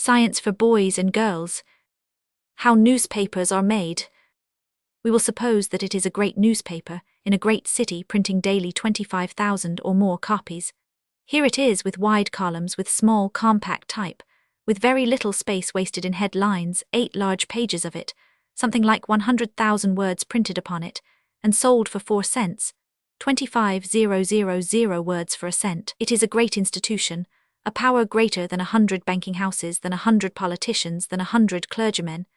Science for boys and girls. How newspapers are made. We will suppose that it is a great newspaper, in a great city printing daily 25,000 or more copies. Here it is with wide columns with small compact type, with very little space wasted in headlines, 8 large pages of it, something like 100,000 words printed upon it, and sold for 4 cents, 25,000 words for a cent. It is a great institution, a power greater than 100 banking houses, than 100 politicians, than 100 clergymen.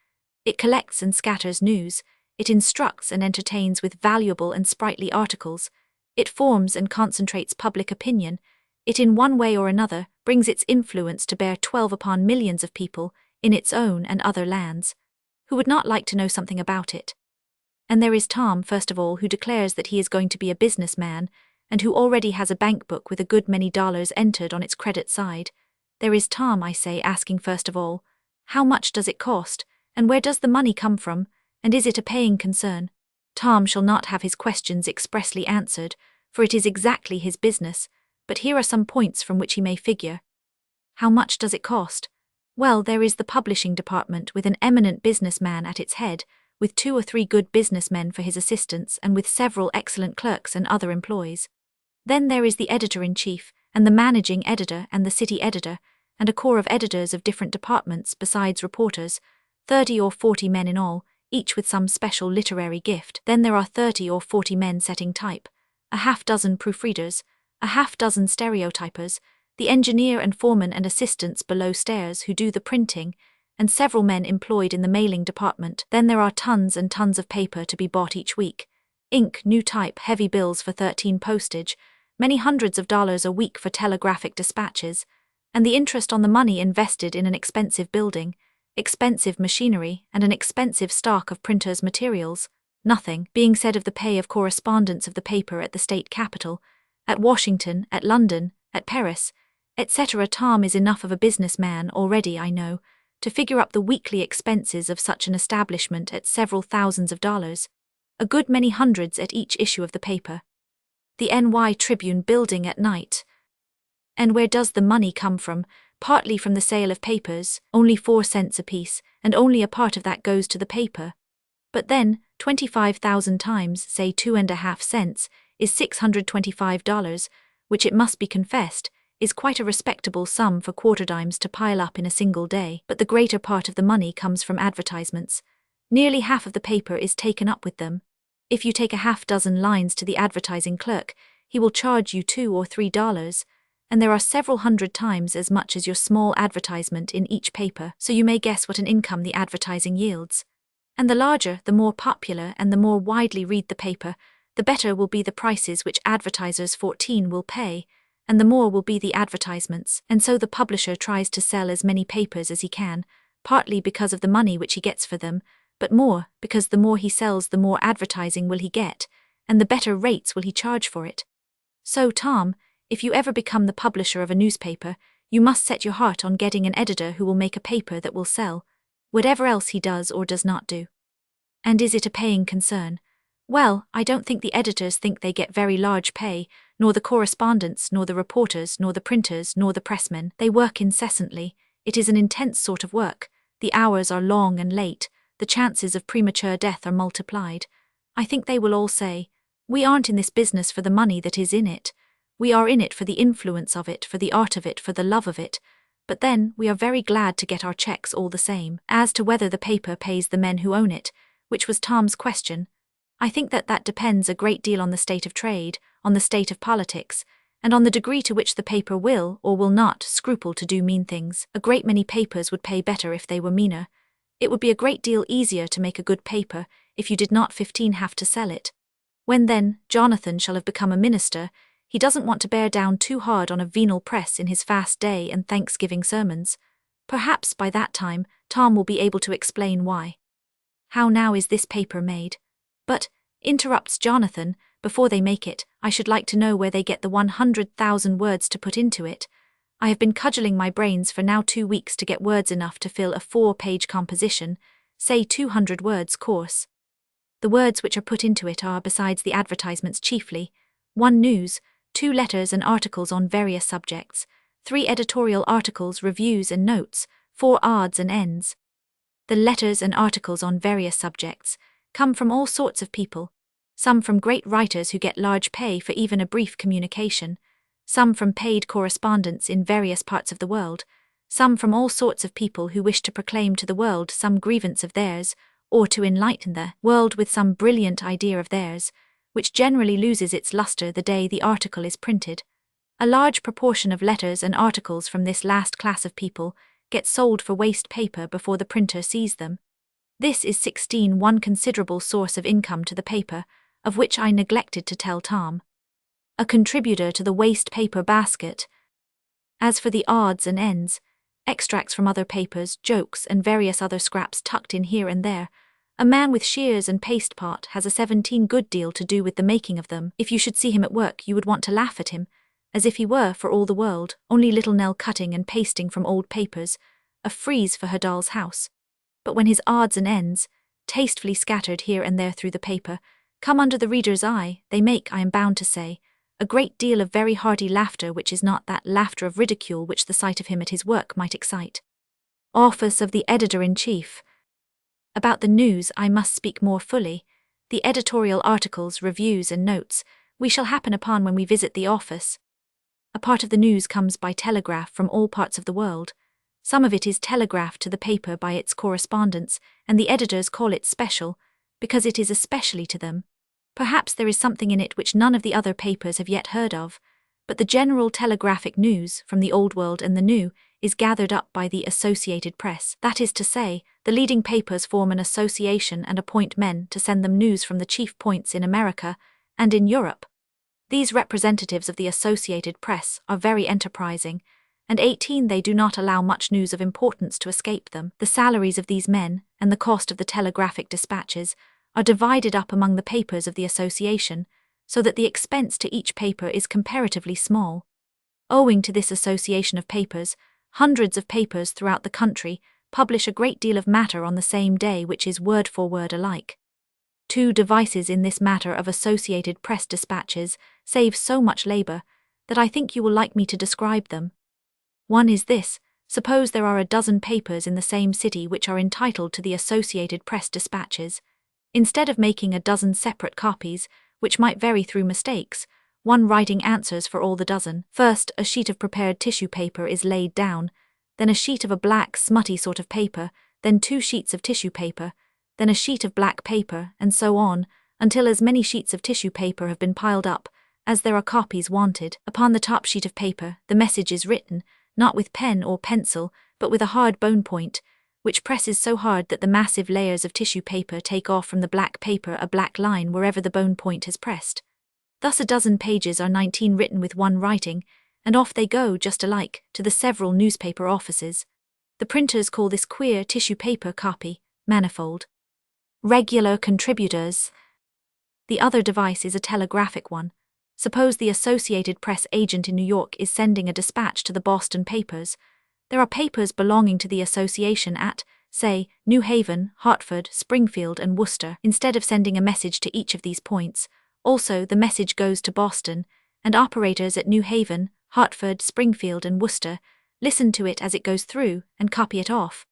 It collects and scatters news, it instructs and entertains with valuable and sprightly articles, it forms and concentrates public opinion, it in one way or another brings its influence to bear 12 upon millions of people, in its own and other lands, who would not like to know something about it. And there is Tom, first of all, who declares that he is going to be a businessman, and who already has a bank book with a good many dollars entered on its credit side. There is Tom, I say, asking first of all, how much does it cost, and where does the money come from, and is it a paying concern? Tom shall not have his questions expressly answered, for it is exactly his business, but here are some points from which he may figure. How much does it cost? Well, there is the publishing department with an eminent businessman at its head, with 2 or 3 good businessmen for his assistants, and with several excellent clerks and other employees. Then there is the editor-in-chief, and the managing editor and the city editor, and a corps of editors of different departments besides reporters, 30 or 40 men in all, each with some special literary gift. Then there are 30 or 40 men setting type, a half-dozen proofreaders, a half-dozen stereotypers, the engineer and foreman and assistants below stairs who do the printing, and several men employed in the mailing department. Then there are tons and tons of paper to be bought each week, ink, new type, heavy bills for 13 postage, many hundreds of dollars a week for telegraphic dispatches, and the interest on the money invested in an expensive building, expensive machinery, and an expensive stock of printers' materials. Nothing being said of the pay of correspondents of the paper at the state capital, at Washington, at London, at Paris, etc. Tom is enough of a businessman already, I know, to figure up the weekly expenses of such an establishment at several thousands of dollars, a good many hundreds at each issue of the paper. The NY Tribune building at night. And where does the money come from? Partly from the sale of papers, only 4 cents apiece, and only a part of that goes to the paper. But then, 25,000 times, say 2.5 cents, is $625, which it must be confessed, is quite a respectable sum for quarter-dimes to pile up in a single day. But the greater part of the money comes from advertisements. Nearly half of the paper is taken up with them. If you take a half-dozen lines to the advertising clerk, he will charge you $2 or $3, and there are several hundred times as much as your small advertisement in each paper, so you may guess what an income the advertising yields. And the larger, the more popular, and the more widely read the paper, the better will be the prices which advertisers 14 will pay, and the more will be the advertisements, and so the publisher tries to sell as many papers as he can, partly because of the money which he gets for them, but more because the more he sells the more advertising will he get, and the better rates will he charge for it. So, Tom, if you ever become the publisher of a newspaper, you must set your heart on getting an editor who will make a paper that will sell, whatever else he does or does not do. And is it a paying concern? Well, I don't think the editors think they get very large pay, nor the correspondents, nor the reporters, nor the printers, nor the pressmen. They work incessantly. It is an intense sort of work. The hours are long and late. The chances of premature death are multiplied. I think they will all say, we aren't in this business for the money that is in it. We are in it for the influence of it, for the art of it, for the love of it. But then, we are very glad to get our checks all the same. As to whether the paper pays the men who own it, which was Tom's question, I think that depends a great deal on the state of trade, on the state of politics, and on the degree to which the paper will, or will not, scruple to do mean things. A great many papers would pay better if they were meaner. It would be a great deal easier to make a good paper if you did not 15 have to sell it. When then, Jonathan shall have become a minister, he doesn't want to bear down too hard on a venal press in his fast day and Thanksgiving sermons. Perhaps by that time, Tom will be able to explain why. How now is this paper made? But, interrupts Jonathan, before they make it, I should like to know where they get the 100,000 words to put into it. I have been cudgelling my brains for now 2 weeks to get words enough to fill a 4-page composition, say 200 words course. The words which are put into it are, besides the advertisements chiefly, 1 news, 2 letters and articles on various subjects, 3 editorial articles, reviews and notes, 4 odds and ends. The letters and articles on various subjects come from all sorts of people, some from great writers who get large pay for even a brief communication, some from paid correspondents in various parts of the world, some from all sorts of people who wish to proclaim to the world some grievance of theirs, or to enlighten the world with some brilliant idea of theirs, which generally loses its luster the day the article is printed. A large proportion of letters and articles from this last class of people get sold for waste paper before the printer sees them. This is one considerable source of income to the paper, of which I neglected to tell Tom. A contributor to the waste paper basket. As for the odds and ends, extracts from other papers, jokes, and various other scraps tucked in here and there, a man with shears and paste pot has a 17 good deal to do with the making of them. If you should see him at work, you would want to laugh at him, as if he were, for all the world, only little Nell cutting and pasting from old papers, a frieze for her doll's house. But when his odds and ends, tastefully scattered here and there through the paper, come under the reader's eye, they make, I am bound to say, a great deal of very hearty laughter, which is not that laughter of ridicule which the sight of him at his work might excite. Office of the Editor-in-Chief. About the news I must speak more fully. The editorial articles, reviews, and notes we shall happen upon when we visit the office. A part of the news comes by telegraph from all parts of the world. Some of it is telegraphed to the paper by its correspondents, and the editors call it special, because it is especially to them. Perhaps there is something in it which none of the other papers have yet heard of, but the general telegraphic news, from the Old World and the New, is gathered up by the Associated Press. That is to say, the leading papers form an association and appoint men to send them news from the chief points in America and in Europe. These representatives of the Associated Press are very enterprising, and they do not allow much news of importance to escape them. The salaries of these men, and the cost of the telegraphic dispatches, are divided up among the papers of the association, so that the expense to each paper is comparatively small. Owing to this association of papers, hundreds of papers throughout the country publish a great deal of matter on the same day which is word for word alike. 2 devices in this matter of Associated Press dispatches save so much labor that I think you will like me to describe them. One is this: suppose there are a dozen papers in the same city which are entitled to the Associated Press dispatches. Instead of making a dozen separate copies, which might vary through mistakes, one writing answers for all the dozen. First, a sheet of prepared tissue paper is laid down, then a sheet of a black, smutty sort of paper, then 2 sheets of tissue paper, then a sheet of black paper, and so on, until as many sheets of tissue paper have been piled up as there are copies wanted. Upon the top sheet of paper, the message is written, not with pen or pencil, but with a hard bone point, which presses so hard that the massive layers of tissue paper take off from the black paper a black line wherever the bone point has pressed. Thus a dozen pages are 19 written with one writing, and off they go just alike to the several newspaper offices. The printers call this queer tissue paper copy manifold. Regular contributors. The other device is a telegraphic one. Suppose the Associated Press agent in New York is sending a dispatch to the Boston papers. There are papers belonging to the association at, say, New Haven, Hartford, Springfield, and Worcester. Instead of sending a message to each of these points, also the message goes to Boston, and operators at New Haven, Hartford, Springfield, and Worcester listen to it as it goes through and copy it off.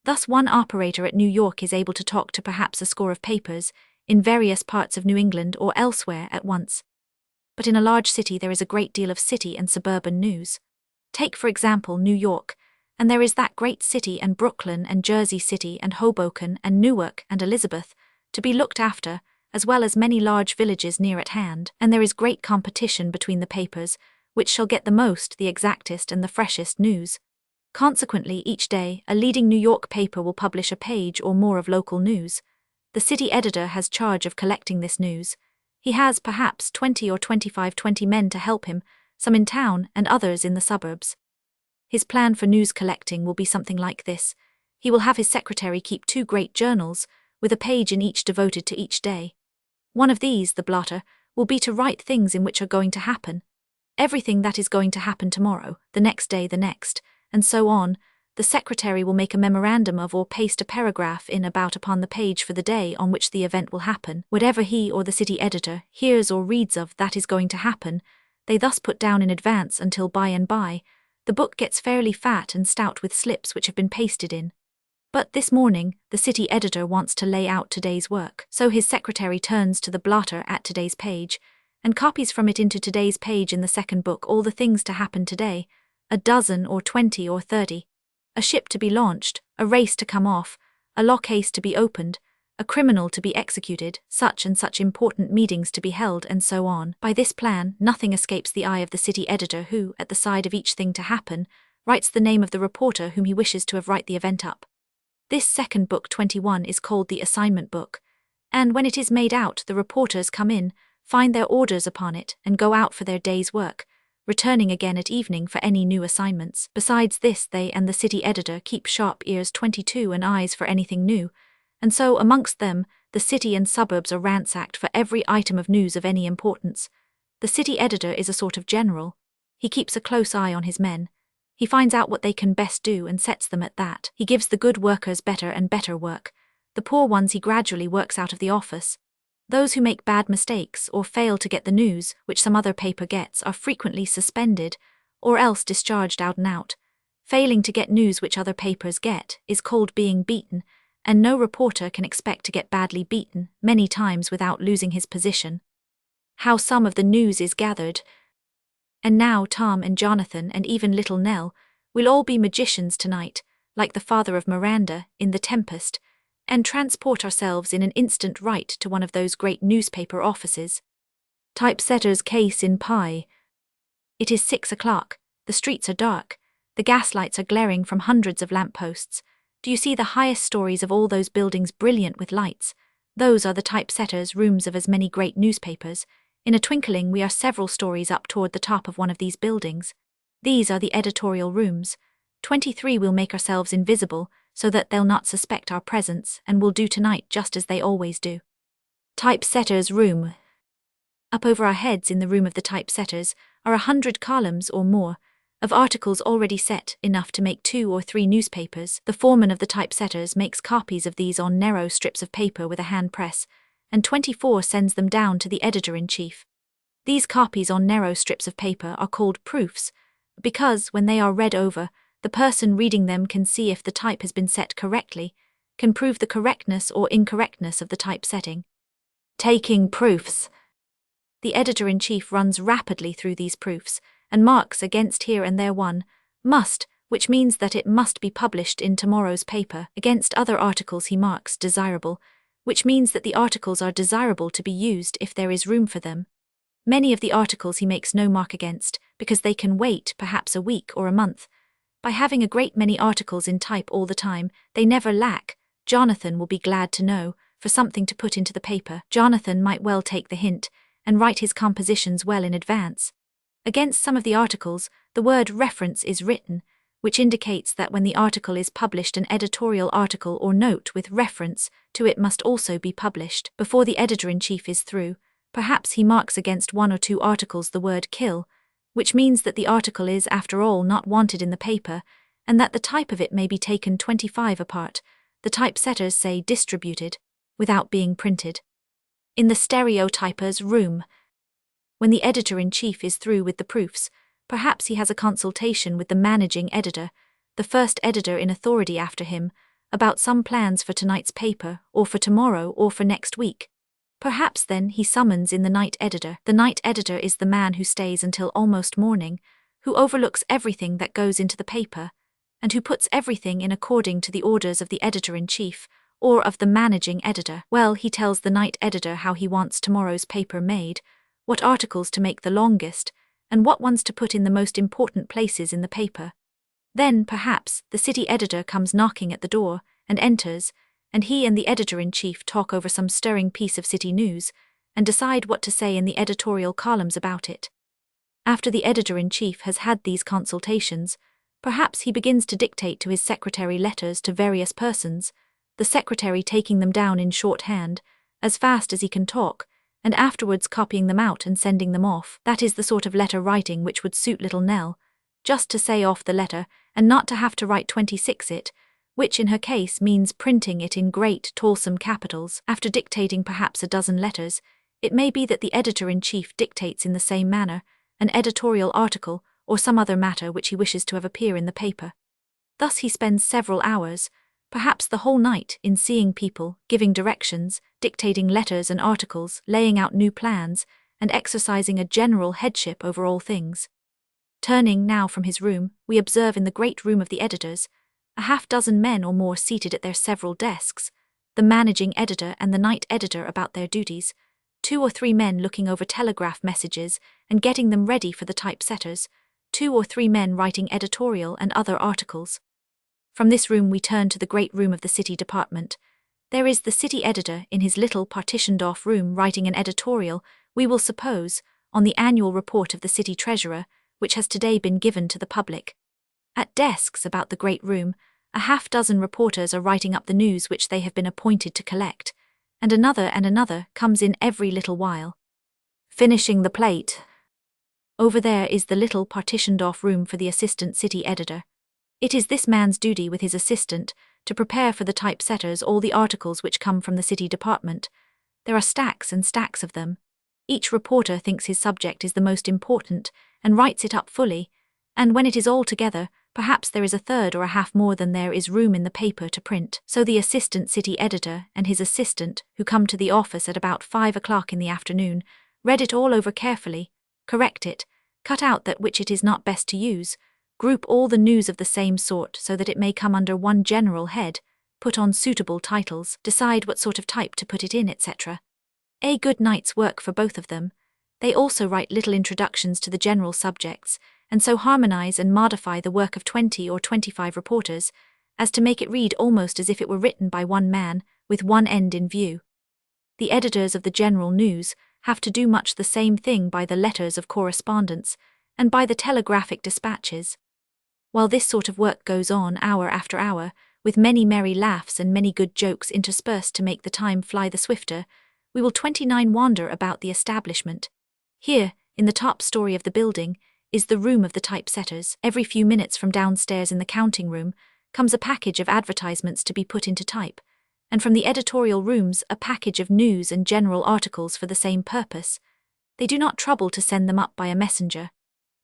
Thus one operator at New York is able to talk to perhaps a score of papers in various parts of New England or elsewhere at once. But in a large city there is a great deal of city and suburban news. Take, for example, New York, and there is that great city and Brooklyn and Jersey City and Hoboken and Newark and Elizabeth to be looked after, as well as many large villages near at hand, and there is great competition between the papers, which shall get the most, the exactest, and the freshest news. Consequently, each day, a leading New York paper will publish a page or more of local news. The city editor has charge of collecting this news. He has, perhaps, 20 or 25 men to help him, some in town and others in the suburbs. His plan for news collecting will be something like this. He will have his secretary keep 2 great journals, with a page in each devoted to each day. One of these, the blotter, will be to write things in which are going to happen. Everything that is going to happen tomorrow, the next day, the next, and so on, the secretary will make a memorandum of or paste a paragraph in about upon the page for the day on which the event will happen. Whatever he or the city editor hears or reads of that is going to happen, they thus put down in advance until by and by The book gets fairly fat and stout with slips which have been pasted in. But this morning, the city editor wants to lay out today's work, so his secretary turns to the blotter at today's page, and copies from it into today's page in the second book all the things to happen today, a dozen or 20 or 30. A ship to be launched, a race to come off, a law case to be opened, a criminal to be executed, such and such important meetings to be held, and so on. By this plan, nothing escapes the eye of the city editor who, at the side of each thing to happen, writes the name of the reporter whom he wishes to have write the event up. This second book 21 is called the assignment book, and when it is made out, the reporters come in, find their orders upon it, and go out for their day's work, returning again at evening for any new assignments. Besides this, they and the city editor keep sharp ears 22 and eyes for anything new, and so amongst them, the city and suburbs are ransacked for every item of news of any importance. The city editor is a sort of general. He keeps a close eye on his men. He finds out what they can best do and sets them at that. He gives the good workers better and better work. The poor ones he gradually works out of the office. Those who make bad mistakes or fail to get the news which some other paper gets are frequently suspended or else discharged out and out. Failing to get news which other papers get is called being beaten, and no reporter can expect to get badly beaten many times without losing his position. How some of the news is gathered. And now Tom and Jonathan and even little Nell will all be magicians tonight, like the father of Miranda in The Tempest, and transport ourselves in an instant right to one of those great newspaper offices. Typesetter's case in Pi. It is 6 o'clock, the streets are dark, the gaslights are glaring from hundreds of lampposts. Do you see the highest stories of all those buildings brilliant with lights? Those are the typesetter's rooms of as many great newspapers. In a twinkling we are several stories up toward the top of one of these buildings. These are the editorial rooms. 23 will make ourselves invisible, so that they'll not suspect our presence, and will do tonight just as they always do. Typesetter's room. Up over our heads in the room of the typesetters are 100 columns or more, of articles already set enough to make 2 or 3 newspapers. The foreman of the typesetters makes copies of these on narrow strips of paper with a hand press, and 24 sends them down to the editor-in-chief. These copies on narrow strips of paper are called proofs, because, when they are read over, the person reading them can see if the type has been set correctly, can prove the correctness or incorrectness of the typesetting. Taking proofs. The editor-in-chief runs rapidly through these proofs, and marks against here and there one, must, which means that it must be published in tomorrow's paper. Against other articles he marks desirable, which means that the articles are desirable to be used if there is room for them. Many of the articles he makes no mark against, because they can wait perhaps a week or a month. By having a great many articles in type all the time, they never lack, Jonathan will be glad to know, for something to put into the paper. Jonathan might well take the hint, and write his compositions well in advance. Against some of the articles, the word reference is written, which indicates that when the article is published, an editorial article or note with reference to it must also be published. Before the editor-in-chief is through, perhaps he marks against 1 or 2 articles the word kill, which means that the article is, after all, not wanted in the paper, and that the type of it may be taken 25 apart, the typesetters say distributed, without being printed. In the stereotyper's room. When the editor-in-chief is through with the proofs, perhaps he has a consultation with the managing editor, the first editor in authority after him, about some plans for tonight's paper, or for tomorrow, or for next week. Perhaps then he summons in the night editor. The night editor is the man who stays until almost morning, who overlooks everything that goes into the paper, and who puts everything in according to the orders of the editor-in-chief, or of the managing editor. Well, he tells the night editor how he wants tomorrow's paper made, what articles to make the longest, and what ones to put in the most important places in the paper. Then, perhaps, the city editor comes knocking at the door, and enters, and he and the editor-in-chief talk over some stirring piece of city news, and decide what to say in the editorial columns about it. After the editor-in-chief has had these consultations, perhaps he begins to dictate to his secretary letters to various persons, the secretary taking them down in shorthand, as fast as he can talk, and afterwards copying them out and sending them off. That is the sort of letter writing which would suit little Nell, just to say off the letter, and not to have to write 26 it, which in her case means printing it in great, toilsome capitals. After dictating perhaps a dozen letters, it may be that the editor-in-chief dictates in the same manner an editorial article or some other matter which he wishes to have appear in the paper. Thus he spends several hours, perhaps the whole night, in seeing people, giving directions, dictating letters and articles, laying out new plans, and exercising a general headship over all things. Turning now from his room, we observe in the great room of the editors, a half-dozen men or more seated at their several desks, the managing editor and the night editor about their duties, 2 or 3 men looking over telegraph messages and getting them ready for the typesetters, 2 or 3 men writing editorial and other articles. From this room we turn to the great room of the city department. There is the city editor in his little partitioned-off room writing an editorial, we will suppose, on the annual report of the city treasurer, which has today been given to the public. At desks about the great room, a half-dozen reporters are writing up the news which they have been appointed to collect, and another comes in every little while. Finishing the plate. Over there is the little partitioned-off room for the assistant city editor. It is this man's duty with his assistant to prepare for the typesetters all the articles which come from the city department. There are stacks and stacks of them. Each reporter thinks his subject is the most important and writes it up fully, and when it is all together, perhaps there is a third or a half more than there is room in the paper to print. So the assistant city editor and his assistant, who come to the office at about 5 o'clock in the afternoon, read it all over carefully, correct it, cut out that which it is not best to use, group all the news of the same sort so that it may come under one general head, put on suitable titles, decide what sort of type to put it in, etc. A good night's work for both of them. They also write little introductions to the general subjects, and so harmonize and modify the work of 20 or 25 reporters, as to make it read almost as if it were written by one man, with one end in view. The editors of the general news have to do much the same thing by the letters of correspondence, and by the telegraphic dispatches. While this sort of work goes on hour after hour, with many merry laughs and many good jokes interspersed to make the time fly the swifter, we will 29 wander about the establishment. Here, in the top story of the building, is the room of the typesetters. Every few minutes from downstairs in the counting room comes a package of advertisements to be put into type, and from the editorial rooms a package of news and general articles for the same purpose. They do not trouble to send them up by a messenger.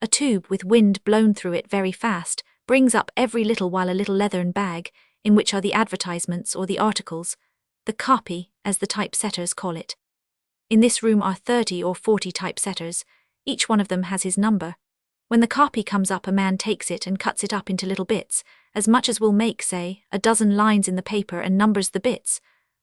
A tube with wind blown through it very fast brings up every little while a little leathern bag, in which are the advertisements or the articles, the copy, as the typesetters call it. In this room are 30 or 40 typesetters. Each one of them has his number. When the copy comes up, a man takes it and cuts it up into little bits, as much as will make, say, a dozen lines in the paper, and numbers the bits,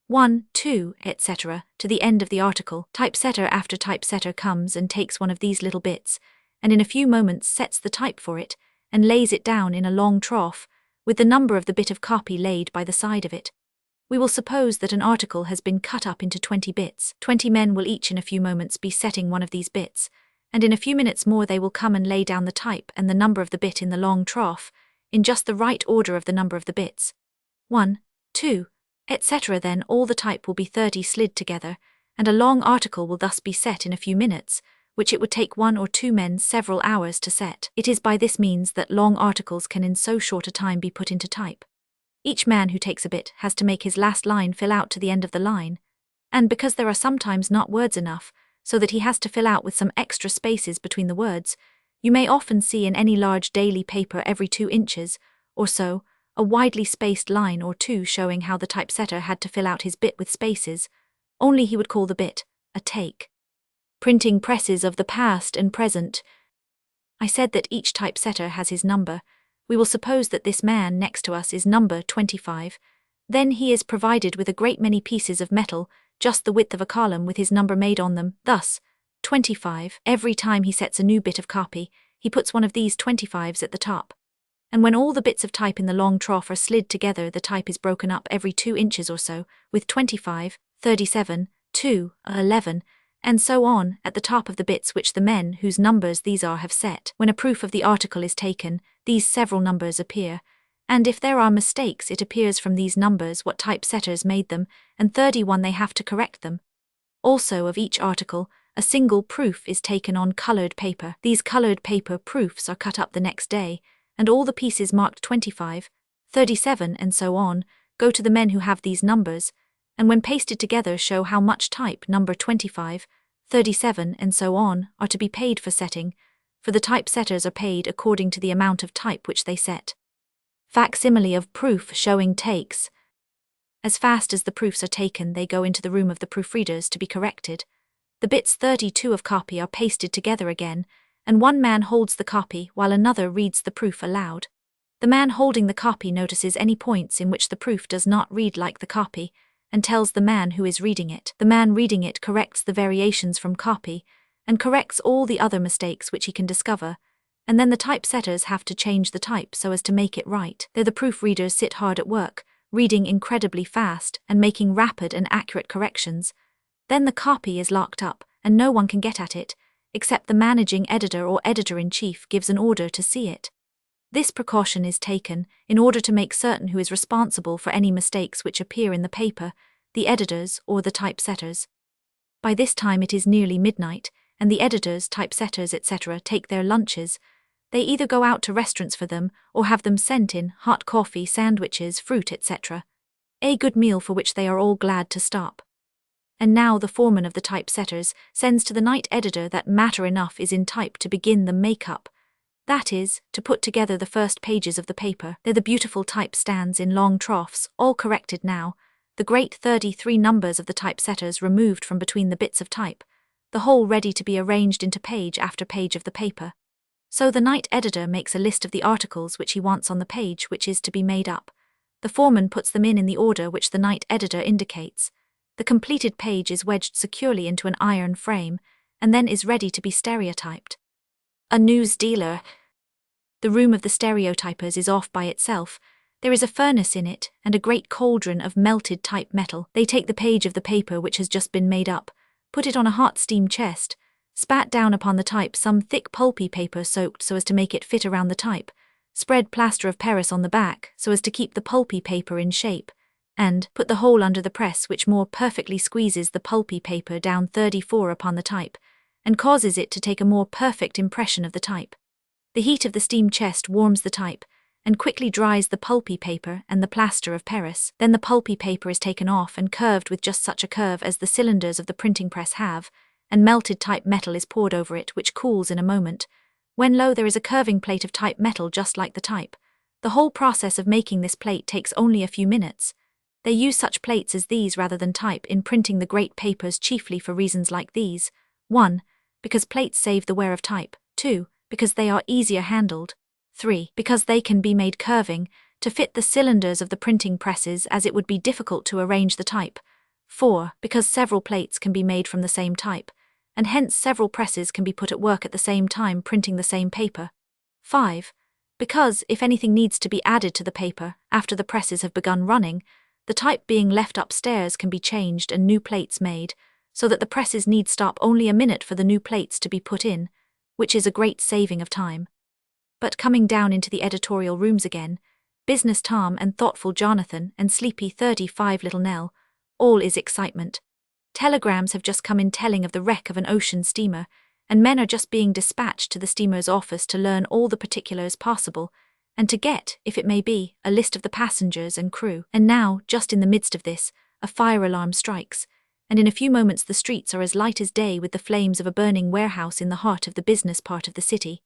1, 2, etc., to the end of the article. Typesetter after typesetter comes and takes one of these little bits, and in a few moments sets the type for it, and lays it down in a long trough, with the number of the bit of copy laid by the side of it. We will suppose that an article has been cut up into 20 bits. 20 men will each in a few moments be setting one of these bits, and in a few minutes more they will come and lay down the type and the number of the bit in the long trough, in just the right order of the number of the bits. 1, 2, etc. Then all the type will be 30 slid together, and a long article will thus be set in a few minutes, which it would take 1 or 2 men several hours to set. It is by this means that long articles can in so short a time be put into type. Each man who takes a bit has to make his last line fill out to the end of the line, and because there are sometimes not words enough, so that he has to fill out with some extra spaces between the words, you may often see in any large daily paper every 2 inches, or so, a widely spaced line or 2 showing how the typesetter had to fill out his bit with spaces, only he would call the bit a take. Printing presses of the past and present. I said that each typesetter has his number. We will suppose that this man next to us is number 25. Then he is provided with a great many pieces of metal, just the width of a column, with his number made on them, thus, 25. Every time he sets a new bit of copy, he puts one of these 25s at the top. And when all the bits of type in the long trough are slid together, the type is broken up every 2 inches or so, with 25, 37, 2, 11, and so on, at the top of the bits which the men whose numbers these are have set. When a proof of the article is taken, these several numbers appear, and if there are mistakes it appears from these numbers what typesetters made them, and 31 they have to correct them. Also of each article, a single proof is taken on coloured paper. These coloured paper proofs are cut up the next day, and all the pieces marked 25, 37 and so on, go to the men who have these numbers, and when pasted together show how much type number 25, 37 and so on are to be paid for setting, for the typesetters are paid according to the amount of type which they set. Facsimile of proof showing takes. As fast as the proofs are taken, they go into the room of the proofreaders to be corrected. The bits 32 of copy are pasted together again, and one man holds the copy while another reads the proof aloud. The man holding the copy notices any points in which the proof does not read like the copy, and tells the man who is reading it. The man reading it corrects the variations from copy, and corrects all the other mistakes which he can discover, and then the typesetters have to change the type so as to make it right. There the proofreaders sit hard at work, reading incredibly fast and making rapid and accurate corrections. Then the copy is locked up, and no one can get at it, except the managing editor or editor-in-chief gives an order to see it. This precaution is taken in order to make certain who is responsible for any mistakes which appear in the paper, the editors or the typesetters. By this time it is nearly midnight, and the editors, typesetters, etc. take their lunches. They either go out to restaurants for them or have them sent in, hot coffee, sandwiches, fruit, etc. A good meal for which they are all glad to stop. And now the foreman of the typesetters sends to the night editor that matter enough is in type to begin the make-up. That is, to put together the first pages of the paper. There the beautiful type stands in long troughs, all corrected now, the great 33 numbers of the typesetters removed from between the bits of type, the whole ready to be arranged into page after page of the paper. So the night editor makes a list of the articles which he wants on the page which is to be made up. The foreman puts them in the order which the night editor indicates. The completed page is wedged securely into an iron frame, and then is ready to be stereotyped. A news dealer. The room of the stereotypers is off by itself. There is a furnace in it, and a great cauldron of melted type metal. They take the page of the paper which has just been made up, put it on a hot steam chest, spat down upon the type some thick pulpy paper soaked so as to make it fit around the type, spread plaster of Paris on the back so as to keep the pulpy paper in shape, and put the whole under the press which more perfectly squeezes the pulpy paper down 34 upon the type, and causes it to take a more perfect impression of the type. The heat of the steam chest warms the type, and quickly dries the pulpy paper and the plaster of Paris. Then the pulpy paper is taken off and curved with just such a curve as the cylinders of the printing press have, and melted type metal is poured over it which cools in a moment. When lo, there is a curving plate of type metal just like the type. The whole process of making this plate takes only a few minutes. They use such plates as these rather than type in printing the great papers chiefly for reasons like these. 1. Because plates save the wear of type. 2. Because they are easier handled. 3. Because they can be made curving, to fit the cylinders of the printing presses as it would be difficult to arrange the type. 4. Because several plates can be made from the same type, and hence several presses can be put at work at the same time printing the same paper. 5. Because, if anything needs to be added to the paper, after the presses have begun running, the type being left upstairs can be changed and new plates made, so that the presses need stop only a minute for the new plates to be put in, which is a great saving of time. But coming down into the editorial rooms again, business Tom and thoughtful Jonathan and sleepy 35 little Nell, all is excitement. Telegrams have just come in telling of the wreck of an ocean steamer, and men are just being dispatched to the steamer's office to learn all the particulars possible, and to get, if it may be, a list of the passengers and crew. And now, just in the midst of this, a fire alarm strikes, and in a few moments the streets are as light as day with the flames of a burning warehouse in the heart of the business part of the city.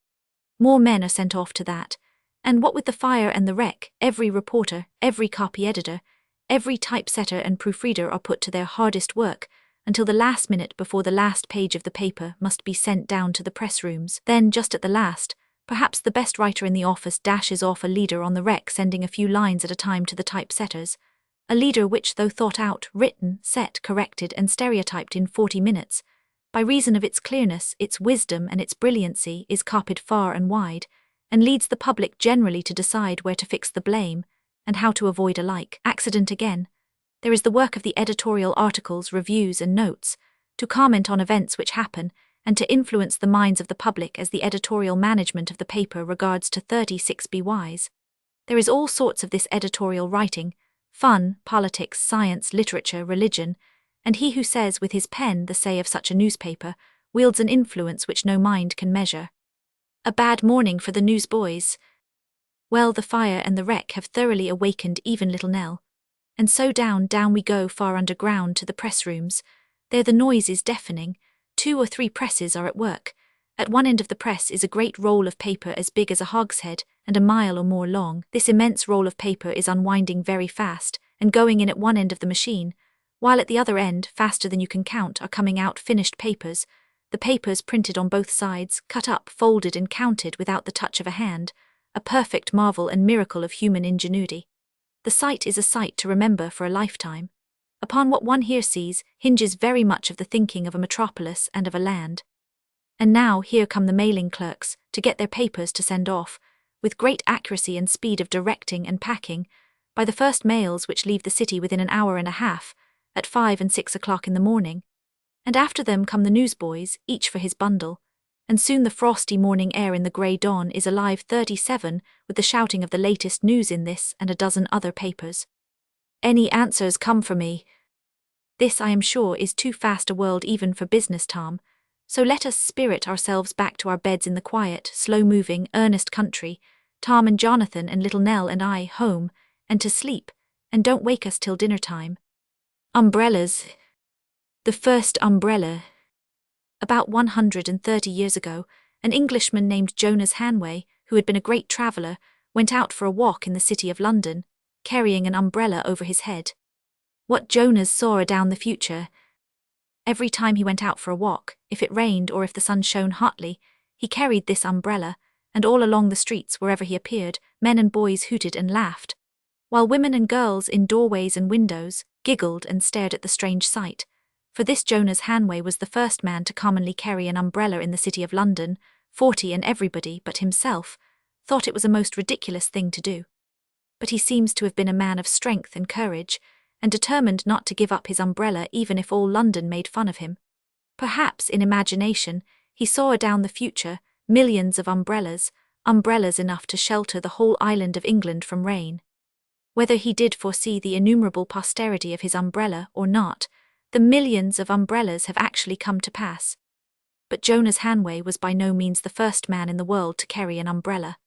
More men are sent off to that, and what with the fire and the wreck, every reporter, every copy editor, every typesetter and proofreader are put to their hardest work, until the last minute before the last page of the paper must be sent down to the press rooms. Then, just at the last, perhaps the best writer in the office dashes off a leader on the wreck, sending a few lines at a time to the typesetters, a leader which, though thought out, written, set, corrected, and stereotyped in 40 minutes, by reason of its clearness, its wisdom, and its brilliancy, is copied far and wide, and leads the public generally to decide where to fix the blame, and how to avoid a like accident again. There is the work of the editorial articles, reviews, and notes, to comment on events which happen, and to influence the minds of the public as the editorial management of the paper regards to 36 BYs. There is all sorts of this editorial writing, fun, politics, science, literature, religion, and he who says with his pen the say of such a newspaper wields an influence which no mind can measure. A bad morning for the newsboys. Well, the fire and the wreck have thoroughly awakened even little Nell. And so down we go far underground to the press rooms. There the noise is deafening. 2 or 3 presses are at work. At one end of the press is a great roll of paper as big as a hogshead and a mile or more long. This immense roll of paper is unwinding very fast and going in at one end of the machine, while at the other end, faster than you can count, are coming out finished papers, the papers printed on both sides, cut up, folded and counted without the touch of a hand, a perfect marvel and miracle of human ingenuity. The sight is a sight to remember for a lifetime. Upon what one here sees hinges very much of the thinking of a metropolis and of a land. And now here come the mailing clerks to get their papers to send off, with great accuracy and speed of directing and packing, by the first mails which leave the city within an hour and a half, at 5 and 6 o'clock in the morning. And after them come the newsboys, each for his bundle, and soon the frosty morning air in the grey dawn is alive 37 with the shouting of the latest news in this and a dozen other papers. Any answers come for me? This, I am sure, is too fast a world even for business, Tom, so let us spirit ourselves back to our beds in the quiet, slow-moving, earnest country, Tom and Jonathan and little Nell and I, home, and to sleep, and don't wake us till dinner time. Umbrellas. The first umbrella. About 130 years ago, an Englishman named Jonas Hanway, who had been a great traveller, went out for a walk in the city of London, carrying an umbrella over his head. What Jonas saw down the future. Every time he went out for a walk, if it rained or if the sun shone hotly, he carried this umbrella, and all along the streets wherever he appeared, men and boys hooted and laughed, while women and girls in doorways and windows giggled and stared at the strange sight. For this Jonas Hanway was the first man to commonly carry an umbrella in the city of London. 40 and everybody but himself thought it was a most ridiculous thing to do. But he seems to have been a man of strength and courage, and determined not to give up his umbrella even if all London made fun of him. Perhaps, in imagination, he saw down the future millions of umbrellas, umbrellas enough to shelter the whole island of England from rain. Whether he did foresee the innumerable posterity of his umbrella or not, the millions of umbrellas have actually come to pass. But Jonas Hanway was by no means the first man in the world to carry an umbrella.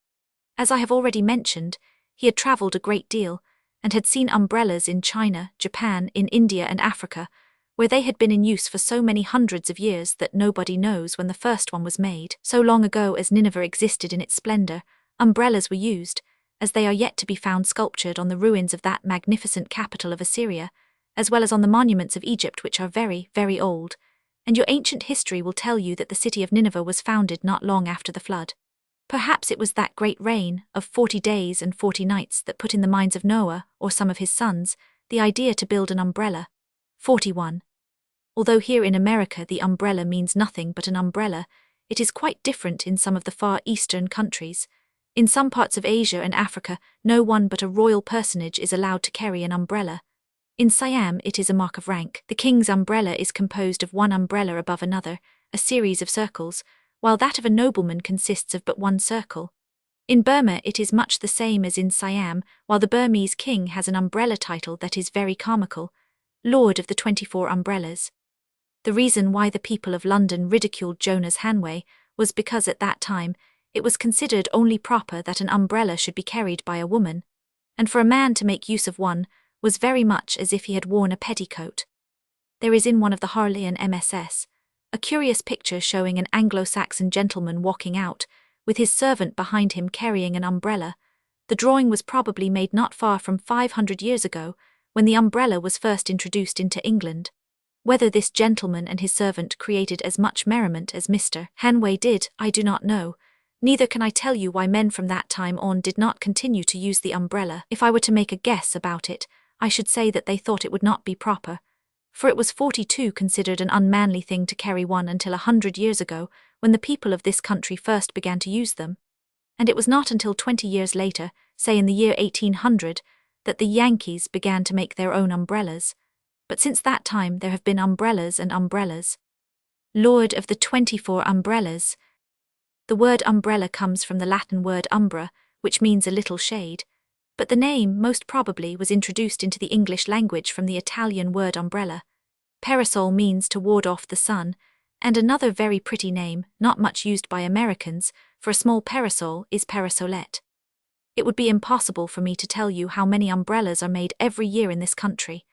As I have already mentioned, he had travelled a great deal, and had seen umbrellas in China, Japan, in India and Africa, where they had been in use for so many hundreds of years that nobody knows when the first one was made. So long ago as Nineveh existed in its splendour, umbrellas were used, as they are yet to be found sculptured on the ruins of that magnificent capital of Assyria, as well as on the monuments of Egypt, which are very, very old, and your ancient history will tell you that the city of Nineveh was founded not long after the flood. Perhaps it was that great rain of 40 days and 40 nights that put in the minds of Noah, or some of his sons, the idea to build an umbrella. 41. Although here in America the umbrella means nothing but an umbrella, it is quite different in some of the far eastern countries. In some parts of Asia and Africa, no one but a royal personage is allowed to carry an umbrella. In Siam it is a mark of rank. The king's umbrella is composed of one umbrella above another, a series of circles, while that of a nobleman consists of but one circle. In Burma it is much the same as in Siam, while the Burmese king has an umbrella title that is very comical, Lord of the 24 Umbrellas. The reason why the people of London ridiculed Jonas Hanway was because at that time it was considered only proper that an umbrella should be carried by a woman, and for a man to make use of one was very much as if he had worn a petticoat. There is in one of the Harleian MSS a curious picture showing an Anglo-Saxon gentleman walking out, with his servant behind him carrying an umbrella. The drawing was probably made not far from 500 years ago, when the umbrella was first introduced into England. Whether this gentleman and his servant created as much merriment as Mr. Hanway did, I do not know. Neither can I tell you why men from that time on did not continue to use the umbrella. If I were to make a guess about it, I should say that they thought it would not be proper, for it was 42 considered an unmanly thing to carry one until 100 years ago, when the people of this country first began to use them. And it was not until 20 years later, say in the year 1800, that the Yankees began to make their own umbrellas. But since that time there have been umbrellas and umbrellas. Lord of the 24 Umbrellas. The word umbrella comes from the Latin word umbra, which means a little shade, but the name most probably was introduced into the English language from the Italian word umbrella. Parasol means to ward off the sun, and another very pretty name, not much used by Americans, for a small parasol is parasolette. It would be impossible for me to tell you how many umbrellas are made every year in this country.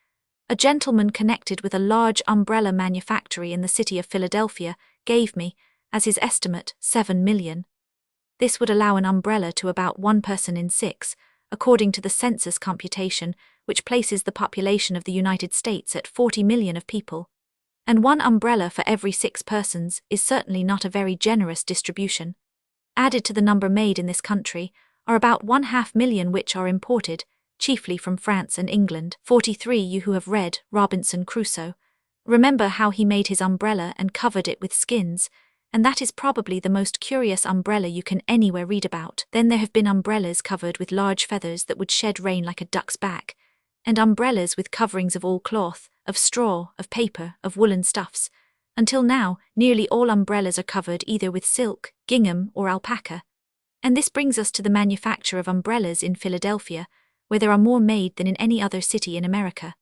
A gentleman connected with a large umbrella manufactory in the city of Philadelphia gave me, as his estimate, 7 million. This would allow an umbrella to about 1 person in 6, according to the census computation, which places the population of the United States at 40 million of people. And 1 umbrella for every 6 persons is certainly not a very generous distribution. Added to the number made in this country are about 1/2 million which are imported, chiefly from France and England. 43. You who have read Robinson Crusoe, remember how he made his umbrella and covered it with skins, and that is probably the most curious umbrella you can anywhere read about. Then there have been umbrellas covered with large feathers that would shed rain like a duck's back, and umbrellas with coverings of all cloth, of straw, of paper, of woolen stuffs. Until now, nearly all umbrellas are covered either with silk, gingham, or alpaca. And this brings us to the manufacture of umbrellas in Philadelphia, where there are more made than in any other city in America.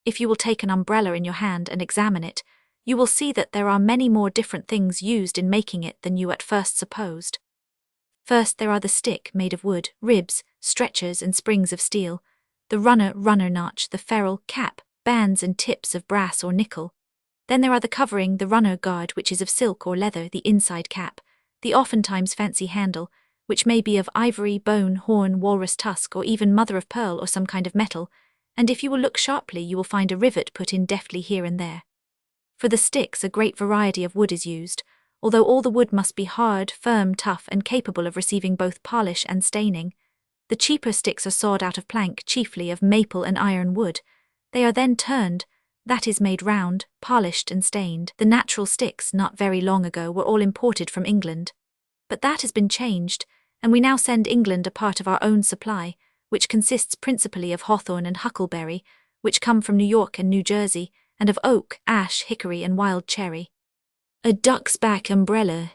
If you will take an umbrella in your hand and examine it, you will see that there are many more different things used in making it than you at first supposed. First, there are the stick made of wood, ribs, stretchers, and springs of steel, the runner notch, the ferrule, cap, bands and tips of brass or nickel. Then there are the covering, the runner guard, which is of silk or leather, the inside cap, the oftentimes fancy handle, which may be of ivory, bone, horn, walrus tusk, or even mother of pearl or some kind of metal, and if you will look sharply you will find a rivet put in deftly here and there. For the sticks a great variety of wood is used, although all the wood must be hard, firm, tough, and capable of receiving both polish and staining. The cheaper sticks are sawed out of plank, chiefly of maple and iron wood. They are then turned, that is made round, polished and stained. The natural sticks not very long ago were all imported from England. But that has been changed, and we now send England a part of our own supply, which consists principally of hawthorn and huckleberry, which come from New York and New Jersey, and of oak, ash, hickory, and wild cherry. A duck's back umbrella.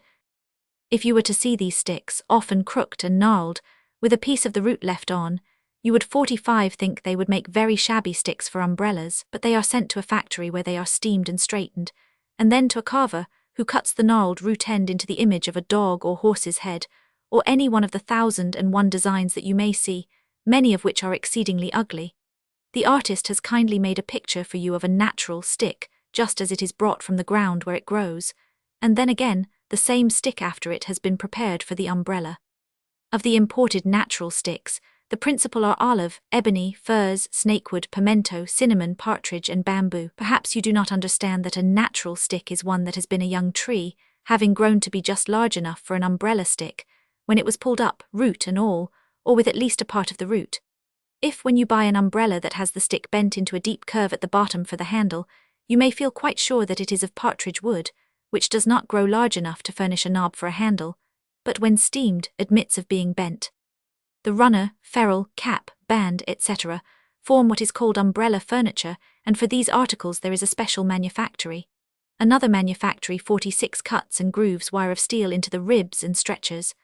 If you were to see these sticks, often crooked and gnarled, with a piece of the root left on, you would 45 think they would make very shabby sticks for umbrellas, but they are sent to a factory where they are steamed and straightened, and then to a carver who cuts the gnarled root end into the image of a dog or horse's head, or any one of the 1,001 designs that you may see, many of which are exceedingly ugly. The artist has kindly made a picture for you of a natural stick, just as it is brought from the ground where it grows, and then again, the same stick after it has been prepared for the umbrella. Of the imported natural sticks, the principal are olive, ebony, firs, snakewood, pimento, cinnamon, partridge, and bamboo. Perhaps you do not understand that a natural stick is one that has been a young tree, having grown to be just large enough for an umbrella stick, when it was pulled up, root and all, or with at least a part of the root. If, when you buy an umbrella that has the stick bent into a deep curve at the bottom for the handle, you may feel quite sure that it is of partridge wood, which does not grow large enough to furnish a knob for a handle, but when steamed, admits of being bent. The runner, ferrule, cap, band, etc. form what is called umbrella furniture, and for these articles there is a special manufactory. Another manufactory 46 cuts and grooves wire of steel into the ribs and stretchers.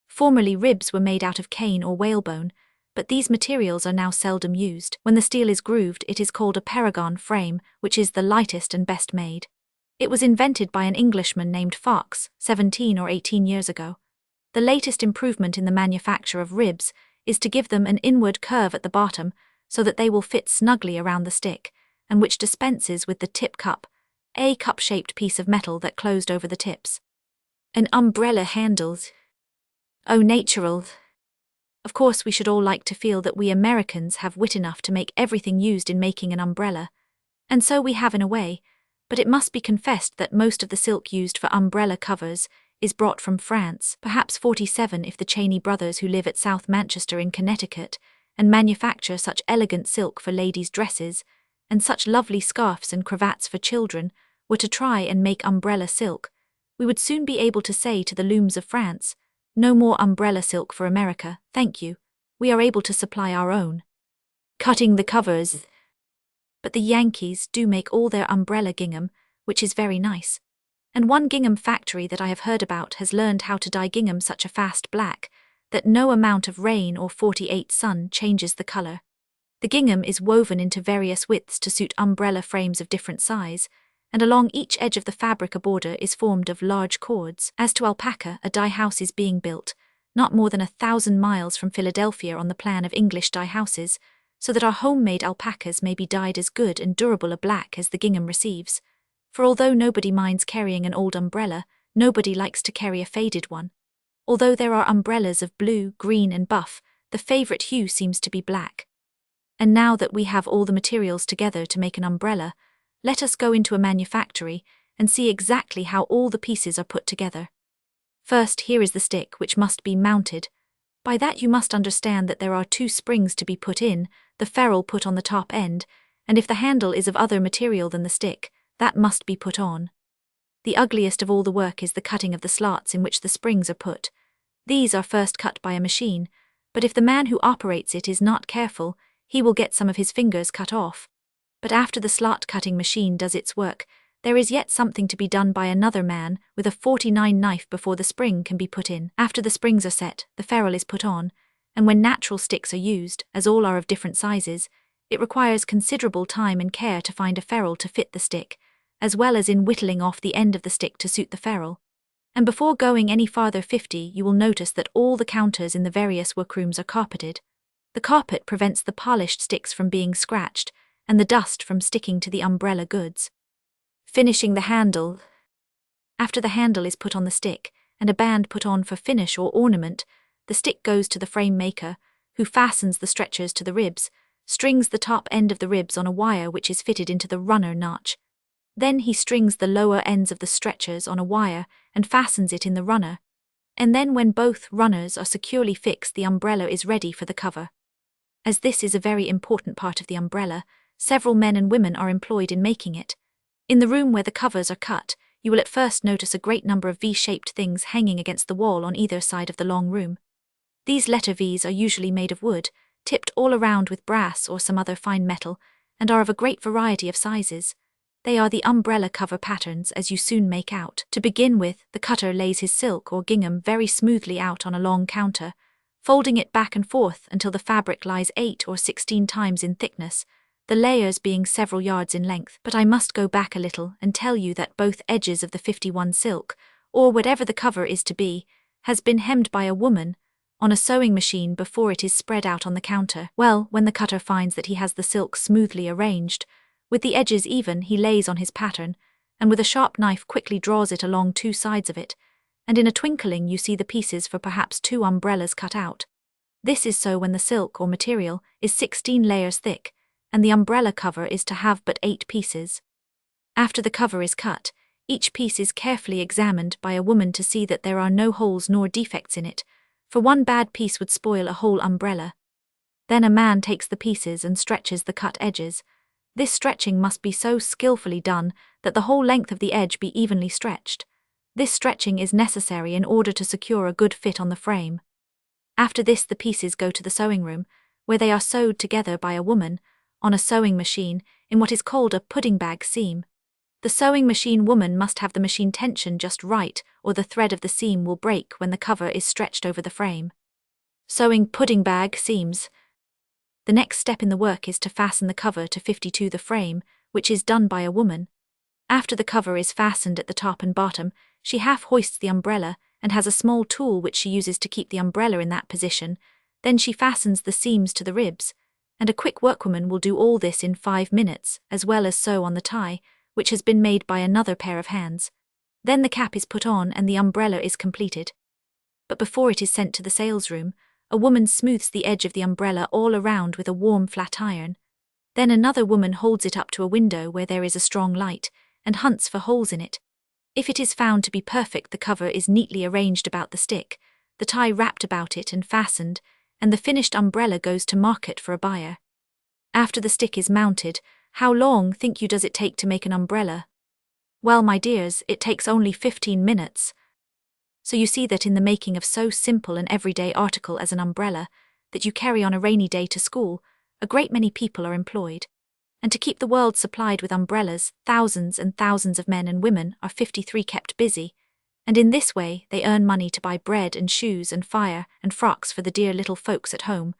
Formerly ribs were made out of cane or whalebone, but these materials are now seldom used. When the steel is grooved, it is called a paragon frame, which is the lightest and best made. It was invented by an Englishman named Fox, 17 or 18 years ago. The latest improvement in the manufacture of ribs is to give them an inward curve at the bottom so that they will fit snugly around the stick, and which dispenses with the tip cup, a cup-shaped piece of metal that closed over the tips. An umbrella handles. Oh, natural. Of course, we should all like to feel that we Americans have wit enough to make everything used in making an umbrella, and so we have in a way, but it must be confessed that most of the silk used for umbrella covers is brought from France, perhaps 47 if the Cheney brothers who live at South Manchester in Connecticut and manufacture such elegant silk for ladies' dresses and such lovely scarfs and cravats for children were to try and make umbrella silk, we would soon be able to say to the looms of France, no more umbrella silk for America, thank you, we are able to supply our own. Cutting the covers. But the Yankees do make all their umbrella gingham, which is very nice. And one gingham factory that I have heard about has learned how to dye gingham such a fast black that no amount of rain or 48 sun changes the color. The gingham is woven into various widths to suit umbrella frames of different size, and along each edge of the fabric a border is formed of large cords. As to alpaca, a dye house is being built, not more than 1,000 miles from Philadelphia on the plan of English dye houses, so that our homemade alpacas may be dyed as good and durable a black as the gingham receives. For although nobody minds carrying an old umbrella, Nobody likes to carry a faded one. Although there are umbrellas of blue, green, and buff, the favorite hue seems to be black. And now that we have all the materials together to make an umbrella, let us go into a manufactory and see exactly how all the pieces are put together. First, here is the stick, which must be mounted. By that you must understand that there are 2 springs to be put in, the ferrule put on the top end, and if the handle is of other material than the stick, that must be put on. The ugliest of all the work is the cutting of the slots in which the springs are put. These are first cut by a machine, but if the man who operates it is not careful, he will get some of his fingers cut off. But after the slot-cutting machine does its work, there is yet something to be done by another man with a 49 knife before the spring can be put in. After the springs are set, the ferrule is put on, and when natural sticks are used, as all are of different sizes, it requires considerable time and care to find a ferrule to fit the stick, as well as in whittling off the end of the stick to suit the ferrule. And before going any farther 50, you will notice that all the counters in the various workrooms are carpeted. The carpet prevents the polished sticks from being scratched, and the dust from sticking to the umbrella goods. Finishing the handle. After the handle is put on the stick, and a band put on for finish or ornament, the stick goes to the frame maker, who fastens the stretchers to the ribs, strings the top end of the ribs on a wire which is fitted into the runner notch. Then he strings the lower ends of the stretchers on a wire and fastens it in the runner. And then when both runners are securely fixed, the umbrella is ready for the cover. As this is a very important part of the umbrella, several men and women are employed in making it. In the room where the covers are cut, you will at first notice a great number of V-shaped things hanging against the wall on either side of the long room. These letter Vs are usually made of wood, tipped all around with brass or some other fine metal, and are of a great variety of sizes. They are the umbrella cover patterns, as you soon make out. To begin with, the cutter lays his silk or gingham very smoothly out on a long counter, folding it back and forth until the fabric lies 8 or 16 times in thickness, the layers being several yards in length. But I must go back a little and tell you that both edges of the 51 silk, or whatever the cover is to be, has been hemmed by a woman on a sewing machine before it is spread out on the counter. Well, when the cutter finds that he has the silk smoothly arranged, with the edges even, he lays on his pattern, and with a sharp knife quickly draws it along 2 sides of it, and in a twinkling you see the pieces for perhaps 2 umbrellas cut out. This is so when the silk or material is 16 layers thick, and the umbrella cover is to have but 8 pieces. After the cover is cut, each piece is carefully examined by a woman to see that there are no holes nor defects in it, for one bad piece would spoil a whole umbrella. Then a man takes the pieces and stretches the cut edges. This stretching must be so skillfully done that the whole length of the edge be evenly stretched. This stretching is necessary in order to secure a good fit on the frame. After this, the pieces go to the sewing room, where they are sewed together by a woman, on a sewing machine, in what is called a pudding bag seam. The sewing machine woman must have the machine tension just right, or the thread of the seam will break when the cover is stretched over the frame. Sewing pudding bag seams. The next step in the work is to fasten the cover to 52 the frame, which is done by a woman. After the cover is fastened at the top and bottom, she half hoists the umbrella and has a small tool which she uses to keep the umbrella in that position. Then she fastens the seams to the ribs, and a quick workwoman will do all this in 5 minutes, as well as sew on the tie, which has been made by another pair of hands. Then the cap is put on and the umbrella is completed. But before it is sent to the sales room, a woman smooths the edge of the umbrella all around with a warm flat iron. Then another woman holds it up to a window where there is a strong light, and hunts for holes in it. If it is found to be perfect, the cover is neatly arranged about the stick, the tie wrapped about it and fastened, and the finished umbrella goes to market for a buyer. After the stick is mounted, how long think you does it take to make an umbrella? Well, my dears, it takes only 15 minutes. So you see that in the making of so simple an everyday article as an umbrella, that you carry on a rainy day to school, a great many people are employed. And to keep the world supplied with umbrellas, thousands and thousands of men and women are 53 kept busy, and in this way they earn money to buy bread and shoes and fire and frocks for the dear little folks at home,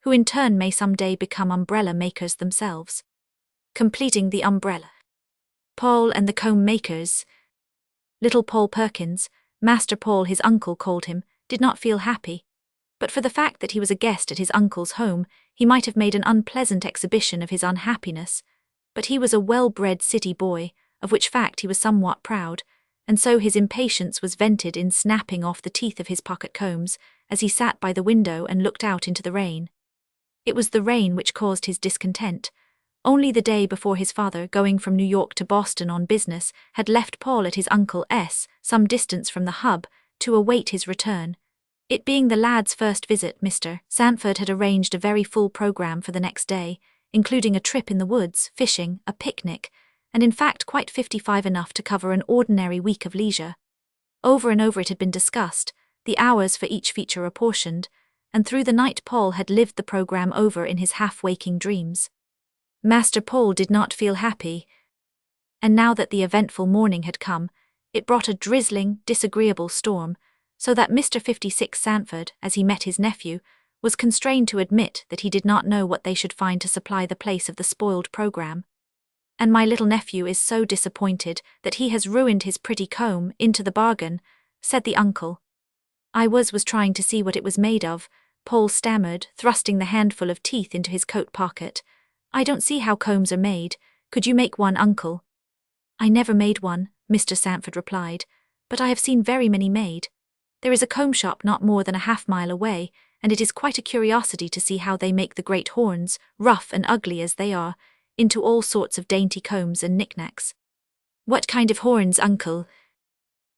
who in turn may some day become umbrella makers themselves. Completing the umbrella. Paul and the comb makers. Little Paul Perkins, Master Paul his uncle called him, did not feel happy. But for the fact that he was a guest at his uncle's home, he might have made an unpleasant exhibition of his unhappiness. But he was a well-bred city boy, of which fact he was somewhat proud, and so his impatience was vented in snapping off the teeth of his pocket combs as he sat by the window and looked out into the rain. It was the rain which caused his discontent. Only the day before his father, going from New York to Boston on business, had left Paul at his uncle's, some distance from the hub, to await his return. It being the lad's first visit, Mr. Sanford had arranged a very full program for the next day, including a trip in the woods, fishing, a picnic, and in fact quite 55 enough to cover an ordinary week of leisure. Over and over it had been discussed, the hours for each feature apportioned, and through the night Paul had lived the program over in his half-waking dreams. Master Paul did not feel happy, and now that the eventful morning had come, it brought a drizzling, disagreeable storm, so that Mr. 56 Sanford, as he met his nephew, was constrained to admit that he did not know what they should find to supply the place of the spoiled program. "And my little nephew is so disappointed that he has ruined his pretty comb into the bargain," said the uncle. "I was trying to see what it was made of," Paul stammered, thrusting the handful of teeth into his coat pocket. "I don't see how combs are made. Could you make one, uncle?" "I never made one," Mr. Sanford replied, "but I have seen very many made. There is a comb shop not more than a half-mile away, and it is quite a curiosity to see how they make the great horns, rough and ugly as they are, into all sorts of dainty combs and knickknacks." "What kind of horns, uncle?"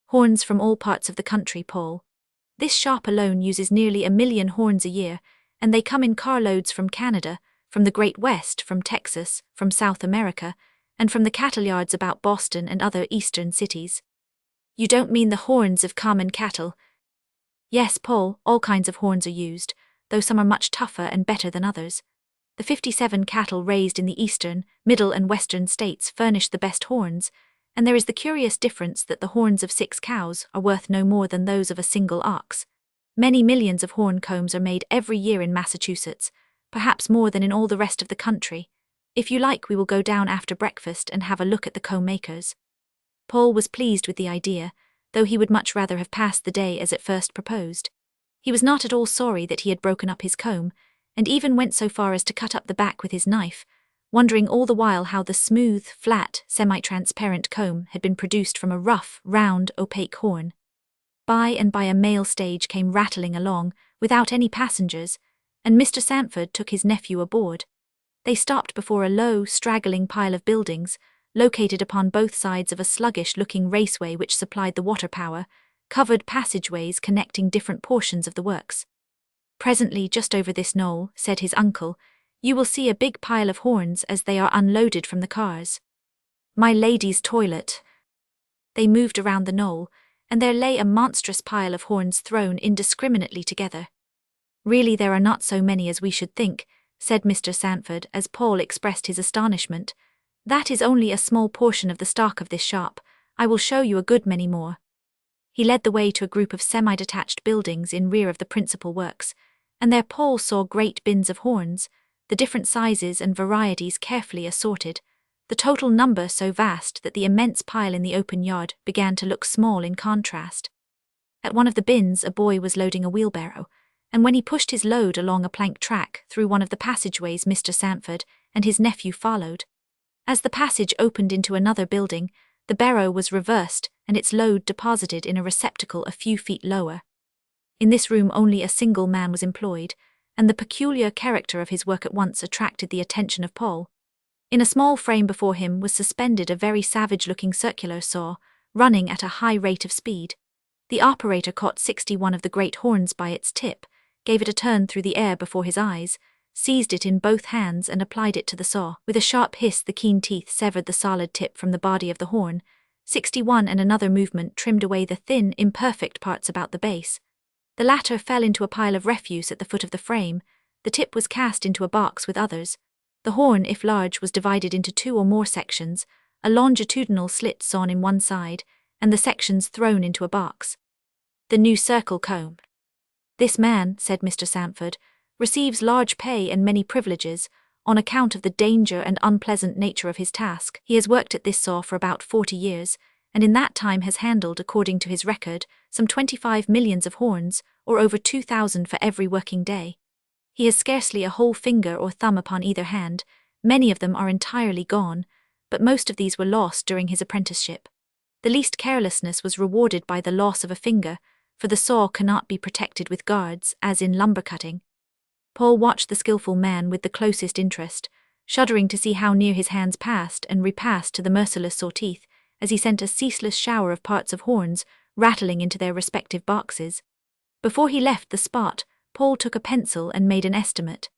"Horns from all parts of the country, Paul. This shop alone uses nearly 1,000,000 horns a year, and they come in carloads from Canada, from the Great West, from Texas, from South America, and from the cattle yards about Boston and other eastern cities." "You don't mean the horns of common cattle?" "Yes, Paul, all kinds of horns are used, though some are much tougher and better than others. The 57 cattle raised in the eastern, middle and western states furnish the best horns, and there is the curious difference that the horns of 6 cows are worth no more than those of a single ox. Many millions of horn combs are made every year in Massachusetts, perhaps more than in all the rest of the country. If you like, we will go down after breakfast and have a look at the comb makers." Paul was pleased with the idea, though he would much rather have passed the day as at first proposed. He was not at all sorry that he had broken up his comb, and even went so far as to cut up the back with his knife, wondering all the while how the smooth, flat, semi-transparent comb had been produced from a rough, round, opaque horn. By and by a mail stage came rattling along, without any passengers, and Mr. Sanford took his nephew aboard. They stopped before a low, straggling pile of buildings, located upon both sides of a sluggish-looking raceway which supplied the water power, covered passageways connecting different portions of the works. "Presently, just over this knoll," said his uncle, "you will see a big pile of horns as they are unloaded from the cars. My lady's toilet." They moved around the knoll, and there lay a monstrous pile of horns thrown indiscriminately together. "Really there are not so many as we should think," said Mr. Sanford as Paul expressed his astonishment. "That is only a small portion of the stock of this shop. I will show you a good many more." He led the way to a group of semi-detached buildings in rear of the principal works, and there Paul saw great bins of horns, the different sizes and varieties carefully assorted, the total number so vast that the immense pile in the open yard began to look small in contrast. At one of the bins a boy was loading a wheelbarrow, and when he pushed his load along a plank track through one of the passageways, Mr. Sanford and his nephew followed. As the passage opened into another building, the barrow was reversed and its load deposited in a receptacle a few feet lower. In this room only a single man was employed, and the peculiar character of his work at once attracted the attention of Paul. In a small frame before him was suspended a very savage-looking circular saw, running at a high rate of speed. The operator caught 61 of the great horns by its tip, gave it a turn through the air before his eyes, seized it in both hands and applied it to the saw. With a sharp hiss the keen teeth severed the solid tip from the body of the horn. 61 and another movement trimmed away the thin, imperfect parts about the base. The latter fell into a pile of refuse at the foot of the frame. The tip was cast into a box with others. The horn, if large, was divided into 2 or more sections, a longitudinal slit sawn in one side, and the sections thrown into a box. "The new circle comb. This man," said Mr. Sanford, "receives large pay and many privileges, on account of the danger and unpleasant nature of his task. He has worked at this saw for about 40 years, and in that time has handled, according to his record, some 25 millions of horns, or over 2,000 for every working day. He has scarcely a whole finger or thumb upon either hand. Many of them are entirely gone, but most of these were lost during his apprenticeship. The least carelessness was rewarded by the loss of a finger, for the saw cannot be protected with guards, as in lumber cutting. Paul watched the skillful man with the closest interest, shuddering to see how near his hands passed and repassed to the merciless saw teeth, as he sent a ceaseless shower of parts of horns rattling into their respective boxes. Before he left the spot, Paul took a pencil and made an estimate.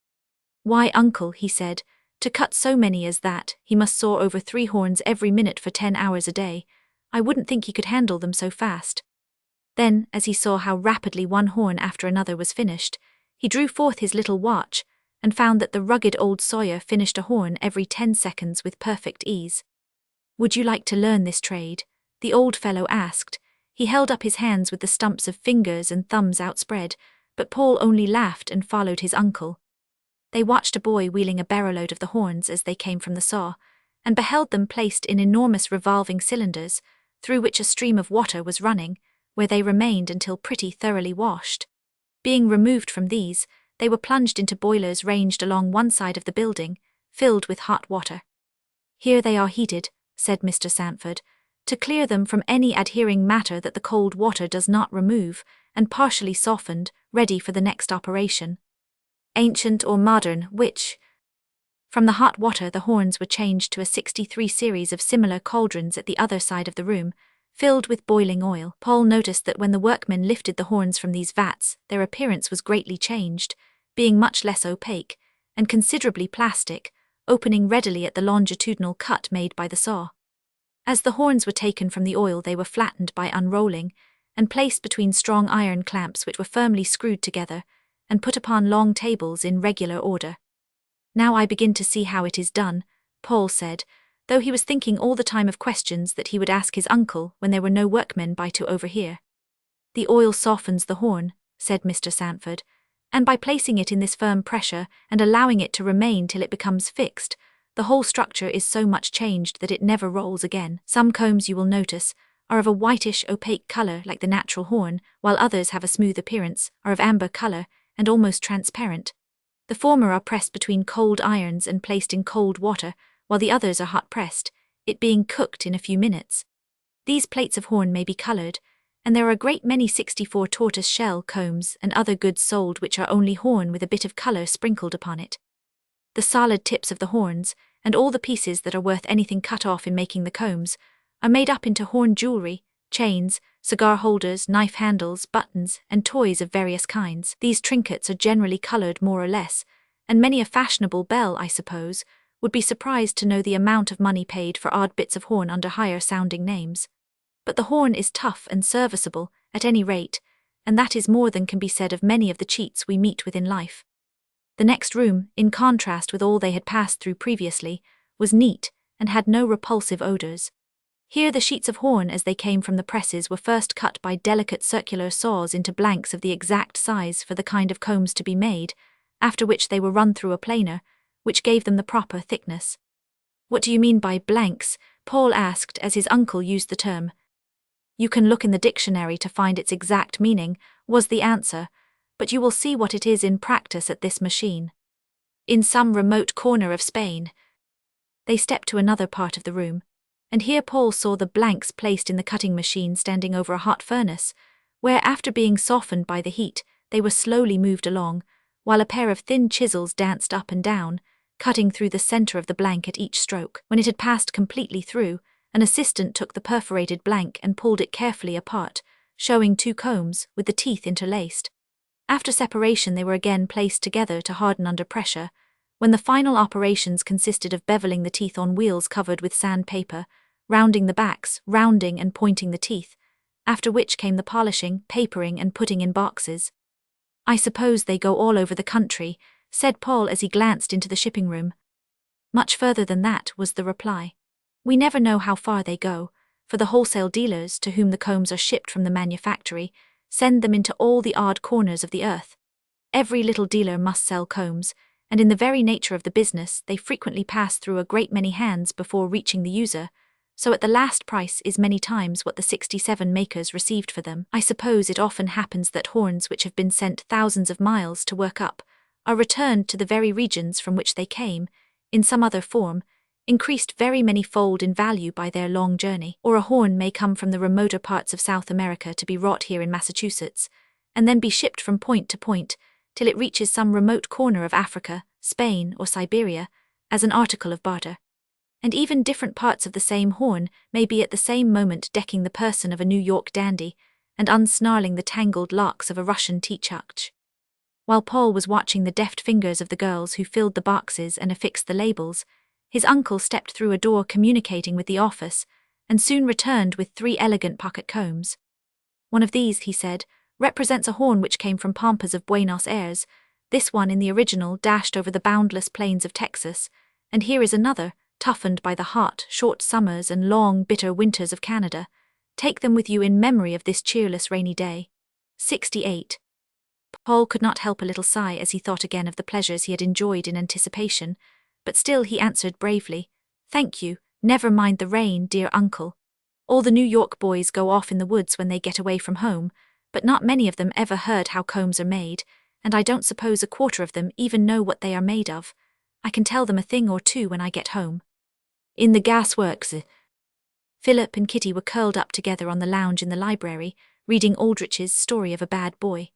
"Why, uncle," he said, "to cut so many as that, he must saw over 3 horns every minute for 10 hours a day. I wouldn't think he could handle them so fast." Then, as he saw how rapidly one horn after another was finished, he drew forth his little watch and found that the rugged old sawyer finished a horn every 10 seconds with perfect ease. "Would you like to learn this trade?" the old fellow asked. He held up his hands with the stumps of fingers and thumbs outspread, but Paul only laughed and followed his uncle. They watched a boy wheeling a barrowload of the horns as they came from the saw, and beheld them placed in enormous revolving cylinders, through which a stream of water was running, where they remained until pretty thoroughly washed. Being removed from these, they were plunged into boilers ranged along one side of the building, filled with hot water. "Here they are heated," said Mr. Sanford, "to clear them from any adhering matter that the cold water does not remove, and partially softened, ready for the next operation. Ancient or modern, which?" From the hot water the horns were changed to a 63 series of similar cauldrons at the other side of the room, filled with boiling oil. Paul noticed that when the workmen lifted the horns from these vats, their appearance was greatly changed, being much less opaque, and considerably plastic, opening readily at the longitudinal cut made by the saw. As the horns were taken from the oil, they were flattened by unrolling, and placed between strong iron clamps which were firmly screwed together, and put upon long tables in regular order. "Now I begin to see how it is done," Paul said, though he was thinking all the time of questions that he would ask his uncle when there were no workmen by to overhear. "The oil softens the horn," said Mr. Sanford, "and by placing it in this firm pressure and allowing it to remain till it becomes fixed, the whole structure is so much changed that it never rolls again. Some combs, you will notice, are of a whitish opaque color like the natural horn, while others have a smooth appearance, are of amber color, and almost transparent. The former are pressed between cold irons and placed in cold water, while the others are hot-pressed, it being cooked in a few minutes. These plates of horn may be colored, and there are a great many 64 tortoise-shell combs and other goods sold which are only horn with a bit of color sprinkled upon it. The solid tips of the horns, and all the pieces that are worth anything cut off in making the combs, are made up into horn jewelry, chains, cigar holders, knife handles, buttons, and toys of various kinds. These trinkets are generally colored more or less, and many a fashionable belle, I suppose, would be surprised to know the amount of money paid for odd bits of horn under higher-sounding names. But the horn is tough and serviceable, at any rate, and that is more than can be said of many of the cheats we meet with in life. The next room, in contrast with all they had passed through previously, was neat and had no repulsive odors. Here the sheets of horn as they came from the presses were first cut by delicate circular saws into blanks of the exact size for the kind of combs to be made, after which they were run through a planer, which gave them the proper thickness. "What do you mean by blanks?" Paul asked as his uncle used the term. "You can look in the dictionary to find its exact meaning," was the answer, "but you will see what it is in practice at this machine. In some remote corner of Spain." They stepped to another part of the room, and here Paul saw the blanks placed in the cutting machine standing over a hot furnace, where after being softened by the heat, they were slowly moved along, while a pair of thin chisels danced up and down, cutting through the center of the blank at each stroke. When it had passed completely through, an assistant took the perforated blank and pulled it carefully apart, showing 2 combs with the teeth interlaced. After separation they were again placed together to harden under pressure, when the final operations consisted of beveling the teeth on wheels covered with sandpaper, rounding the backs, rounding and pointing the teeth, after which came the polishing, papering and putting in boxes. "I suppose they go all over the country," said Paul as he glanced into the shipping room. "Much further than that," was the reply. "We never know how far they go, for the wholesale dealers to whom the combs are shipped from the manufactory send them into all the odd corners of the earth. Every little dealer must sell combs, and in the very nature of the business they frequently pass through a great many hands before reaching the user, so at the last price is many times what the 67 makers received for them. I suppose it often happens that horns which have been sent thousands of miles to work up are returned to the very regions from which they came, in some other form, increased very many-fold in value by their long journey. Or a horn may come from the remoter parts of South America to be wrought here in Massachusetts, and then be shipped from point to point, till it reaches some remote corner of Africa, Spain, or Siberia, as an article of barter. And even different parts of the same horn may be at the same moment decking the person of a New York dandy, and unsnarling the tangled locks of a Russian teachuk. While Paul was watching the deft fingers of the girls who filled the boxes and affixed the labels, his uncle stepped through a door communicating with the office, and soon returned with 3 elegant pocket combs. One of these, he said, represents a horn which came from Pampas of Buenos Aires, this one in the original dashed over the boundless plains of Texas, and here is another, toughened by the hot, short summers and long, bitter winters of Canada. Take them with you in memory of this cheerless rainy day. 68. Paul could not help a little sigh as he thought again of the pleasures he had enjoyed in anticipation, but still he answered bravely, "Thank you, never mind the rain, dear uncle. All the New York boys go off in the woods when they get away from home, but not many of them ever heard how combs are made, and I don't suppose a quarter of them even know what they are made of. I can tell them a thing or two when I get home." In the gasworks, Philip and Kitty were curled up together on the lounge in the library, reading Aldrich's Story of a Bad Boy.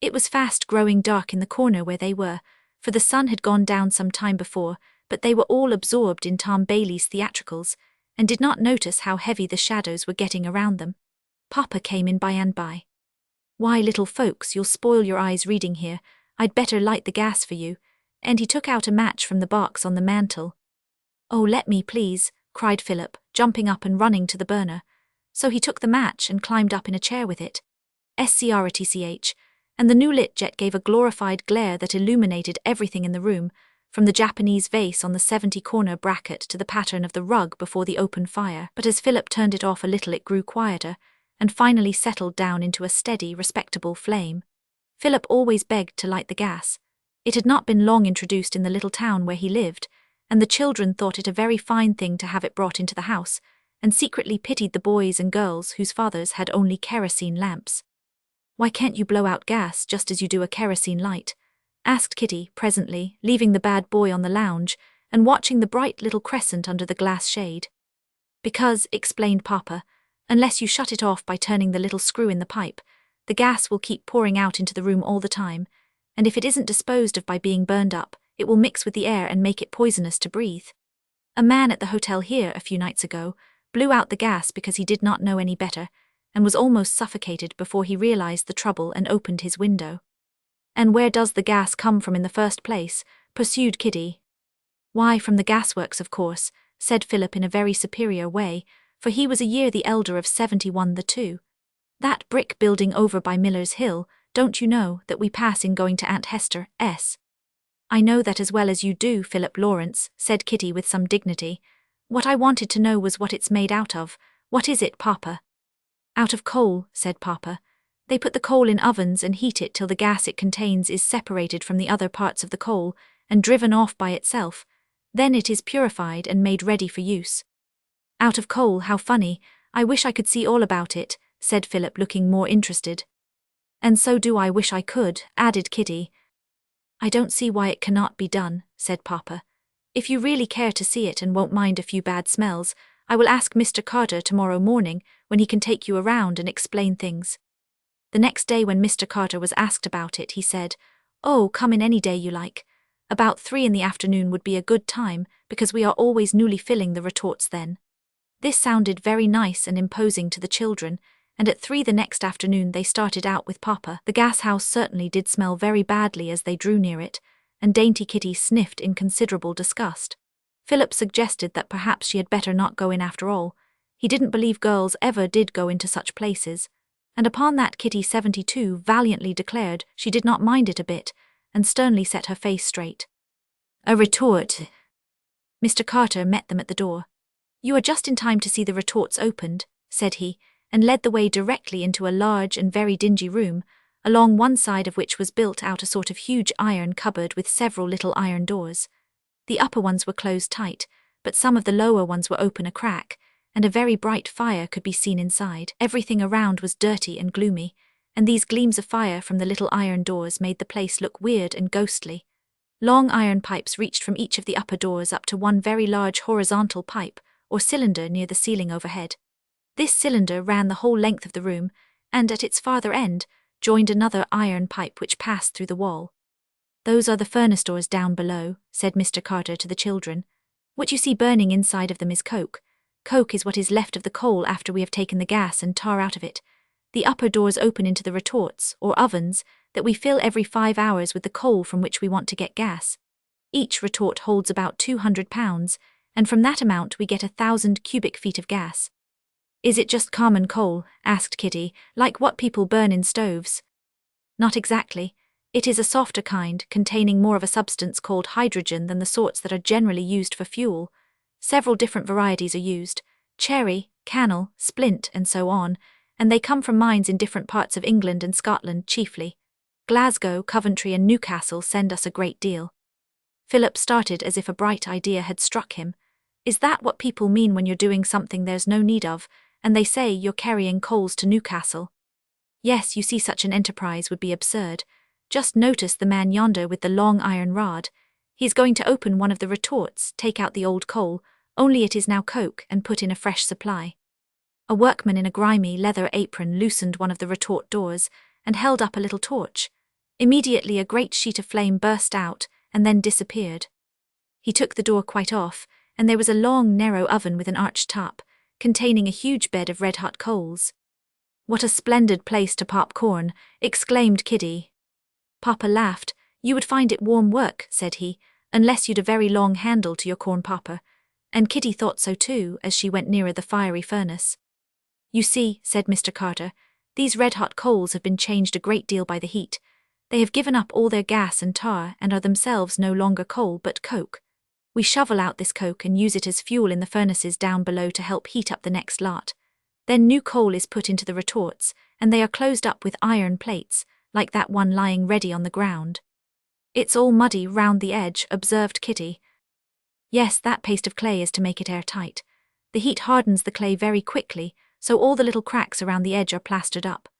It was fast growing dark in the corner where they were, for the sun had gone down some time before, but they were all absorbed in Tom Bailey's theatricals, and did not notice how heavy the shadows were getting around them. Papa came in by and by. "Why, little folks, you'll spoil your eyes reading here. I'd better light the gas for you," and he took out a match from the box on the mantel. "Oh, let me, please," cried Philip, jumping up and running to the burner. So he took the match and climbed up in a chair with it. Scrtch, and the new lit jet gave a glorified glare that illuminated everything in the room, from the Japanese vase on the 70-corner bracket to the pattern of the rug before the open fire. But as Philip turned it off a little it grew quieter, and finally settled down into a steady, respectable flame. Philip always begged to light the gas. It had not been long introduced in the little town where he lived, and the children thought it a very fine thing to have it brought into the house, and secretly pitied the boys and girls whose fathers had only kerosene lamps. "Why can't you blow out gas just as you do a kerosene light?" asked Kitty presently, leaving the bad boy on the lounge and watching the bright little crescent under the glass shade. "Because," explained Papa, "unless you shut it off by turning the little screw in the pipe, the gas will keep pouring out into the room all the time, and if it isn't disposed of by being burned up, it will mix with the air and make it poisonous to breathe. A man at the hotel here a few nights ago blew out the gas because he did not know any better, and was almost suffocated before he realized the trouble and opened his window." "And where does the gas come from in the first place?" pursued Kitty. "Why, from the gasworks, of course," said Philip in a very superior way, for he was a year the elder of 71 the two. "That brick building over by Miller's Hill, don't you know, that we pass in going to Aunt Hester's?" "I know that as well as you do, Philip Lawrence," said Kitty with some dignity. "What I wanted to know was what it's made out of. What is it, Papa?" "Out of coal," said Papa. "They put the coal in ovens and heat it till the gas it contains is separated from the other parts of the coal and driven off by itself. Then it is purified and made ready for use." "Out of coal, how funny. I wish I could see all about it," said Philip, looking more interested. "And so do I wish I could," added Kitty. "I don't see why it cannot be done," said Papa. "If you really care to see it and won't mind a few bad smells, I will ask Mr. Carter tomorrow morning when he can take you around and explain things." The next day when Mr. Carter was asked about it, he said, "Oh, come in any day you like. About 3 in the afternoon would be a good time, because we are always newly filling the retorts then." This sounded very nice and imposing to the children, and at 3 the next afternoon they started out with Papa. The gas house certainly did smell very badly as they drew near it, and dainty Kitty sniffed in considerable disgust. Philip suggested that perhaps she had better not go in after all. He didn't believe girls ever did go into such places, and upon that Kitty 72 valiantly declared she did not mind it a bit, and sternly set her face straight. "A retort." Mr. Carter met them at the door. "You are just in time to see the retorts opened," said he, and led the way directly into a large and very dingy room, along one side of which was built out a sort of huge iron cupboard with several little iron doors. The upper ones were closed tight, but some of the lower ones were open a crack, and a very bright fire could be seen inside. Everything around was dirty and gloomy, and these gleams of fire from the little iron doors made the place look weird and ghostly. Long iron pipes reached from each of the upper doors up to one very large horizontal pipe, or cylinder near the ceiling overhead. This cylinder ran the whole length of the room, and at its farther end, joined another iron pipe which passed through the wall. "Those are the furnace doors down below," said Mr. Carter to the children. "What you see burning inside of them is coke. Coke is what is left of the coal after we have taken the gas and tar out of it. The upper doors open into the retorts, or ovens, that we fill every 5 hours with the coal from which we want to get gas. Each retort holds about 200 pounds, and from that amount we get 1,000 cubic feet of gas." "Is it just common coal?" asked Kitty, "like what people burn in stoves?" "Not exactly. It is a softer kind, containing more of a substance called hydrogen than the sorts that are generally used for fuel. Several different varieties are used: cherry, cannel, splint, and so on, and they come from mines in different parts of England and Scotland chiefly. Glasgow, Coventry, and Newcastle send us a great deal." Philip started as if a bright idea had struck him. "Is that what people mean when you're doing something there's no need of, and they say you're carrying coals to Newcastle?" "Yes, you see, such an enterprise would be absurd. Just notice the man yonder with the long iron rod. He's going to open one of the retorts, take out the old coal, only it is now coke, and put in a fresh supply." A workman in a grimy leather apron loosened one of the retort doors and held up a little torch. Immediately a great sheet of flame burst out and then disappeared. He took the door quite off, and there was a long, narrow oven with an arched top, containing a huge bed of red-hot coals. "What a splendid place to pop corn!" exclaimed Kitty. Papa laughed. "You would find it warm work," said he, "unless you'd a very long handle to your corn popper." And Kitty thought so too, as she went nearer the fiery furnace. "You see," said Mr. Carter, "these red-hot coals have been changed a great deal by the heat. They have given up all their gas and tar and are themselves no longer coal but coke. We shovel out this coke and use it as fuel in the furnaces down below to help heat up the next lot. Then new coal is put into the retorts, and they are closed up with iron plates, like that one lying ready on the ground." "It's all muddy round the edge," observed Kitty. "Yes, that paste of clay is to make it airtight. The heat hardens the clay very quickly, so all the little cracks around the edge are plastered up.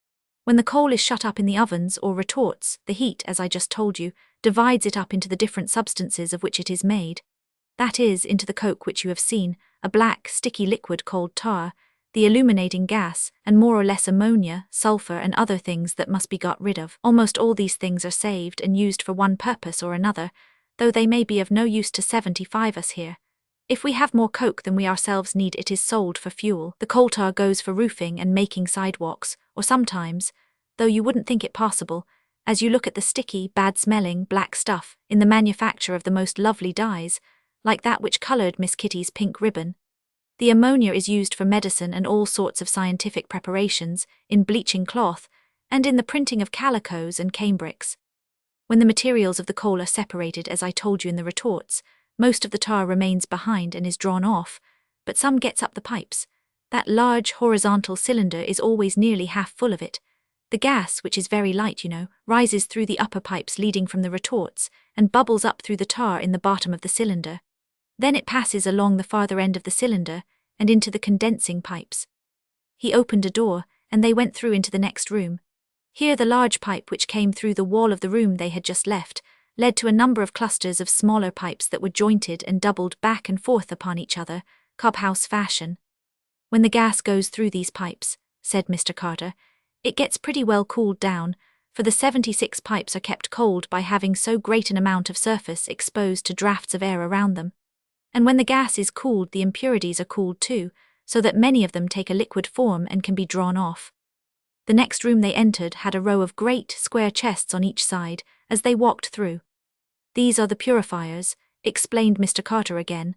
When the coal is shut up in the ovens or retorts, the heat, as I just told you, divides it up into the different substances of which it is made. That is, into the coke which you have seen, a black, sticky liquid called tar, the illuminating gas, and more or less ammonia, sulfur, and other things that must be got rid of. Almost all these things are saved and used for one purpose or another, though they may be of no use to 75 us here. If we have more coke than we ourselves need, it is sold for fuel. The coal tar goes for roofing and making sidewalks, or sometimes, though you wouldn't think it possible, as you look at the sticky, bad-smelling, black stuff in the manufacture of the most lovely dyes, like that which coloured Miss Kitty's pink ribbon. The ammonia is used for medicine and all sorts of scientific preparations, in bleaching cloth, and in the printing of calicoes and cambrics. When the materials of the coal are separated, as I told you in the retorts, most of the tar remains behind and is drawn off, but some gets up the pipes. That large horizontal cylinder is always nearly half full of it. The gas, which is very light, you know, rises through the upper pipes leading from the retorts and bubbles up through the tar in the bottom of the cylinder. Then it passes along the farther end of the cylinder and into the condensing pipes. He opened a door, and they went through into the next room. Here the large pipe which came through the wall of the room they had just left led to a number of clusters of smaller pipes that were jointed and doubled back and forth upon each other, cobhouse fashion. "When the gas goes through these pipes," said Mr. Carter, "it gets pretty well cooled down, for the 76 pipes are kept cold by having so great an amount of surface exposed to drafts of air around them. And when the gas is cooled, the impurities are cooled too, so that many of them take a liquid form and can be drawn off." The next room they entered had a row of great, square chests on each side as they walked through. "These are the purifiers," explained Mr. Carter again.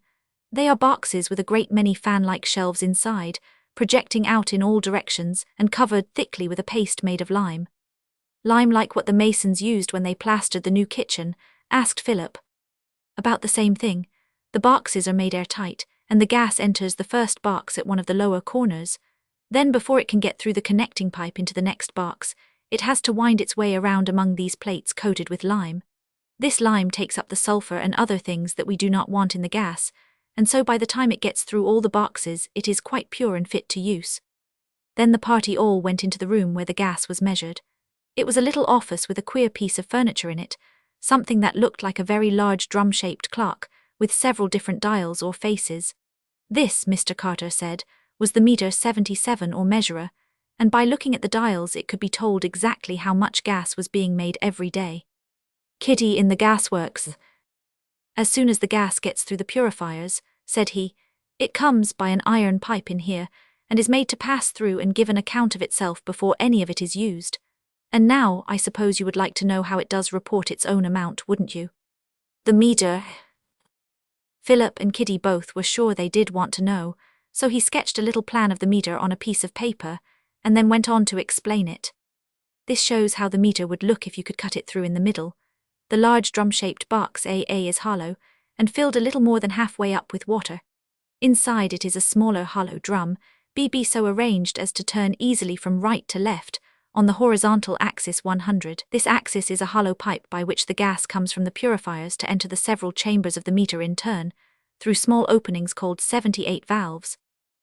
"They are boxes with a great many fan-like shelves inside, projecting out in all directions and covered thickly with a paste made of lime." "Lime like what the masons used when they plastered the new kitchen?" asked Philip. "About the same thing. The boxes are made airtight, and the gas enters the first box at one of the lower corners. Then before it can get through the connecting pipe into the next box, it has to wind its way around among these plates coated with lime. This lime takes up the sulfur and other things that we do not want in the gas, and so by the time it gets through all the boxes, it is quite pure and fit to use." Then the party all went into the room where the gas was measured. It was a little office with a queer piece of furniture in it, something that looked like a very large drum-shaped clock, with several different dials or faces. This, Mr. Carter said, was the meter 77 or measurer, and by looking at the dials it could be told exactly how much gas was being made every day. Kitty in the gasworks. As soon as the gas gets through the purifiers, said he, it comes by an iron pipe in here, and is made to pass through and give an account of itself before any of it is used. And now, I suppose you would like to know how it does report its own amount, wouldn't you? The meter. Philip and Kitty both were sure they did want to know, so he sketched a little plan of the meter on a piece of paper, and then went on to explain it. This shows how the meter would look if you could cut it through in the middle. The large drum-shaped box AA is hollow, and filled a little more than halfway up with water. Inside it is a smaller hollow drum, BB so arranged as to turn easily from right to left, on the horizontal axis 100. This axis is a hollow pipe by which the gas comes from the purifiers to enter the several chambers of the meter in turn, through small openings called 78 valves.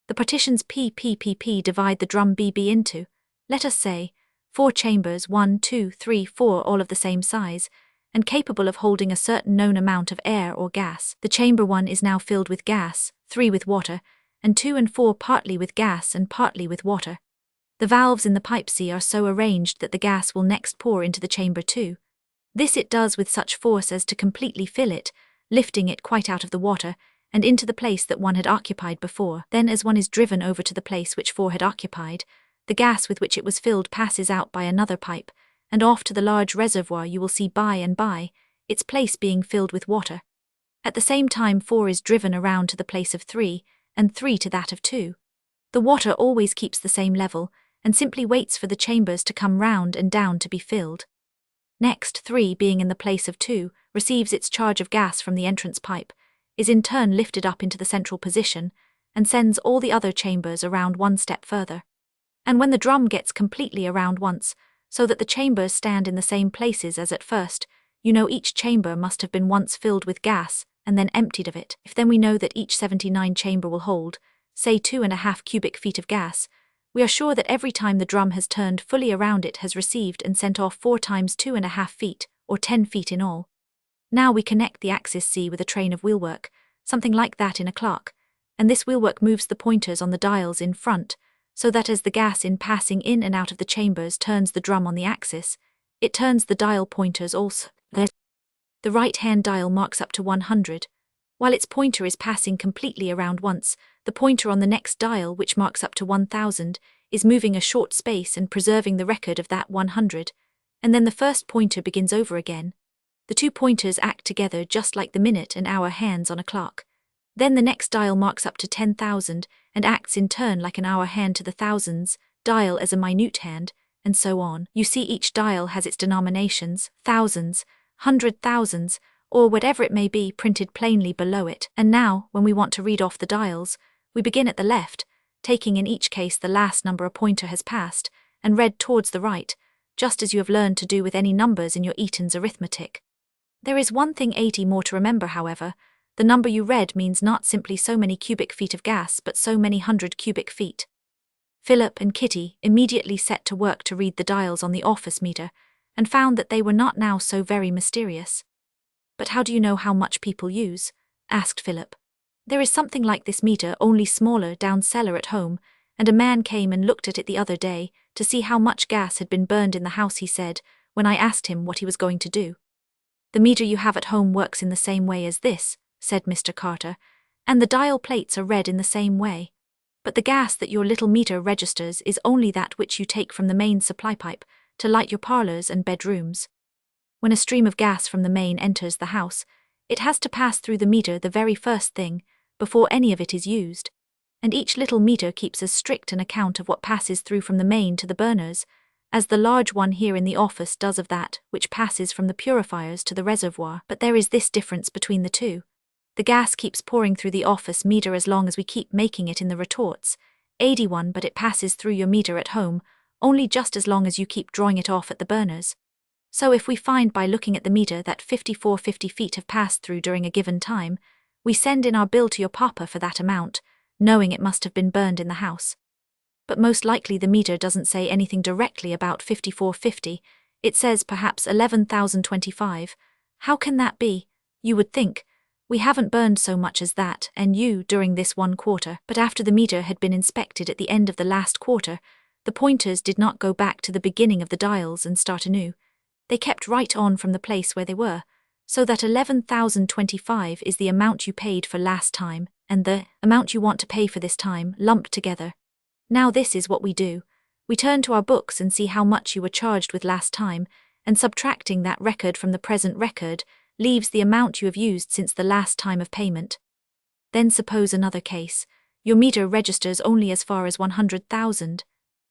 The partitions PPPP divide the drum BB into, let us say, 4 chambers 1, 2, 3, 4 all of the same size, and capable of holding a certain known amount of air or gas. The chamber 1 is now filled with gas, 3 with water, and 2 and 4 partly with gas and partly with water. The valves in the pipe C are so arranged that the gas will next pour into the chamber 2. This it does with such force as to completely fill it, lifting it quite out of the water, and into the place that 1 had occupied before. Then as 1 is driven over to the place which 4 had occupied, the gas with which it was filled passes out by another pipe, and off to the large reservoir you will see by and by, its place being filled with water. At the same time 4 is driven around to the place of 3, and 3 to that of 2. The water always keeps the same level, and simply waits for the chambers to come round and down to be filled. Next, 3, being in the place of 2, receives its charge of gas from the entrance pipe, is in turn lifted up into the central position, and sends all the other chambers around 1 step further. And when the drum gets completely around once, so that the chambers stand in the same places as at first, you know each chamber must have been once filled with gas, and then emptied of it. If then we know that each 79 chamber will hold, say 2.5 cubic feet of gas, we are sure that every time the drum has turned fully around it has received and sent off 4 times 2.5 feet, or 10 feet in all. Now we connect the axis C with a train of wheelwork, something like that in a clock, and this wheelwork moves the pointers on the dials in front, so that as the gas in passing in and out of the chambers turns the drum on the axis, it turns the dial pointers also. The right-hand dial marks up to 100. While its pointer is passing completely around once, the pointer on the next dial, which marks up to 1000, is moving a short space and preserving the record of that 100, and then the first pointer begins over again. The 2 pointers act together just like the minute and hour hands on a clock. Then the next dial marks up to 10,000 and acts in turn like an hour hand to the thousands, dial as a minute hand, and so on. You see each dial has its denominations, thousands, 100,000s, or whatever it may be printed plainly below it. And now, when we want to read off the dials, we begin at the left, taking in each case the last number a pointer has passed, and read towards the right, just as you have learned to do with any numbers in your Eaton's arithmetic. There is one thing 80 more to remember, however. The number you read means not simply so many cubic feet of gas but so many 100 cubic feet. Philip and Kitty immediately set to work to read the dials on the office meter, and found that they were not now so very mysterious. But how do you know how much people use? Asked Philip. There is something like this meter, only smaller, down cellar at home, and a man came and looked at it the other day to see how much gas had been burned in the house, he said, when I asked him what he was going to do. The meter you have at home works in the same way as this, said Mr. Carter, and the dial plates are read in the same way. But the gas that your little meter registers is only that which you take from the main supply pipe to light your parlours and bedrooms. When a stream of gas from the main enters the house, it has to pass through the meter the very first thing, before any of it is used, and each little meter keeps as strict an account of what passes through from the main to the burners, as the large one here in the office does of that which passes from the purifiers to the reservoir. But there is this difference between the two. The gas keeps pouring through the office meter as long as we keep making it in the retorts, 81, but it passes through your meter at home only just as long as you keep drawing it off at the burners. So if we find by looking at the meter that 5450 feet have passed through during a given time, we send in our bill to your papa for that amount, knowing it must have been burned in the house. But most likely the meter doesn't say anything directly about 5450, it says perhaps 11,025, How can that be? You would think. We haven't burned so much as that, and you, during this 1 quarter. But after the meter had been inspected at the end of the last quarter, the pointers did not go back to the beginning of the dials and start anew. They kept right on from the place where they were, so that 11,025 is the amount you paid for last time, and the amount you want to pay for this time, lumped together. Now this is what we do. We turn to our books and see how much you were charged with last time, and subtracting that record from the present record leaves the amount you have used since the last time of payment. Then suppose another case. Your meter registers only as far as 100,000.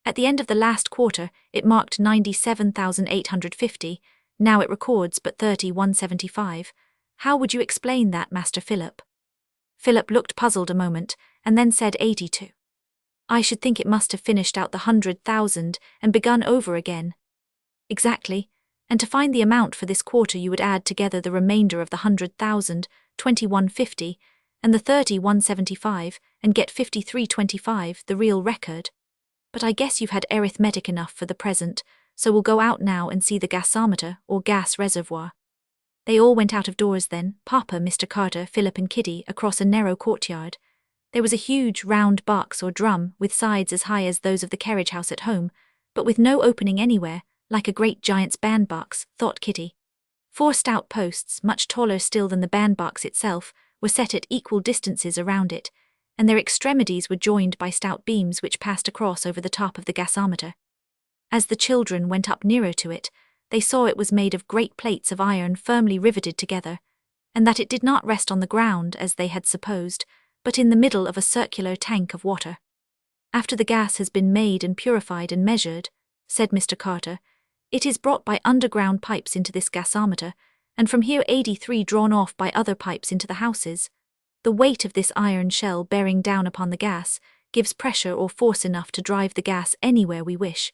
At the end of the last quarter, it marked 97,850. Now it records but 30,175. How would you explain that, Master Philip? Philip looked puzzled a moment, and then said 82. I should think it must have finished out the 100,000 and begun over again. Exactly. And to find the amount for this quarter you would add together the remainder of the 100,000, 2150, and the 30,175, and get 5325, the real record. But I guess you've had arithmetic enough for the present, so we'll go out now and see the gasometer, or gas reservoir. They all went out of doors then, Papa, Mr. Carter, Philip and Kitty, across a narrow courtyard. There was a huge, round box or drum, with sides as high as those of the carriage house at home, but with no opening anywhere, like a great giant's bandbox, thought Kitty. 4 stout posts, much taller still than the bandbox itself, were set at equal distances around it, and their extremities were joined by stout beams which passed across over the top of the gasometer. As the children went up nearer to it, they saw it was made of great plates of iron firmly riveted together, and that it did not rest on the ground as they had supposed, but in the middle of a circular tank of water. After the gas has been made and purified and measured, said Mr. Carter, it is brought by underground pipes into this gasometer, and from here 83 drawn off by other pipes into the houses. The weight of this iron shell bearing down upon the gas gives pressure or force enough to drive the gas anywhere we wish.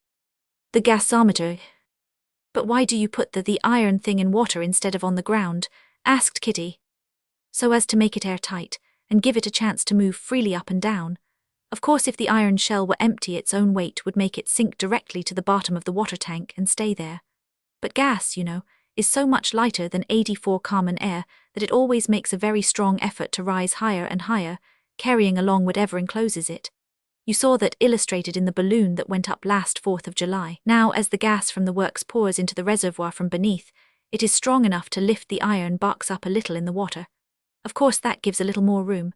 The gasometer. But why do you put the iron thing in water instead of on the ground? Asked Kitty. So as to make it airtight, and give it a chance to move freely up and down. Of course, if the iron shell were empty, its own weight would make it sink directly to the bottom of the water tank and stay there. But gas, you know, is so much lighter than 84 common air that it always makes a very strong effort to rise higher and higher, carrying along whatever encloses it. You saw that illustrated in the balloon that went up last 4th of July. Now, as the gas from the works pours into the reservoir from beneath, it is strong enough to lift the iron box up a little in the water. Of course, that gives a little more room.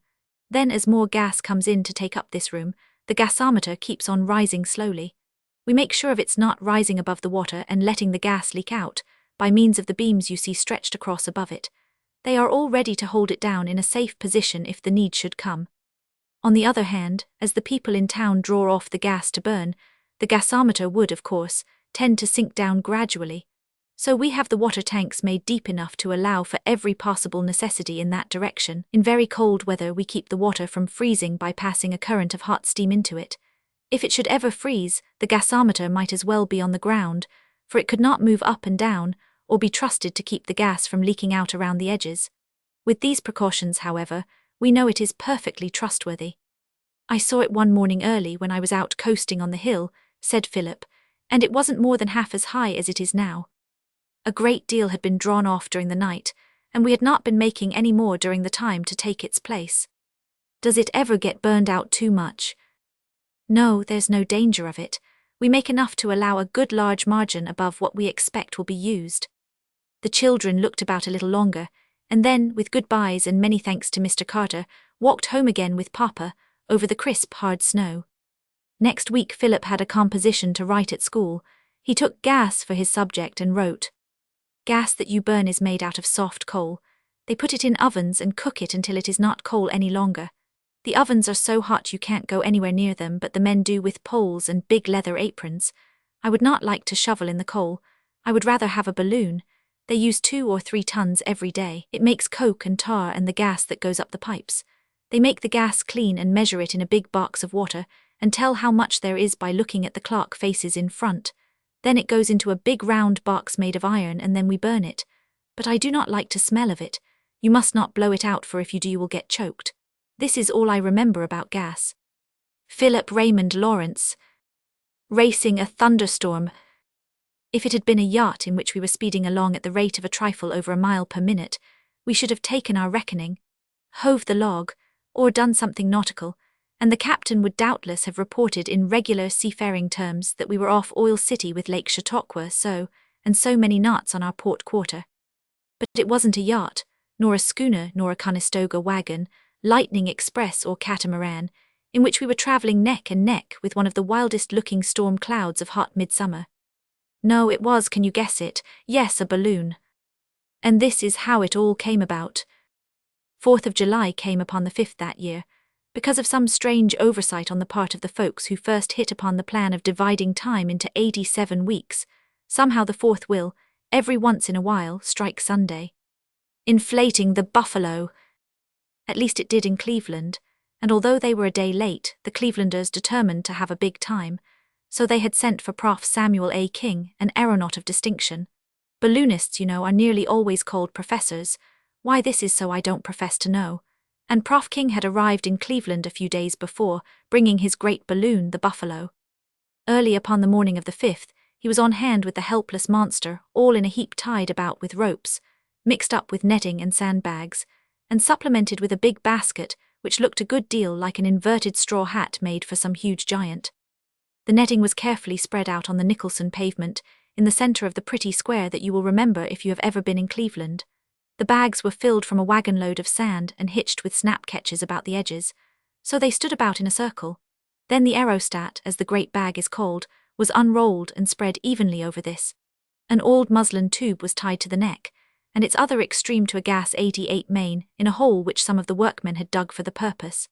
Then as more gas comes in to take up this room, the gasometer keeps on rising slowly. We make sure of its not rising above the water and letting the gas leak out, by means of the beams you see stretched across above it. They are all ready to hold it down in a safe position if the need should come. On the other hand, as the people in town draw off the gas to burn, the gasometer would, of course, tend to sink down gradually. So we have the water tanks made deep enough to allow for every possible necessity in that direction. In very cold weather we keep the water from freezing by passing a current of hot steam into it. If it should ever freeze, the gasometer might as well be on the ground, for it could not move up and down, or be trusted to keep the gas from leaking out around the edges. With these precautions, however, we know it is perfectly trustworthy. I saw it one morning early when I was out coasting on the hill, said Philip, and it wasn't more than half as high as it is now. A great deal had been drawn off during the night, and we had not been making any more during the time to take its place. Does it ever get burned out too much? No, there's no danger of it. We make enough to allow a good large margin above what we expect will be used. The children looked about a little longer, and then, with goodbyes and many thanks to Mr. Carter, walked home again with Papa, over the crisp, hard snow. Next week Philip had a composition to write at school. He took gas for his subject and wrote, "Gas that you burn is made out of soft coal. They put it in ovens and cook it until it is not coal any longer. The ovens are so hot you can't go anywhere near them, but the men do with poles and big leather aprons. I would not like to shovel in the coal. I would rather have a balloon. They use 2 or 3 tons every day. It makes coke and tar and the gas that goes up the pipes. They make the gas clean and measure it in a big box of water and tell how much there is by looking at the clock faces in front. Then it goes into a big round box made of iron and then we burn it. But I do not like to smell of it. You must not blow it out, for if you do you will get choked. This is all I remember about gas." Philip Raymond Lawrence. Racing a Thunderstorm. If it had been a yacht in which we were speeding along at the rate of a trifle over a mile per minute, we should have taken our reckoning, hove the log, or done something nautical, and the captain would doubtless have reported in regular seafaring terms that we were off Oil City with Lake Chautauqua so and so many knots on our port quarter. But it wasn't a yacht, nor a schooner, nor a Conestoga wagon, lightning express or catamaran, in which we were travelling neck and neck with one of the wildest-looking storm clouds of hot midsummer. No, it was, can you guess it? Yes, a balloon. And this is how it all came about. 4th of July came upon the 5th that year, because of some strange oversight on the part of the folks who first hit upon the plan of dividing time into 87 weeks. Somehow the 4th will, every once in a while, strike Sunday. Inflating the buffalo. At least it did in Cleveland, and although they were a day late, the Clevelanders determined to have a big time, so they had sent for Prof. Samuel A. King, an aeronaut of distinction. Balloonists, you know, are nearly always called professors. Why this is so I don't profess to know. And Prof. King had arrived in Cleveland a few days before, bringing his great balloon, the Buffalo. Early upon the morning of the 5th, he was on hand with the helpless monster, all in a heap tied about with ropes, mixed up with netting and sandbags, and supplemented with a big basket, which looked a good deal like an inverted straw hat made for some huge giant. The netting was carefully spread out on the Nicholson pavement, in the center of the pretty square that you will remember if you have ever been in Cleveland. The bags were filled from a wagon load of sand and hitched with snap catches about the edges, so they stood about in a circle. Then the aerostat, as the great bag is called, was unrolled and spread evenly over this. An old muslin tube was tied to the neck, and its other extreme to a gas 88 main in a hole which some of the workmen had dug for the purpose.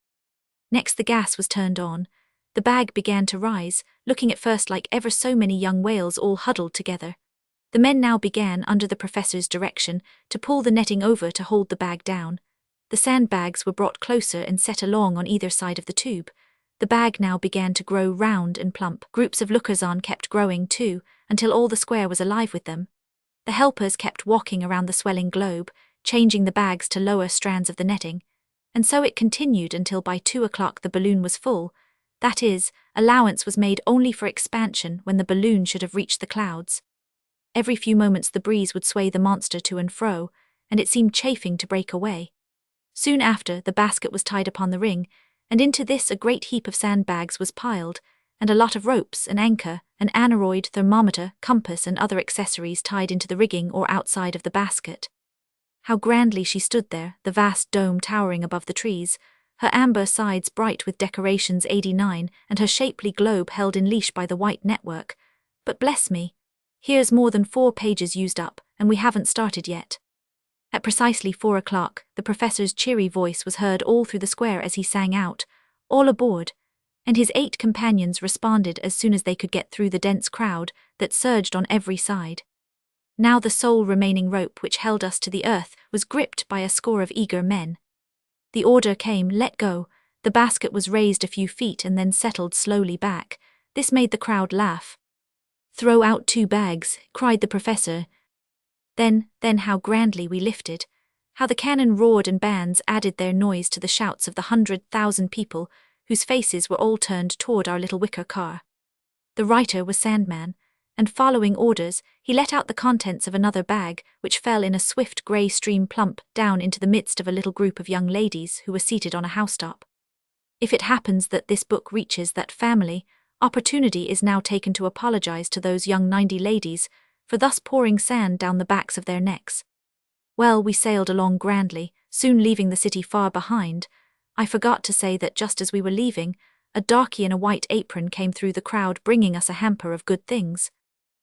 Next the gas was turned on. The bag began to rise, looking at first like ever so many young whales all huddled together. The men now began, under the professor's direction, to pull the netting over to hold the bag down. The sandbags were brought closer and set along on either side of the tube. The bag now began to grow round and plump. Groups of lookers-on kept growing too, until all the square was alive with them. The helpers kept walking around the swelling globe, changing the bags to lower strands of the netting, and so it continued until by 2 o'clock the balloon was full. That is, allowance was made only for expansion when the balloon should have reached the clouds. Every few moments the breeze would sway the monster to and fro, and it seemed chafing to break away. Soon after, the basket was tied upon the ring, and into this a great heap of sandbags was piled, and a lot of ropes, an anchor, an aneroid, thermometer, compass, and other accessories tied into the rigging or outside of the basket. How grandly she stood there, the vast dome towering above the trees, her amber sides bright with decorations 89, and her shapely globe held in leash by the white network. But bless me, here's more than 4 pages used up, and we haven't started yet. At precisely 4 o'clock, the professor's cheery voice was heard all through the square as he sang out, "All aboard," and his 8 companions responded as soon as they could get through the dense crowd that surged on every side. Now the sole remaining rope which held us to the earth was gripped by a score of eager men. The order came, "Let go." The basket was raised a few feet and then settled slowly back. This made the crowd laugh. "Throw out 2 bags," cried the professor. Then how grandly we lifted. How the cannon roared and bands added their noise to the shouts of the 100,000 people whose faces were all turned toward our little wicker car. The writer was Sandman, and following orders, he let out the contents of another bag, which fell in a swift grey stream plump down into the midst of a little group of young ladies who were seated on a housetop. If it happens that this book reaches that family, opportunity is now taken to apologize to those young 90 ladies for thus pouring sand down the backs of their necks. Well, we sailed along grandly, soon leaving the city far behind. I forgot to say that just as we were leaving, a darky in a white apron came through the crowd bringing us a hamper of good things.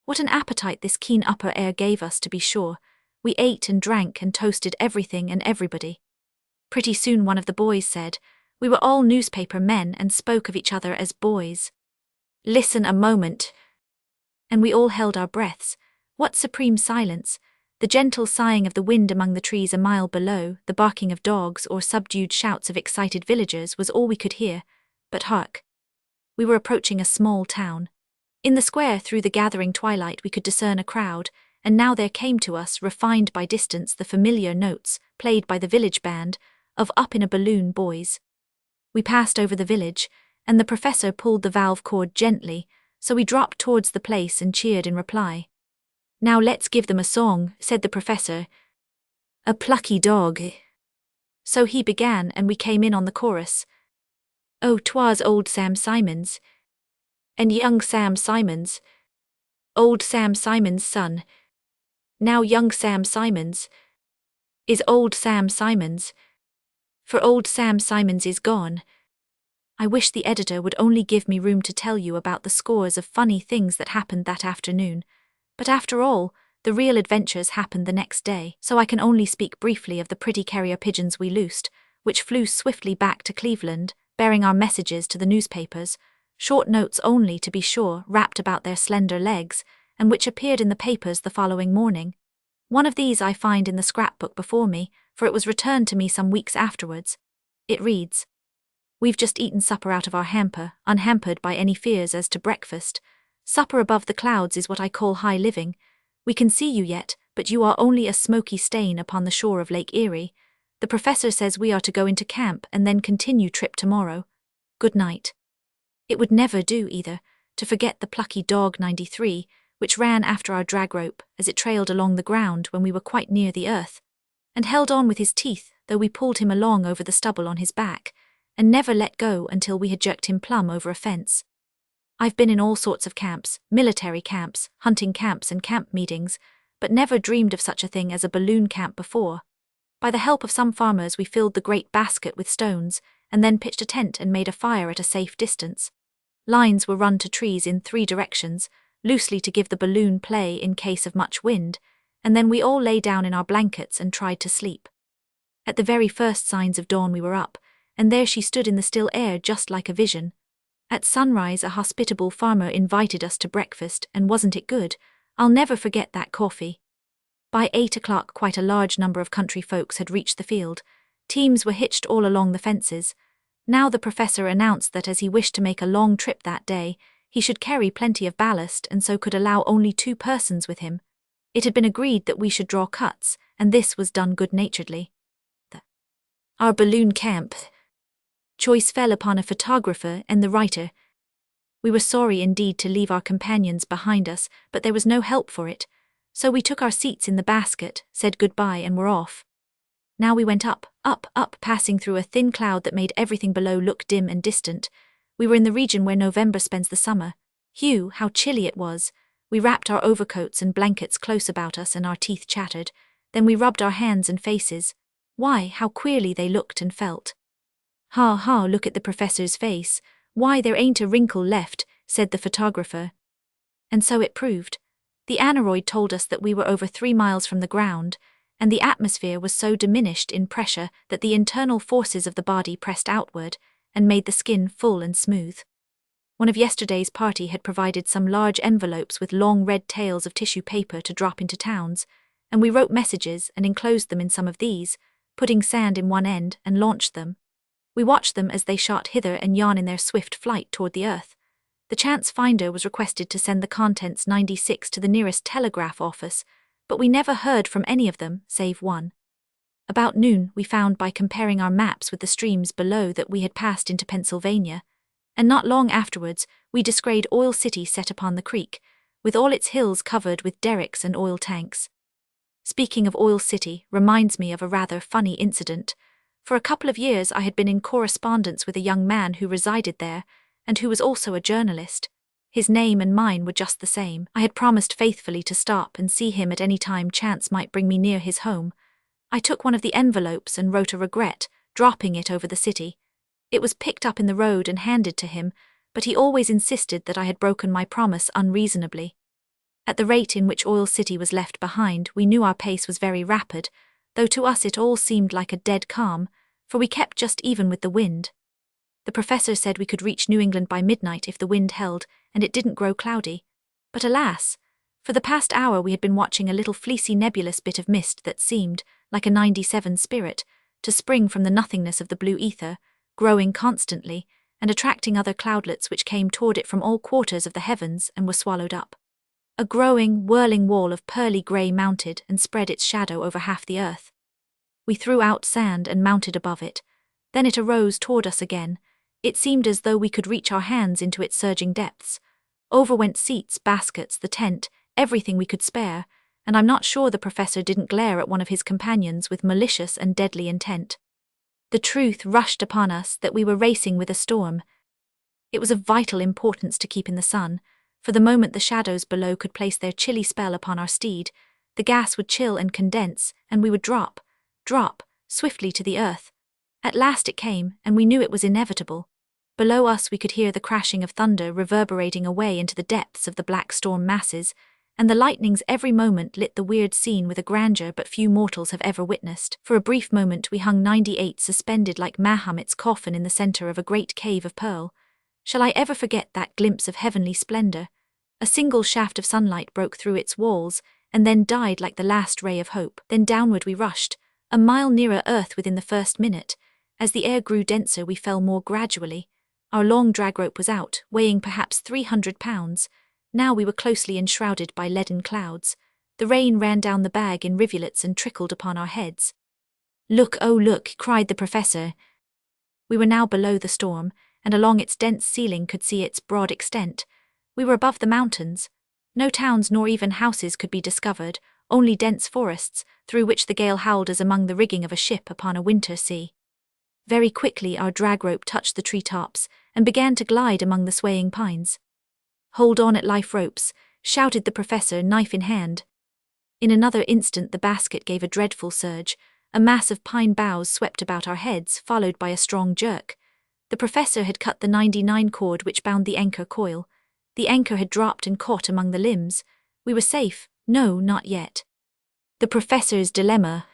What an appetite this keen upper air gave us, to be sure. We ate and drank and toasted everything and everybody. Pretty soon one of the boys said, we were all newspaper men and spoke of each other as boys. "Listen a moment." And we all held our breaths. What supreme silence! The gentle sighing of the wind among the trees a mile below, the barking of dogs or subdued shouts of excited villagers was all we could hear. But hark! We were approaching a small town. In the square through the gathering twilight we could discern a crowd, and now there came to us, refined by distance, the familiar notes, played by the village band, of Up in a Balloon Boys. We passed over the village, and the professor pulled the valve cord gently, so we dropped towards the place and cheered in reply. Now let's give them a song, said the professor. A plucky dog. So he began, and we came in on the chorus. Oh, 'twas old Sam Simons, and young Sam Simons, old Sam Simons' son. Now young Sam Simons is old Sam Simons, for old Sam Simons is gone. I wish the editor would only give me room to tell you about the scores of funny things that happened that afternoon, but after all, the real adventures happened the next day, so I can only speak briefly of the pretty carrier pigeons we loosed, which flew swiftly back to Cleveland, bearing our messages to the newspapers, short notes only to be sure, wrapped about their slender legs, and which appeared in the papers the following morning. One of these I find in the scrapbook before me, for it was returned to me some weeks afterwards. It reads, "We've just eaten supper out of our hamper, unhampered by any fears as to breakfast. Supper above the clouds is what I call high living. We can see you yet, but you are only a smoky stain upon the shore of Lake Erie. The professor says we are to go into camp and then continue trip tomorrow. Good night." It would never do, either, to forget the plucky dog 93, which ran after our drag rope as it trailed along the ground when we were quite near the earth, and held on with his teeth though we pulled him along over the stubble on his back, and never let go until we had jerked him plumb over a fence. I've been in all sorts of camps, military camps, hunting camps and camp meetings, but never dreamed of such a thing as a balloon camp before. By the help of some farmers we filled the great basket with stones, and then pitched a tent and made a fire at a safe distance. Lines were run to trees in 3 directions, loosely to give the balloon play in case of much wind, and then we all lay down in our blankets and tried to sleep. At the very first signs of dawn we were up, and there she stood in the still air just like a vision. At sunrise a hospitable farmer invited us to breakfast, and wasn't it good? I'll never forget that coffee. By 8 o'clock quite a large number of country folks had reached the field. Teams were hitched all along the fences. Now the professor announced that as he wished to make a long trip that day, he should carry plenty of ballast and so could allow only 2 persons with him. It had been agreed that we should draw cuts, and this was done good-naturedly. Our balloon camp choice fell upon a photographer and the writer. We were sorry indeed to leave our companions behind us, but there was no help for it, so we took our seats in the basket, said goodbye and were off. Now we went up, up, up, passing through a thin cloud that made everything below look dim and distant. We were in the region where November spends the summer. Hew, how chilly it was! We wrapped our overcoats and blankets close about us and our teeth chattered. Then we rubbed our hands and faces. Why, how queerly they looked and felt. "Ha ha, look at the professor's face. Why, there ain't a wrinkle left," said the photographer. And so it proved. The aneroid told us that we were over 3 miles from the ground, and the atmosphere was so diminished in pressure that the internal forces of the body pressed outward and made the skin full and smooth. One of yesterday's party had provided some large envelopes with long red tails of tissue paper to drop into towns, and we wrote messages and enclosed them in some of these, putting sand in one end, and launched them. We watched them as they shot hither and yon in their swift flight toward the earth. The chance finder was requested to send the contents 96 to the nearest telegraph office, but we never heard from any of them, save one. About noon we found by comparing our maps with the streams below that we had passed into Pennsylvania, and not long afterwards we descried Oil City set upon the creek, with all its hills covered with derricks and oil tanks. Speaking of Oil City reminds me of a rather funny incident. For a couple of years I had been in correspondence with a young man who resided there, and who was also a journalist. His name and mine were just the same. I had promised faithfully to stop and see him at any time chance might bring me near his home. I took one of the envelopes and wrote a regret, dropping it over the city. It was picked up in the road and handed to him, but he always insisted that I had broken my promise unreasonably. At the rate in which Oil City was left behind, we knew our pace was very rapid, though to us it all seemed like a dead calm, for we kept just even with the wind. The professor said we could reach New England by midnight if the wind held and it didn't grow cloudy. But alas, for the past hour we had been watching a little fleecy nebulous bit of mist that seemed, like a 97 spirit, to spring from the nothingness of the blue ether, growing constantly, and attracting other cloudlets which came toward it from all quarters of the heavens and were swallowed up. A growing, whirling wall of pearly grey mounted and spread its shadow over half the earth. We threw out sand and mounted above it. Then it arose toward us again. It seemed as though we could reach our hands into its surging depths. Over went seats, baskets, the tent, everything we could spare, and I'm not sure the professor didn't glare at one of his companions with malicious and deadly intent. The truth rushed upon us that we were racing with a storm. It was of vital importance to keep in the sun, for the moment the shadows below could place their chilly spell upon our steed, the gas would chill and condense, and we would drop, swiftly to the earth. At last it came, and we knew it was inevitable. Below us we could hear the crashing of thunder reverberating away into the depths of the black storm masses, and the lightnings every moment lit the weird scene with a grandeur but few mortals have ever witnessed. For a brief moment we hung 98 suspended like Mahomet's coffin in the center of a great cave of pearl. Shall I ever forget that glimpse of heavenly splendor? A single shaft of sunlight broke through its walls, and then died like the last ray of hope. Then downward we rushed, a mile nearer Earth within the first minute. As the air grew denser we fell more gradually. Our long drag rope was out, weighing perhaps 300 pounds. Now we were closely enshrouded by leaden clouds. The rain ran down the bag in rivulets and trickled upon our heads. "Look, oh look," cried the professor. We were now below the storm, and along its dense ceiling could see its broad extent. We were above the mountains. No towns nor even houses could be discovered, only dense forests, through which the gale howled as among the rigging of a ship upon a winter sea. Very quickly our drag rope touched the tree tops, and began to glide among the swaying pines. "Hold on at life ropes," shouted the professor, knife in hand. In another instant the basket gave a dreadful surge. A mass of pine boughs swept about our heads, followed by a strong jerk. The professor had cut the 99 cord which bound the anchor coil. The anchor had dropped and caught among the limbs. We were safe. No, not yet. The professor's dilemma.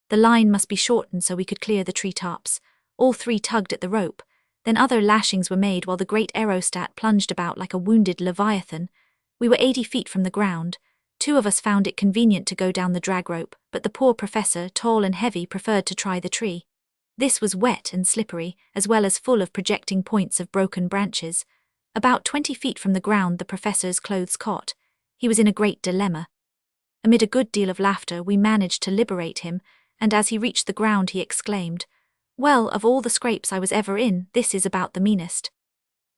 The line must be shortened so we could clear the tree tops. All three tugged at the rope. Then other lashings were made while the great aerostat plunged about like a wounded leviathan. We were 80 feet from the ground. Two of us found it convenient to go down the drag rope, but the poor professor, tall and heavy, preferred to try the tree. This was wet and slippery, as well as full of projecting points of broken branches. About 20 feet from the ground the professor's clothes caught. He was in a great dilemma. Amid a good deal of laughter we managed to liberate him, and as he reached the ground he exclaimed, "Well, of all the scrapes I was ever in, this is about the meanest."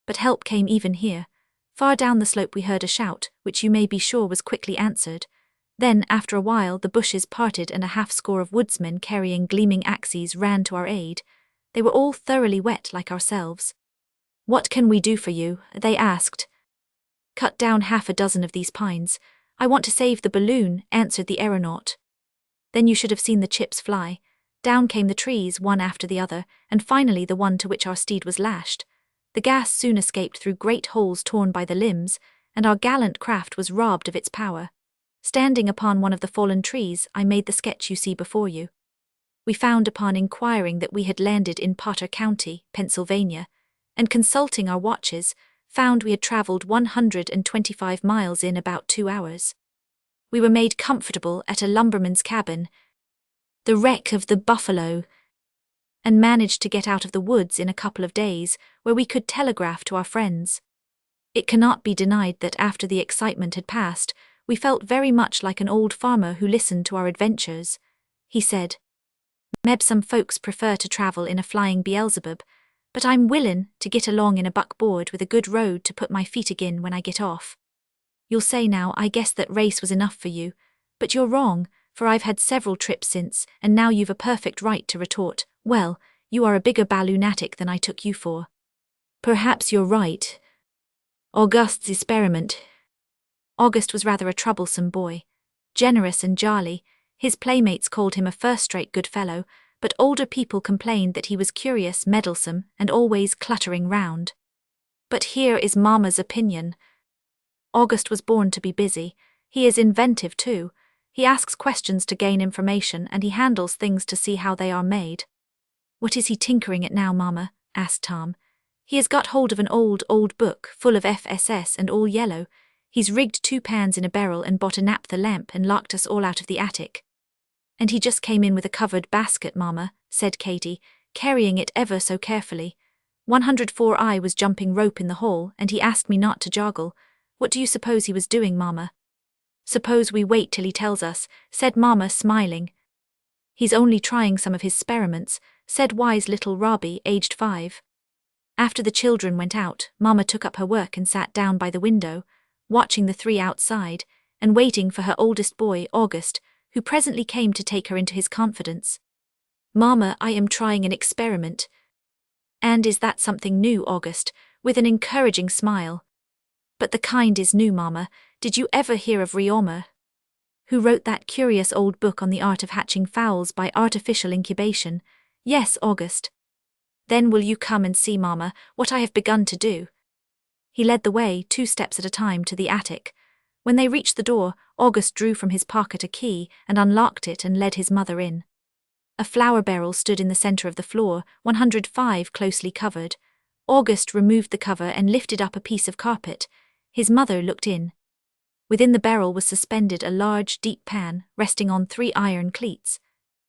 But help came even here. Far down the slope we heard a shout, which you may be sure was quickly answered. Then, after a while, the bushes parted and a half-score of woodsmen carrying gleaming axes ran to our aid. They were all thoroughly wet like ourselves. "What can we do for you?" they asked. "Cut down half a dozen of these pines. I want to save the balloon," answered the aeronaut. Then you should have seen the chips fly. Down came the trees, one after the other, and finally the one to which our steed was lashed. The gas soon escaped through great holes torn by the limbs, and our gallant craft was robbed of its power. Standing upon one of the fallen trees, I made the sketch you see before you. We found upon inquiring that we had landed in Potter County, Pennsylvania, and consulting our watches, found we had traveled 125 miles in about 2 hours. We were made comfortable at a lumberman's cabin, the wreck of the Buffalo, and managed to get out of the woods in a couple of days, where we could telegraph to our friends. It cannot be denied that after the excitement had passed, we felt very much like an old farmer who listened to our adventures. He said, "Meb some folks prefer to travel in a flying Beelzebub, but I'm willin' to git along in a buckboard with a good road to put my feet agin when I get off. You'll say now, I guess that race was enough for you, but you're wrong, for I've had several trips since, and now you've a perfect right to retort, well, you are a bigger balloonatic than I took you for." Perhaps you're right. August's experiment. August was rather a troublesome boy. Generous and jolly, his playmates called him a first-rate good fellow, but older people complained that he was curious, meddlesome, and always cluttering round. But here is Mama's opinion. August was born to be busy. He is inventive too. He asks questions to gain information, and he handles things to see how they are made. "What is he tinkering at now, Mama?" asked Tom. "He has got hold of an old book, full of FSS and all yellow. He's rigged 2 pans in a barrel and bought a naphtha lamp and locked us all out of the attic." "And he just came in with a covered basket, Mama," said Katie, carrying it ever so carefully. 104I was jumping rope in the hall, and he asked me not to joggle. What do you suppose he was doing, Mama?" "Suppose we wait till he tells us," said Mama, smiling. "He's only trying some of his experiments," said wise little Robbie, aged 5. After the children went out, Mama took up her work and sat down by the window, watching the three outside. and waiting for her oldest boy, August, who presently came to take her into his confidence. "Mama, I am trying an experiment." "And is that something new, August?" with an encouraging smile. "But the kind is new, Mama. Did you ever hear of Riomer, who wrote that curious old book on the art of hatching fowls by artificial incubation?" "Yes, August." "Then will you come and see, Mama, what I have begun to do?" He led the way, 2 steps at a time, to the attic. When they reached the door, August drew from his pocket a key and unlocked it and led his mother in. A flour barrel stood in the center of the floor, 105 closely covered. August removed the cover and lifted up a piece of carpet. His mother looked in. Within the barrel was suspended a large, deep pan, resting on 3 iron cleats.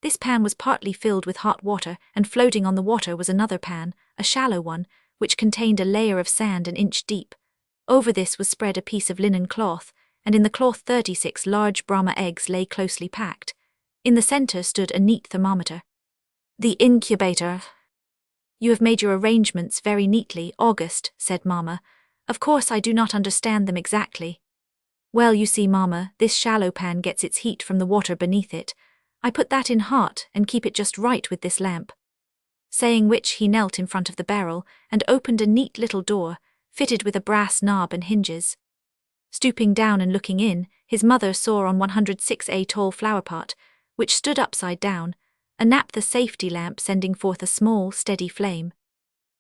This pan was partly filled with hot water, and floating on the water was another pan, a shallow one, which contained a layer of sand an inch deep. Over this was spread a piece of linen cloth, and in the cloth 36 large Brahma eggs lay closely packed. In the center stood a neat thermometer. "The incubator." "You have made your arrangements very neatly, August," said Mama. "Of course I do not understand them exactly." "Well, you see, Mama, this shallow pan gets its heat from the water beneath it. I put that in hot and keep it just right with this lamp." Saying which, he knelt in front of the barrel and opened a neat little door, fitted with a brass knob and hinges. Stooping down and looking in, his mother saw on 106 a tall flower pot, which stood upside down, a naphtha safety lamp sending forth a small, steady flame.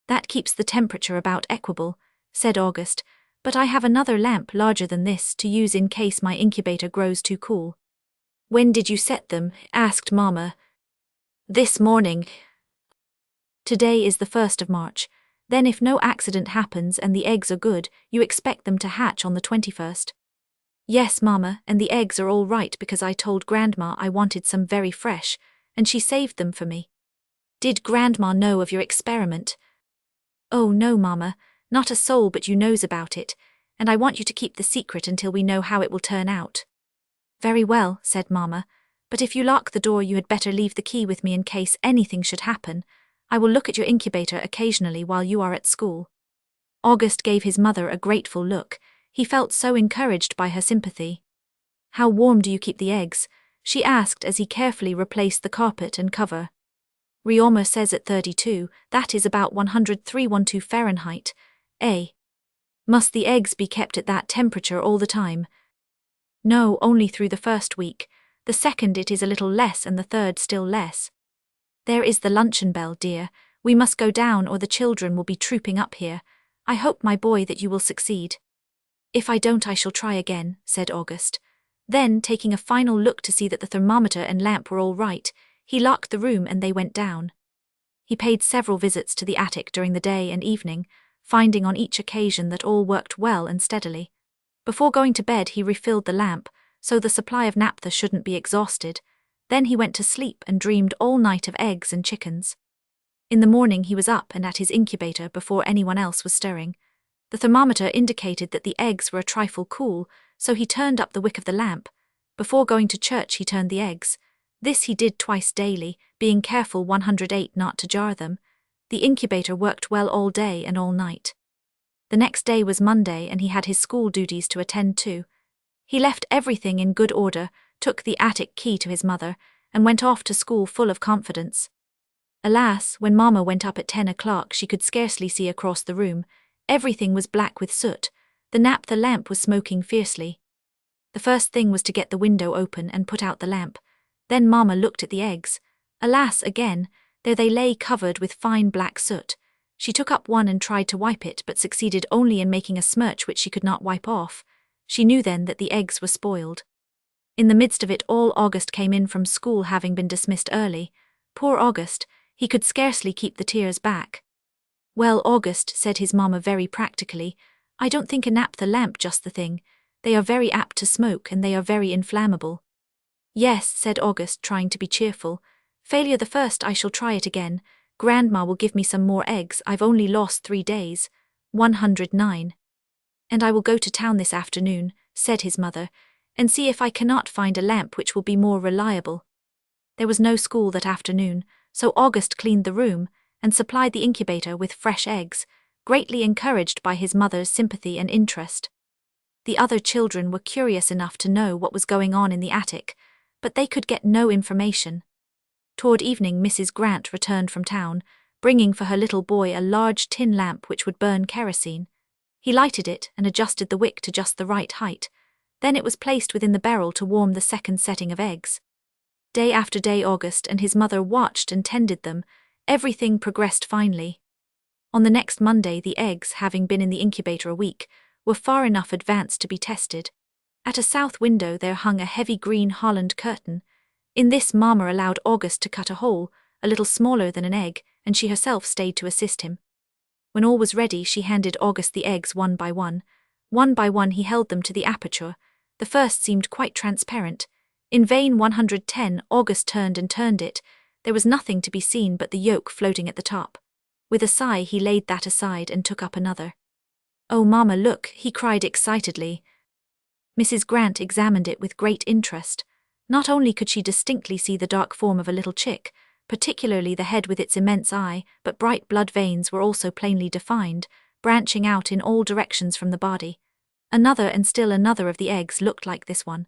"That keeps the temperature about equable," said August, "but I have another lamp larger than this to use in case my incubator grows too cool." "When did you set them?" asked Mama. "This morning." "Today is the 1st of March. Then if no accident happens and the eggs are good, you expect them to hatch on the 21st. "Yes, Mama, and the eggs are all right because I told Grandma I wanted some very fresh, and she saved them for me." "Did Grandma know of your experiment?" "Oh no, Mama, not a soul but you knows about it, and I want you to keep the secret until we know how it will turn out." "Very well," said Mama, "but if you lock the door you had better leave the key with me in case anything should happen. I will look at your incubator occasionally while you are at school." August gave his mother a grateful look. He felt so encouraged by her sympathy. "How warm do you keep the eggs?" she asked as he carefully replaced the carpet and cover. "Riomer says at 32, that is about 103.12 Fahrenheit. Must the eggs be kept at that temperature all the time?" "No, only through the first week. The second it is a little less and the third still less." "There is the luncheon bell, dear. We must go down or the children will be trooping up here. I hope, my boy, that you will succeed." "If I don't I shall try again," said August. Then, taking a final look to see that the thermometer and lamp were all right, he locked the room and they went down. He paid several visits to the attic during the day and evening, finding on each occasion that all worked well and steadily. Before going to bed he refilled the lamp, so the supply of naphtha shouldn't be exhausted. Then he went to sleep and dreamed all night of eggs and chickens. In the morning he was up and at his incubator before anyone else was stirring. The thermometer indicated that the eggs were a trifle cool, so he turned up the wick of the lamp. Before going to church he turned the eggs. This he did twice daily, being careful 108 not to jar them. The incubator worked well all day and all night. The next day was Monday and he had his school duties to attend to. He left everything in good order, took the attic key to his mother, and went off to school full of confidence. Alas, when Mama went up at 10 o'clock she could scarcely see across the room. Everything was black with soot. The naphtha lamp was smoking fiercely. The first thing was to get the window open and put out the lamp. Then Mama looked at the eggs. Alas, again, there they lay covered with fine black soot. She took up one and tried to wipe it but succeeded only in making a smirch which she could not wipe off. She knew then that the eggs were spoiled. In the midst of it all August came in from school having been dismissed early. Poor August, he could scarcely keep the tears back. "Well, August," said his Mama very practically, "I don't think a naphtha lamp just the thing. They are very apt to smoke and they are very inflammable." "Yes," said August, trying to be cheerful. "Failure the first I shall try it again. Grandma will give me some more eggs. I've only lost 3 days. 109. "And I will go to town this afternoon," said his mother, "and see if I cannot find a lamp which will be more reliable." There was no school that afternoon, so August cleaned the room and supplied the incubator with fresh eggs, greatly encouraged by his mother's sympathy and interest. The other children were curious enough to know what was going on in the attic, but they could get no information. Toward evening, Mrs. Grant returned from town, bringing for her little boy a large tin lamp which would burn kerosene. He lighted it and adjusted the wick to just the right height. Then it was placed within the barrel to warm the second setting of eggs. Day after day August and his mother watched and tended them. Everything progressed finely. On the next Monday, the eggs, having been in the incubator a week, were far enough advanced to be tested. At a south window there hung a heavy green holland curtain. In this Mama allowed August to cut a hole, a little smaller than an egg, and she herself stayed to assist him. When all was ready, she handed August the eggs one by one. One by one he held them to the aperture. The first seemed quite transparent. In vain 110, August turned and turned it. There was nothing to be seen but the yolk floating at the top. With a sigh he laid that aside and took up another. "Oh, Mama, look," he cried excitedly. Mrs. Grant examined it with great interest. Not only could she distinctly see the dark form of a little chick, particularly the head with its immense eye, but bright blood veins were also plainly defined, branching out in all directions from the body. Another and still another of the eggs looked like this one.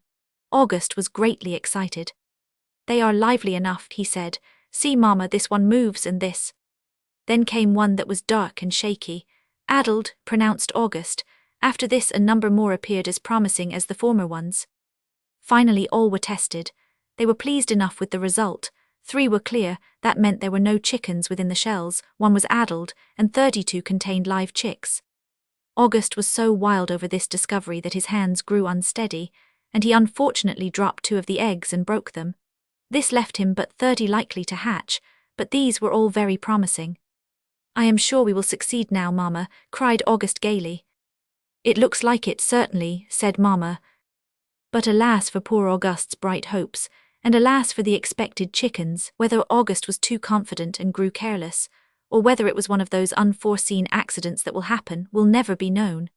August was greatly excited. "They are lively enough," he said. "See, Mama, this one moves and this." Then came one that was dark and shaky. "Addled," pronounced August. After this a number more appeared as promising as the former ones. Finally all were tested. They were pleased enough with the result. 3 were clear, that meant there were no chickens within the shells, 1 was addled, and 32 contained live chicks. August was so wild over this discovery that his hands grew unsteady, and he unfortunately dropped 2 of the eggs and broke them. This left him but 30 likely to hatch, but these were all very promising. "I am sure we will succeed now, Mama," cried August gaily. "It looks like it, certainly," said Mama. But alas for poor August's bright hopes, and alas for the expected chickens. Whether August was too confident and grew careless, or whether it was one of those unforeseen accidents that will happen, will never be known.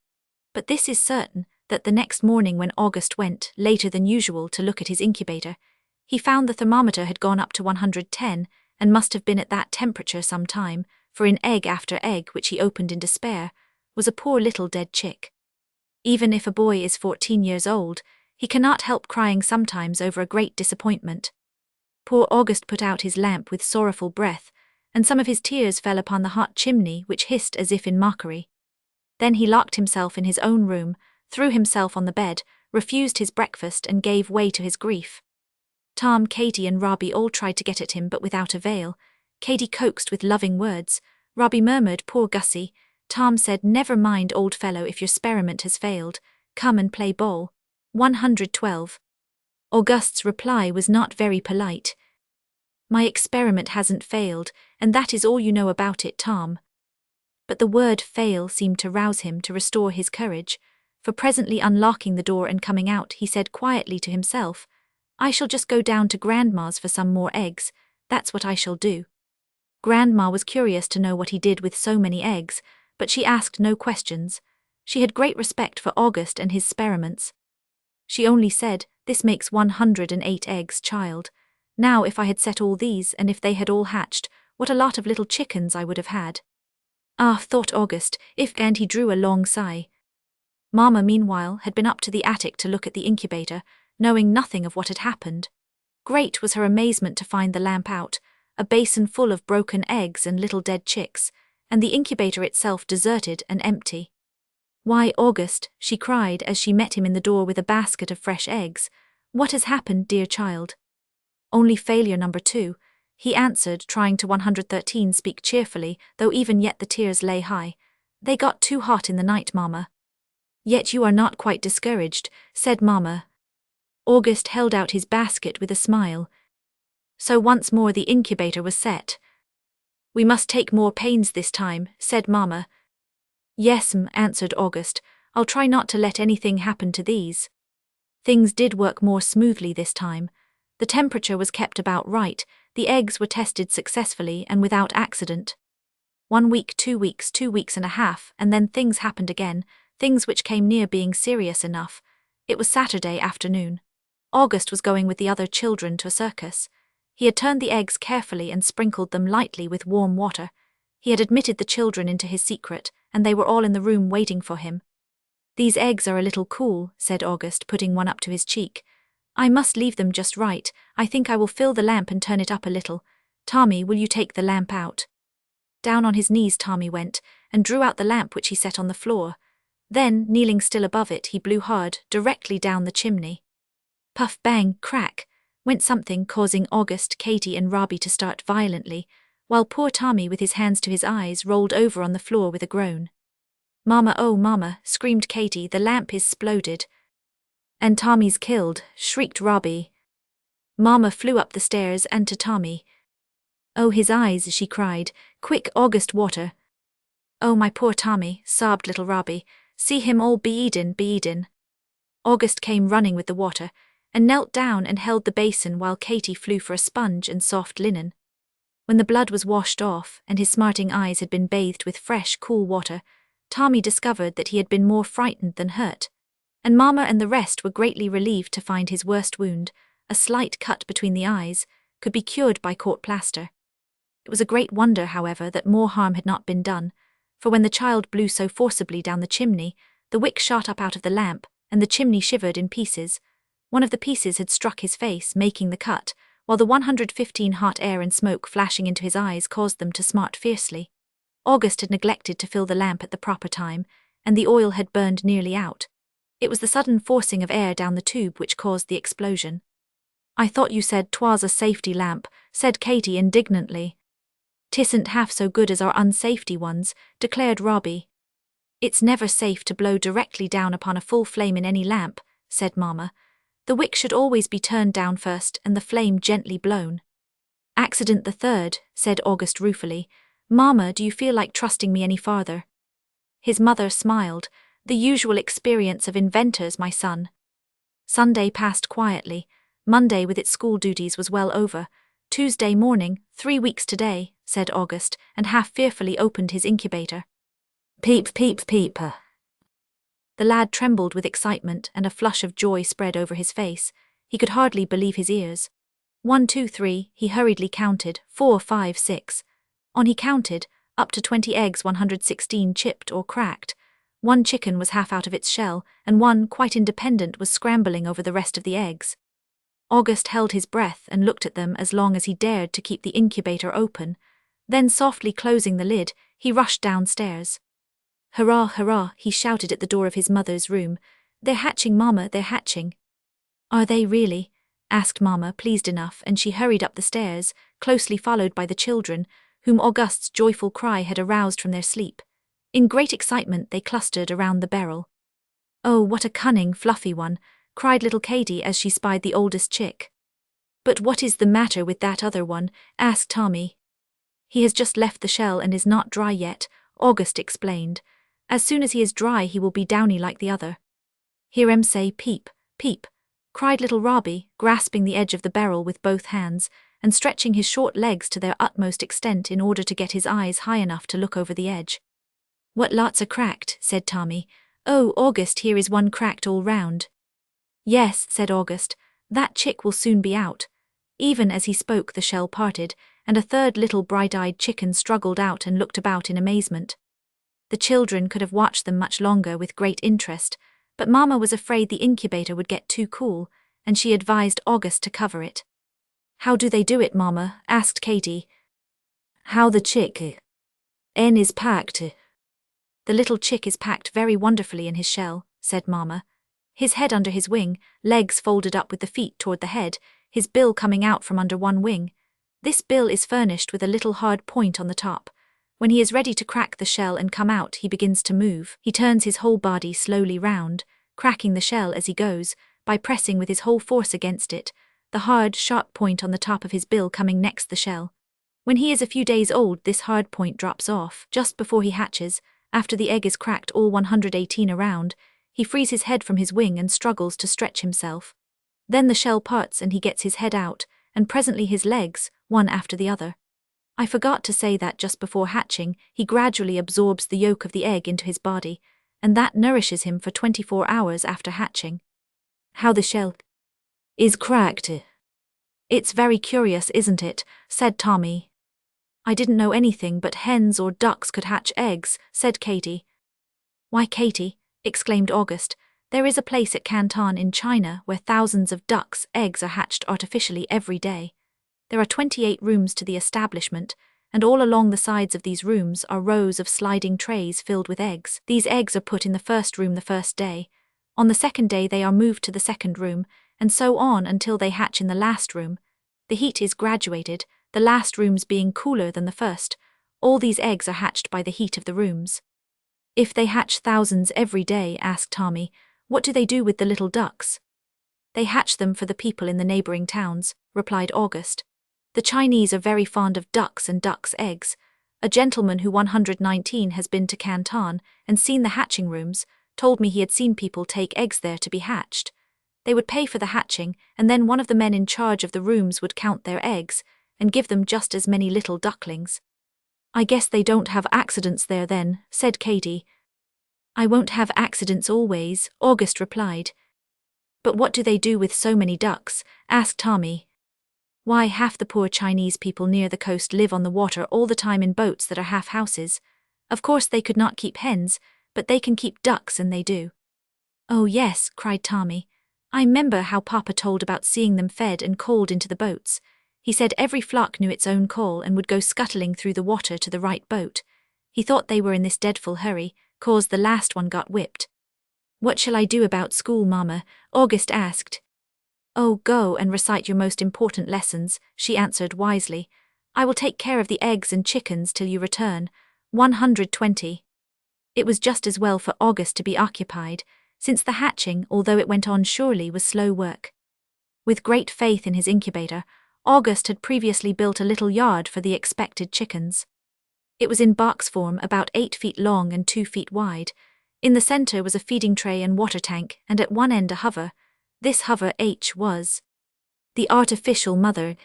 But this is certain, that the next morning when August went, later than usual, to look at his incubator, he found the thermometer had gone up to 110, and must have been at that temperature some time, for in egg after egg, which he opened in despair, was a poor little dead chick. Even if a boy is 14 years old, he cannot help crying sometimes over a great disappointment. Poor August put out his lamp with sorrowful breath, and some of his tears fell upon the hot chimney, which hissed as if in mockery. Then he locked himself in his own room, threw himself on the bed, refused his breakfast, and gave way to his grief. Tom, Katy, and Robbie all tried to get at him, but without avail. Katy coaxed with loving words. Robbie murmured, "Poor Gussie." Tom said, "Never mind, old fellow, if your experiment has failed. Come and play ball." 112. August's reply was not very polite. "My experiment hasn't failed, and that is all you know about it, Tom." But the word fail seemed to rouse him, to restore his courage, for presently unlocking the door and coming out, he said quietly to himself, "I shall just go down to Grandma's for some more eggs. That's what I shall do." Grandma was curious to know what he did with so many eggs, but she asked no questions. She had great respect for August and his experiments. She only said, "This makes 108 eggs, child. Now if I had set all these, and if they had all hatched, what a lot of little chickens I would have had." "Ah," thought August, and he drew a long sigh. Mama, meanwhile, had been up to the attic to look at the incubator, knowing nothing of what had happened. Great was her amazement to find the lamp out, a basin full of broken eggs and little dead chicks, and the incubator itself deserted and empty. "Why, August," she cried as she met him in the door with a basket of fresh eggs, "what has happened, dear child?" "Only failure number 2, he answered, trying to 113 speak cheerfully, though even yet the tears lay high. "They got too hot in the night, Mama." "Yet you are not quite discouraged," said Mama. August held out his basket with a smile. So once more the incubator was set. "We must take more pains this time," said Mama. "Yes, answered August. "I'll try not to let anything happen to these." Things did work more smoothly this time. The temperature was kept about right, the eggs were tested successfully and without accident. 1 week, 2 weeks, 2 weeks and a half, and then things happened again, things which came near being serious enough. It was Saturday afternoon. August was going with the other children to a circus. He had turned the eggs carefully and sprinkled them lightly with warm water. He had admitted the children into his secret, and they were all in the room waiting for him. These eggs are a little cool, said August, putting one up to his cheek. I must leave them just right. I think I will fill the lamp and turn it up a little. Tommy, will you take the lamp out? Down on his knees Tommy went, and drew out the lamp which he set on the floor. Then, kneeling still above it, he blew hard, directly down the chimney. Puff, bang, crack, went something, causing August, Katy and Robbie to start violently, while poor Tommy, with his hands to his eyes, rolled over on the floor with a groan. Mama, oh mama, screamed Katy, the lamp is sploded. And Tommy's killed, shrieked Robbie. Mama flew up the stairs and to Tommy. Oh, his eyes, she cried, quick, August, water. Oh, my poor Tommy, sobbed little Robbie, see him all beaten. August came running with the water, and knelt down and held the basin while Katy flew for a sponge and soft linen. When the blood was washed off and his smarting eyes had been bathed with fresh, cool water, Tommy discovered that he had been more frightened than hurt, and Mama and the rest were greatly relieved to find his worst wound, a slight cut between the eyes, could be cured by court plaster. It was a great wonder, however, that more harm had not been done, for when the child blew so forcibly down the chimney, the wick shot up out of the lamp, and the chimney shivered in pieces. One of the pieces had struck his face, making the cut, while the 115 hot air and smoke flashing into his eyes caused them to smart fiercely. August had neglected to fill the lamp at the proper time, and the oil had burned nearly out. It was the sudden forcing of air down the tube which caused the explosion. I thought you said 'twas a safety lamp, said Katy indignantly. 'Tisn't half so good as our unsafety ones, declared Robbie. It's never safe to blow directly down upon a full flame in any lamp, said Mama. The wick should always be turned down first and the flame gently blown. Accident the third, said August ruefully. Mama, do you feel like trusting me any farther? His mother smiled. The usual experience of inventors, my son. Sunday passed quietly. Monday with its school duties was well over. Tuesday morning, 3 weeks today, said August, and half fearfully opened his incubator. Peep, peep, peep. The lad trembled with excitement, and a flush of joy spread over his face. He could hardly believe his ears. 1, 2, 3, he hurriedly counted, 4, 5, 6. On he counted, up to 20 eggs, 116 chipped or cracked. 1 chicken was half out of its shell, and 1, quite independent, was scrambling over the rest of the eggs. August held his breath and looked at them as long as he dared to keep the incubator open. Then, softly closing the lid, he rushed downstairs. Hurrah, hurrah, he shouted at the door of his mother's room. They're hatching, Mama, they're hatching. Are they really? Asked Mama, pleased enough, and she hurried up the stairs, closely followed by the children, whom August's joyful cry had aroused from their sleep. In great excitement they clustered around the barrel. Oh, what a cunning, fluffy one, cried little Katy as she spied the oldest chick. But what is the matter with that other one? Asked Tommy. He has just left the shell and is not dry yet, August explained. As soon as he is dry he will be downy like the other. Hear 'em say peep, peep, cried little Robbie, grasping the edge of the barrel with both hands, and stretching his short legs to their utmost extent in order to get his eyes high enough to look over the edge. What lots are cracked, said Tommy. Oh, August, here is one cracked all round. Yes, said August, that chick will soon be out. Even as he spoke the shell parted, and a third little bright-eyed chicken struggled out and looked about in amazement. The children could have watched them much longer with great interest, but Mama was afraid the incubator would get too cool, and she advised August to cover it. How do they do it, Mama? Asked Katy. How the chick N is packed. The little chick is packed very wonderfully in his shell, said Mama. His head under his wing, legs folded up with the feet toward the head, his bill coming out from under one wing. This bill is furnished with a little hard point on the top. When he is ready to crack the shell and come out, he begins to move. He turns his whole body slowly round, cracking the shell as he goes, by pressing with his whole force against it, the hard, sharp point on the top of his bill coming next the shell. When he is a few days old, this hard point drops off. Just before he hatches, after the egg is cracked all 118 around, he frees his head from his wing and struggles to stretch himself. Then the shell parts and he gets his head out, and presently his legs, one after the other. I forgot to say that just before hatching, he gradually absorbs the yolk of the egg into his body, and that nourishes him for 24 hours after hatching. How the shell is cracked. It's very curious, isn't it? Said Tommy. I didn't know anything but hens or ducks could hatch eggs, said Katy. Why, Katy, exclaimed August. There is a place at Canton in China where thousands of ducks' eggs are hatched artificially every day. There are 28 rooms to the establishment, and all along the sides of these rooms are rows of sliding trays filled with eggs. These eggs are put in the first room the first day. On the second day they are moved to the second room, and so on until they hatch in the last room. The heat is graduated, the last rooms being cooler than the first. All these eggs are hatched by the heat of the rooms. If they hatch thousands every day, asked Tommy, what do they do with the little ducks? They hatch them for the people in the neighboring towns, replied August. The Chinese are very fond of ducks and ducks' eggs. A gentleman who 119 has been to Canton and seen the hatching rooms, told me he had seen people take eggs there to be hatched. They would pay for the hatching, and then one of the men in charge of the rooms would count their eggs and give them just as many little ducklings. I guess they don't have accidents there then, said Katie. I won't have accidents always, August replied. But what do they do with so many ducks? Asked Tommy. Why, half the poor Chinese people near the coast live on the water all the time in boats that are half houses. Of course they could not keep hens, but they can keep ducks, and they do. Oh yes, cried Tommy. I remember how Papa told about seeing them fed and called into the boats. He said every flock knew its own call and would go scuttling through the water to the right boat. He thought they were in this dreadful hurry, 'cause the last one got whipped. What shall I do about school, Mama? August asked. Oh, go and recite your most important lessons, she answered wisely. I will take care of the eggs and chickens till you return. 120. It was just as well for August to be occupied, since the hatching, although it went on surely, was slow work. With great faith in his incubator, August had previously built a little yard for the expected chickens. It was in box form, about 8 feet long and 2 feet wide. In the center was a feeding tray and water tank, and at one end a hover. This hover H was the artificial mother,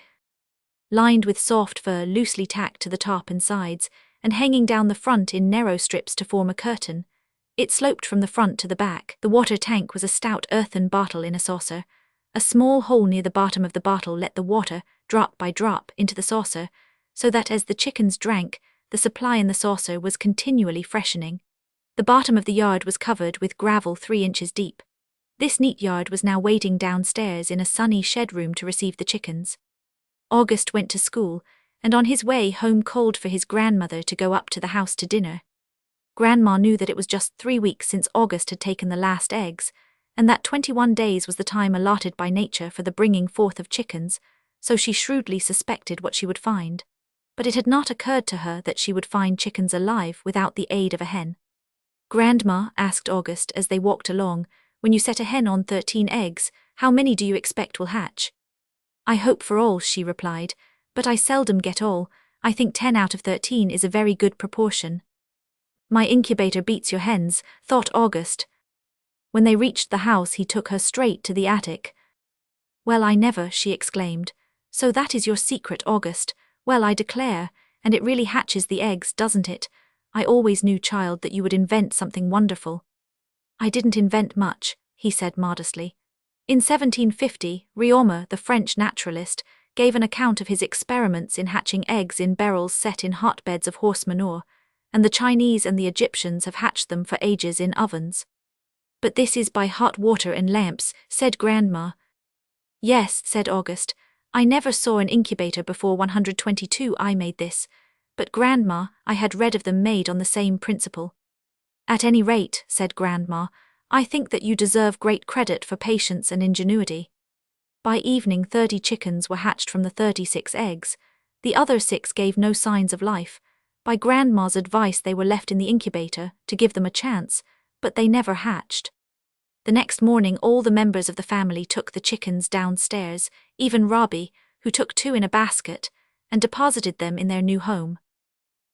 lined with soft fur loosely tacked to the top and sides, and hanging down the front in narrow strips to form a curtain. It sloped from the front to the back. The water tank was a stout earthen bottle in a saucer. A small hole near the bottom of the bottle let the water, drop by drop, into the saucer, so that as the chickens drank, the supply in the saucer was continually freshening. The bottom of the yard was covered with gravel 3 inches deep. This neat yard was now waiting downstairs in a sunny shed room to receive the chickens. August went to school, and on his way home called for his grandmother to go up to the house to dinner. Grandma knew that it was just 3 weeks since August had taken the last eggs, and that 21 days was the time allotted by nature for the bringing forth of chickens, so she shrewdly suspected what she would find. But it had not occurred to her that she would find chickens alive without the aid of a hen. Grandma, asked August as they walked along, when you set a hen on 13 eggs, how many do you expect will hatch? I hope for all, she replied, but I seldom get all. I think 10 out of 13 is a very good proportion. My incubator beats your hens, thought August. When they reached the house, he took her straight to the attic. Well, I never, she exclaimed. So that is your secret, August. Well, I declare, and it really hatches the eggs, doesn't it? I always knew, child, that you would invent something wonderful. I didn't invent much, he said modestly. In 1750, Réaumur, the French naturalist, gave an account of his experiments in hatching eggs in barrels set in hotbeds of horse manure, and the Chinese and the Egyptians have hatched them for ages in ovens. But this is by hot water and lamps, said Grandma. Yes, said August. I never saw an incubator before 122 I made this, but Grandma, I had read of them made on the same principle. At any rate, said Grandma, I think that you deserve great credit for patience and ingenuity. By evening 30 chickens were hatched from the 36 eggs. The other 6 gave no signs of life. By Grandma's advice they were left in the incubator to give them a chance, but they never hatched. The next morning all the members of the family took the chickens downstairs, even Robbie, who took 2 in a basket, and deposited them in their new home.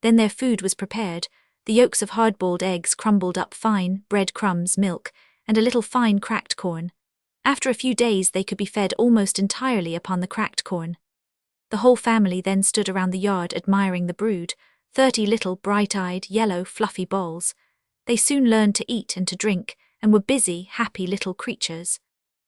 Then their food was prepared, the yolks of hard-boiled eggs crumbled up fine, bread crumbs, milk, and a little fine cracked corn. After a few days they could be fed almost entirely upon the cracked corn. The whole family then stood around the yard admiring the brood, 30 little bright-eyed, yellow, fluffy balls. They soon learned to eat and to drink, and were busy, happy little creatures.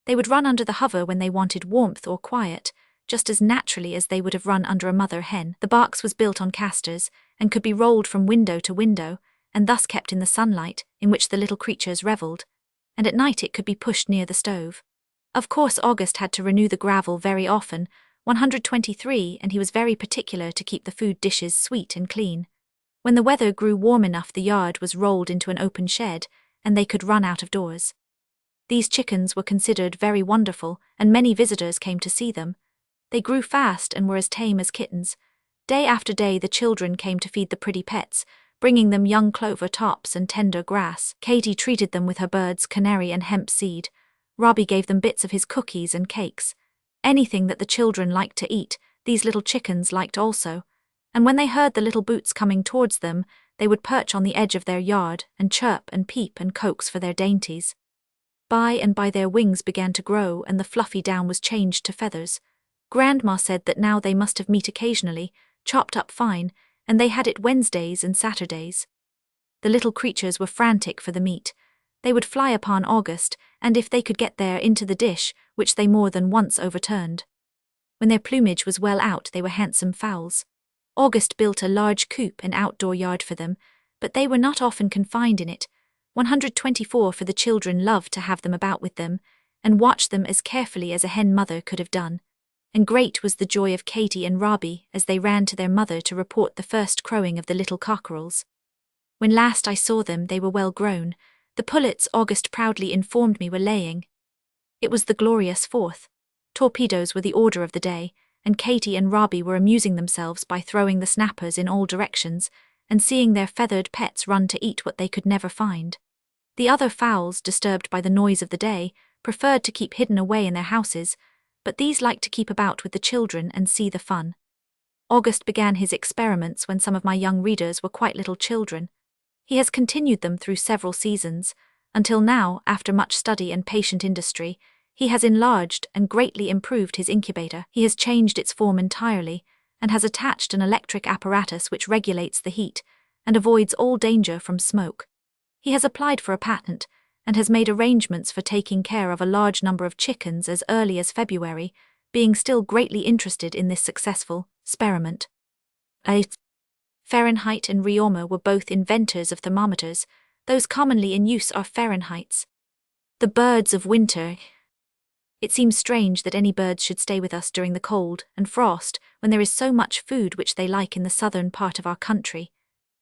They would run under the hover when they wanted warmth or quiet, just as naturally as they would have run under a mother hen. The box was built on casters, and could be rolled from window to window, and thus kept in the sunlight, in which the little creatures revelled, and at night it could be pushed near the stove. Of course August had to renew the gravel very often, 123, and he was very particular to keep the food dishes sweet and clean. When the weather grew warm enough, the yard was rolled into an open shed, and they could run out of doors. These chickens were considered very wonderful, and many visitors came to see them. They grew fast and were as tame as kittens. Day after day the children came to feed the pretty pets, bringing them young clover tops and tender grass. Katie treated them with her birds, canary and hemp seed. Robbie gave them bits of his cookies and cakes. Anything that the children liked to eat, these little chickens liked also, and when they heard the little boots coming towards them, they would perch on the edge of their yard and chirp and peep and coax for their dainties. By and by their wings began to grow and the fluffy down was changed to feathers. Grandma said that now they must have meat occasionally, chopped up fine, and they had it Wednesdays and Saturdays. The little creatures were frantic for the meat. They would fly upon August, and if they could get there, into the dish, which they more than once overturned. When their plumage was well out, they were handsome fowls. August built a large coop and outdoor yard for them, but they were not often confined in it. 124, for the children loved to have them about with them, and watch them as carefully as a hen mother could have done. And great was the joy of Katie and Robbie as they ran to their mother to report the first crowing of the little cockerels. When last I saw them, they were well grown. The pullets, August proudly informed me, were laying. It was the glorious 4th. Torpedoes were the order of the day, and Katie and Robbie were amusing themselves by throwing the snappers in all directions, and seeing their feathered pets run to eat what they could never find. The other fowls, disturbed by the noise of the day, preferred to keep hidden away in their houses, but these liked to keep about with the children and see the fun. August began his experiments when some of my young readers were quite little children. He has continued them through several seasons, until now, after much study and patient industry, he has enlarged and greatly improved his incubator. He has changed its form entirely, and has attached an electric apparatus which regulates the heat, and avoids all danger from smoke. He has applied for a patent, and has made arrangements for taking care of a large number of chickens as early as February, being still greatly interested in this successful experiment. Fahrenheit and Réaumur were both inventors of thermometers. Those commonly in use are Fahrenheits. The birds of winter. It seems strange that any birds should stay with us during the cold and frost when there is so much food which they like in the southern part of our country.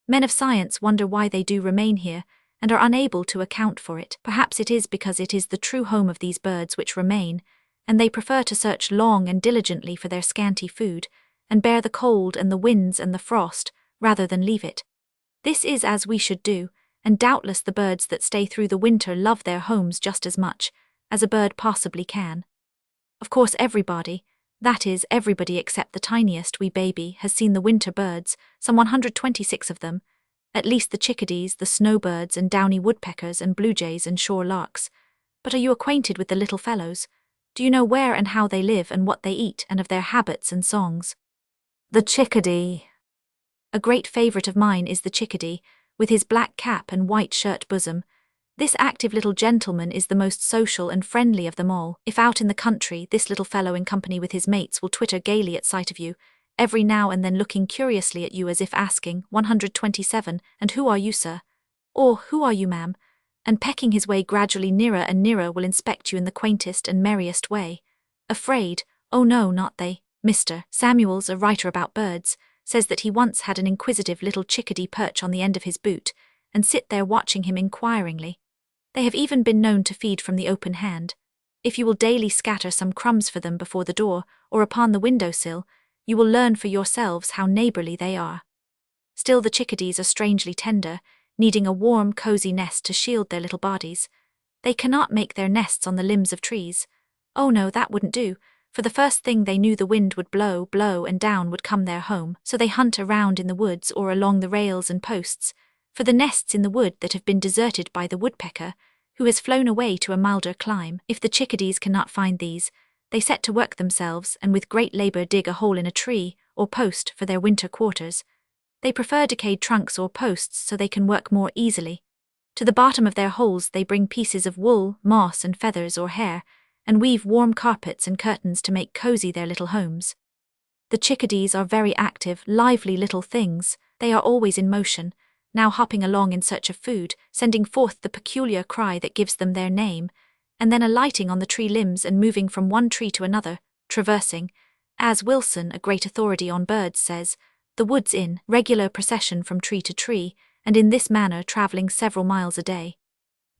Men of science wonder why they do remain here, and are unable to account for it. Perhaps it is because it is the true home of these birds which remain, and they prefer to search long and diligently for their scanty food, and bear the cold and the winds and the frost, rather than leave it. This is as we should do, and doubtless the birds that stay through the winter love their homes just as much as a bird possibly can. Of course everybody, that is, everybody except the tiniest wee baby, has seen the winter birds, some 126 of them, at least the chickadees, the snowbirds and downy woodpeckers and blue jays and shore larks. But are you acquainted with the little fellows? Do you know where and how they live and what they eat, and of their habits and songs? The chickadee. A great favourite of mine is the chickadee, with his black cap and white shirt bosom. This active little gentleman is the most social and friendly of them all. If out in the country, this little fellow in company with his mates will twitter gaily at sight of you, every now and then looking curiously at you as if asking, 127, and who are you, sir? Or, who are you, ma'am? And pecking his way gradually nearer and nearer will inspect you in the quaintest and merriest way. Afraid? Oh no, not they. Mr. Samuels, a writer about birds, says that he once had an inquisitive little chickadee perch on the end of his boot, and sit there watching him inquiringly. They have even been known to feed from the open hand. If you will daily scatter some crumbs for them before the door, or upon the window-sill, you will learn for yourselves how neighbourly they are. Still the chickadees are strangely tender, needing a warm, cosy nest to shield their little bodies. They cannot make their nests on the limbs of trees. Oh no, that wouldn't do, for the first thing they knew the wind would blow, and down would come their home. So they hunt around in the woods or along the rails and posts, for the nests in the wood that have been deserted by the woodpecker, who has flown away to a milder clime. If the chickadees cannot find these, they set to work themselves and with great labour dig a hole in a tree or post for their winter quarters. They prefer decayed trunks or posts so they can work more easily. To the bottom of their holes they bring pieces of wool, moss and feathers or hair, and weave warm carpets and curtains to make cosy their little homes. The chickadees are very active, lively little things. They are always in motion. now hopping along in search of food, sending forth the peculiar cry that gives them their name, and then alighting on the tree limbs and moving from one tree to another, traversing, as Wilson, a great authority on birds, says, the woods in regular procession from tree to tree, and in this manner travelling several miles a day.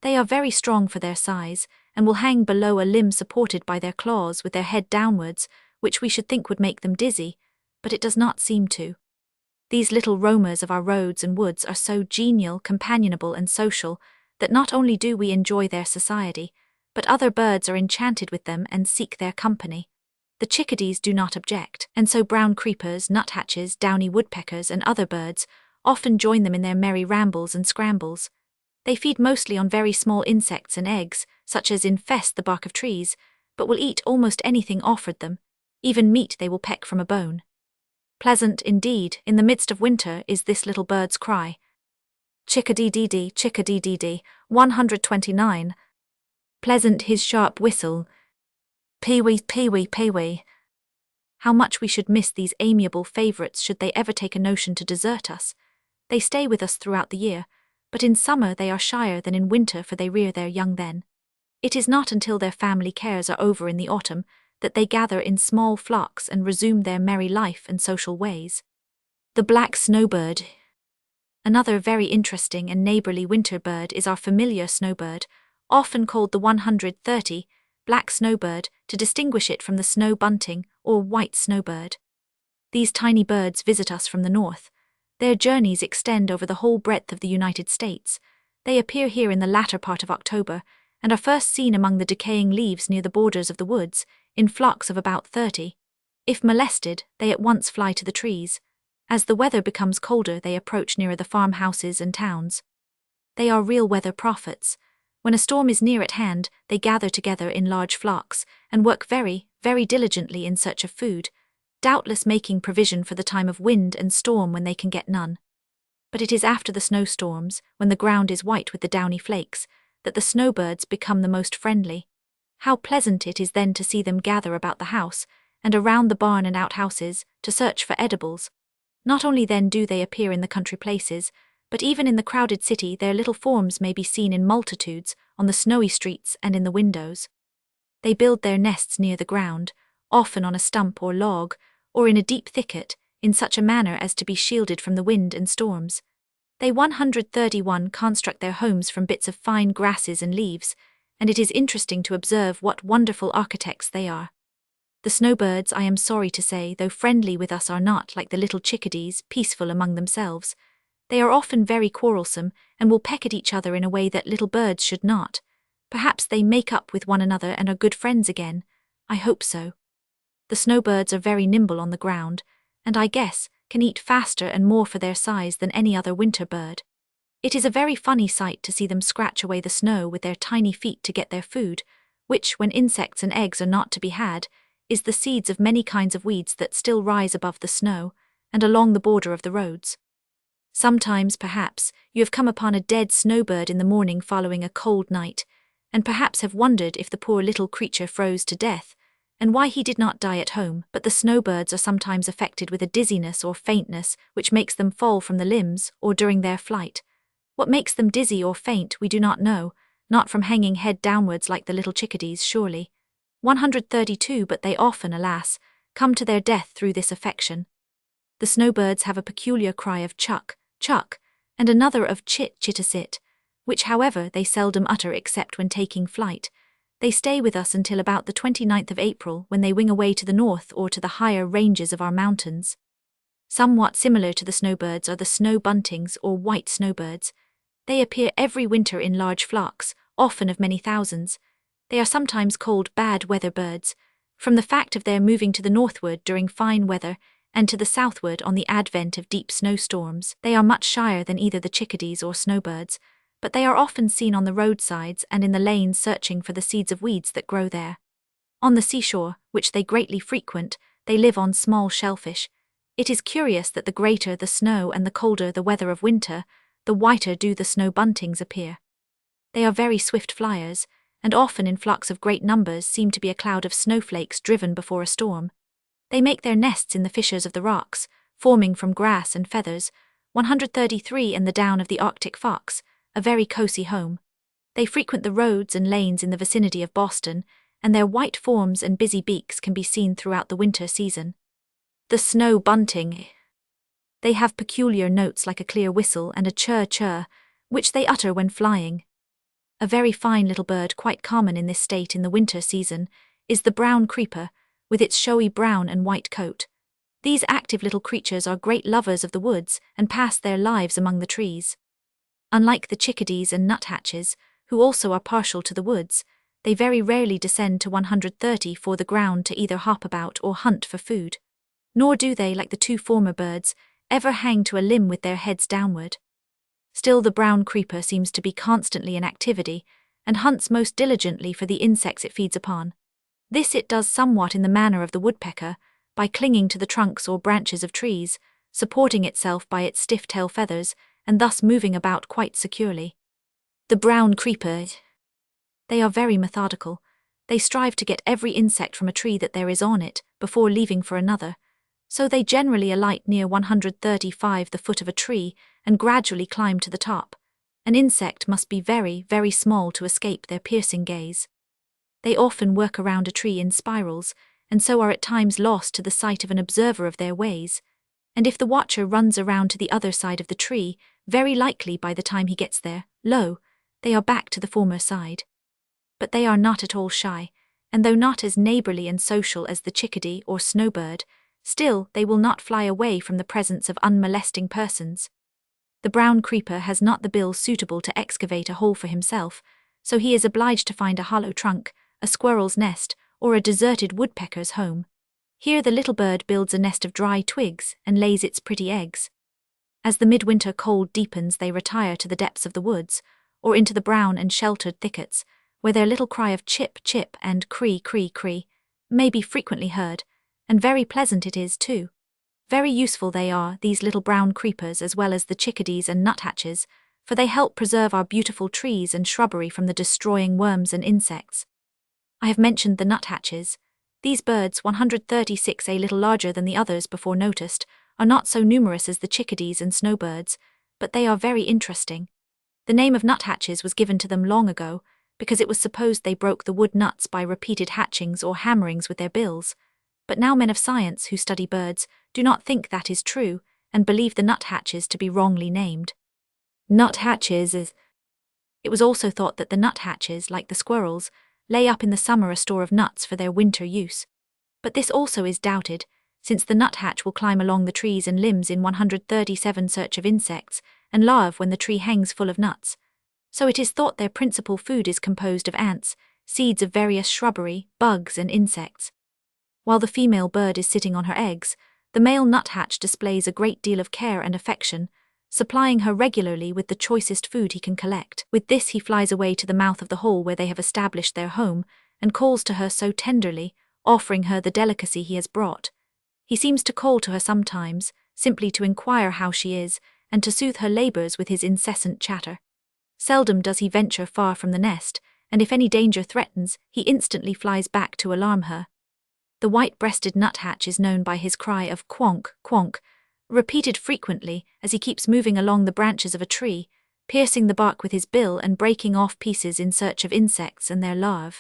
They are very strong for their size, and will hang below a limb supported by their claws with their head downwards, which we should think would make them dizzy, but it does not seem to. These little roamers of our roads and woods are so genial, companionable, and social, that not only do we enjoy their society, but other birds are enchanted with them and seek their company. The chickadees do not object, and so brown creepers, nuthatches, downy woodpeckers, and other birds often join them in their merry rambles and scrambles. They feed mostly on very small insects and eggs, such as infest the bark of trees, but will eat almost anything offered them. Even meat they will peck from a bone. Pleasant, indeed, in the midst of winter is this little bird's cry. Chickadee-dee-dee, chickadee-dee-dee, 129. Pleasant his sharp whistle. Pee-wee, pee-wee, pee-wee. How much we should miss these amiable favourites should they ever take a notion to desert us. They stay with us throughout the year, but in summer they are shyer than in winter, for they rear their young then. It is not until their family cares are over in the autumn that they gather in small flocks and resume their merry life and social ways. The black snowbird. Another very interesting and neighbourly winter bird is our familiar snowbird, often called the 130, black snowbird, to distinguish it from the snow bunting or white snowbird. These tiny birds visit us from the north. Their journeys extend over the whole breadth of the United States. They appear here in the latter part of October, and are first seen among the decaying leaves near the borders of the woods, in flocks of about 30. If molested, they at once fly to the trees. As the weather becomes colder, they approach nearer the farmhouses and towns. They are real weather prophets. When a storm is near at hand, they gather together in large flocks, and work very, very diligently in search of food, doubtless making provision for the time of wind and storm when they can get none. But it is after the snowstorms, when the ground is white with the downy flakes, that the snowbirds become the most friendly. How pleasant it is then to see them gather about the house, and around the barn and outhouses, to search for edibles. Not only then do they appear in the country places, but even in the crowded city their little forms may be seen in multitudes, on the snowy streets and in the windows. They build their nests near the ground, often on a stump or log, or in a deep thicket, in such a manner as to be shielded from the wind and storms. They 131 construct their homes from bits of fine grasses and leaves, and it is interesting to observe what wonderful architects they are. The snowbirds, I am sorry to say, though friendly with us, are not, like the little chickadees, peaceful among themselves. They are often very quarrelsome, and will peck at each other in a way that little birds should not. Perhaps they make up with one another and are good friends again. I hope so. The snowbirds are very nimble on the ground, and I guess can eat faster and more for their size than any other winter bird. It is a very funny sight to see them scratch away the snow with their tiny feet to get their food, which, when insects and eggs are not to be had, is the seeds of many kinds of weeds that still rise above the snow, and along the border of the roads. Sometimes, perhaps, you have come upon a dead snowbird in the morning following a cold night, and perhaps have wondered if the poor little creature froze to death, and why he did not die at home. But the snowbirds are sometimes affected with a dizziness or faintness which makes them fall from the limbs, or during their flight. What makes them dizzy or faint we do not know, not from hanging head downwards like the little chickadees, surely. 132, but they often, alas, come to their death through this affection. The snowbirds have a peculiar cry of chuck, chuck, and another of chit, chittasit, which, however, they seldom utter except when taking flight. They stay with us until about the 29th of April, when they wing away to the north or to the higher ranges of our mountains. Somewhat similar to the snowbirds are the snow buntings or white snowbirds. They appear every winter in large flocks, often of many thousands. They are sometimes called bad weather birds, from the fact of their moving to the northward during fine weather and to the southward on the advent of deep snowstorms. They are much shyer than either the chickadees or snowbirds, but they are often seen on the roadsides and in the lanes searching for the seeds of weeds that grow there. On the seashore, which they greatly frequent, they live on small shellfish. It is curious that the greater the snow and the colder the weather of winter, the whiter do the snow buntings appear. They are very swift flyers, and often in flocks of great numbers seem to be a cloud of snowflakes driven before a storm. They make their nests in the fissures of the rocks, forming from grass and feathers, 133 and the down of the Arctic fox, a very cozy home. They frequent the roads and lanes in the vicinity of Boston, and their white forms and busy beaks can be seen throughout the winter season. The snow bunting. They have peculiar notes like a clear whistle and a chirr-chirr, which they utter when flying. A very fine little bird quite common in this state in the winter season is the brown creeper, with its showy brown and white coat. These active little creatures are great lovers of the woods and pass their lives among the trees. Unlike the chickadees and nuthatches, who also are partial to the woods, they very rarely descend to 130 for the ground to either hop about or hunt for food. Nor do they, like the two former birds, ever hang to a limb with their heads downward. Still, the brown creeper seems to be constantly in activity, and hunts most diligently for the insects it feeds upon. This it does somewhat in the manner of the woodpecker, by clinging to the trunks or branches of trees, supporting itself by its stiff tail feathers, and thus moving about quite securely. The brown creeper. They are very methodical. They strive to get every insect from a tree that there is on it, before leaving for another. So they generally alight near 135 the foot of a tree, and gradually climb to the top. An insect must be very, very small to escape their piercing gaze. They often work around a tree in spirals, and so are at times lost to the sight of an observer of their ways. And if the watcher runs around to the other side of the tree, very likely by the time he gets there, lo, they are back to the former side. But they are not at all shy, and though not as neighborly and social as the chickadee or snowbird, still they will not fly away from the presence of unmolesting persons. The brown creeper has not the bill suitable to excavate a hole for himself, so he is obliged to find a hollow trunk, a squirrel's nest, or a deserted woodpecker's home. Here the little bird builds a nest of dry twigs and lays its pretty eggs. As the midwinter cold deepens, they retire to the depths of the woods, or into the brown and sheltered thickets, where their little cry of chip, chip and cree, cree, cree may be frequently heard, and very pleasant it is too. Very useful they are, these little brown creepers, as well as the chickadees and nuthatches, for they help preserve our beautiful trees and shrubbery from the destroying worms and insects. I have mentioned the nuthatches. These birds, 136 a little larger than the others before noticed, are not so numerous as the chickadees and snowbirds, but they are very interesting. The name of nuthatches was given to them long ago, because it was supposed they broke the wood nuts by repeated hatchings or hammerings with their bills. But now men of science who study birds do not think that is true, and believe the nuthatches to be wrongly named. Nuthatches is. It was also thought that the nuthatches, like the squirrels, lay up in the summer a store of nuts for their winter use. But this also is doubted, since the nuthatch will climb along the trees and limbs in 137 search of insects, and larve when the tree hangs full of nuts. So it is thought their principal food is composed of ants, seeds of various shrubbery, bugs and insects. While the female bird is sitting on her eggs, the male nuthatch displays a great deal of care and affection, supplying her regularly with the choicest food he can collect. With this he flies away to the mouth of the hole where they have established their home, and calls to her so tenderly, offering her the delicacy he has brought. He seems to call to her sometimes, simply to inquire how she is, and to soothe her labors with his incessant chatter. Seldom does he venture far from the nest, and if any danger threatens, he instantly flies back to alarm her. The white-breasted nuthatch is known by his cry of quonk, quonk, repeated frequently as he keeps moving along the branches of a tree, piercing the bark with his bill and breaking off pieces in search of insects and their larvae.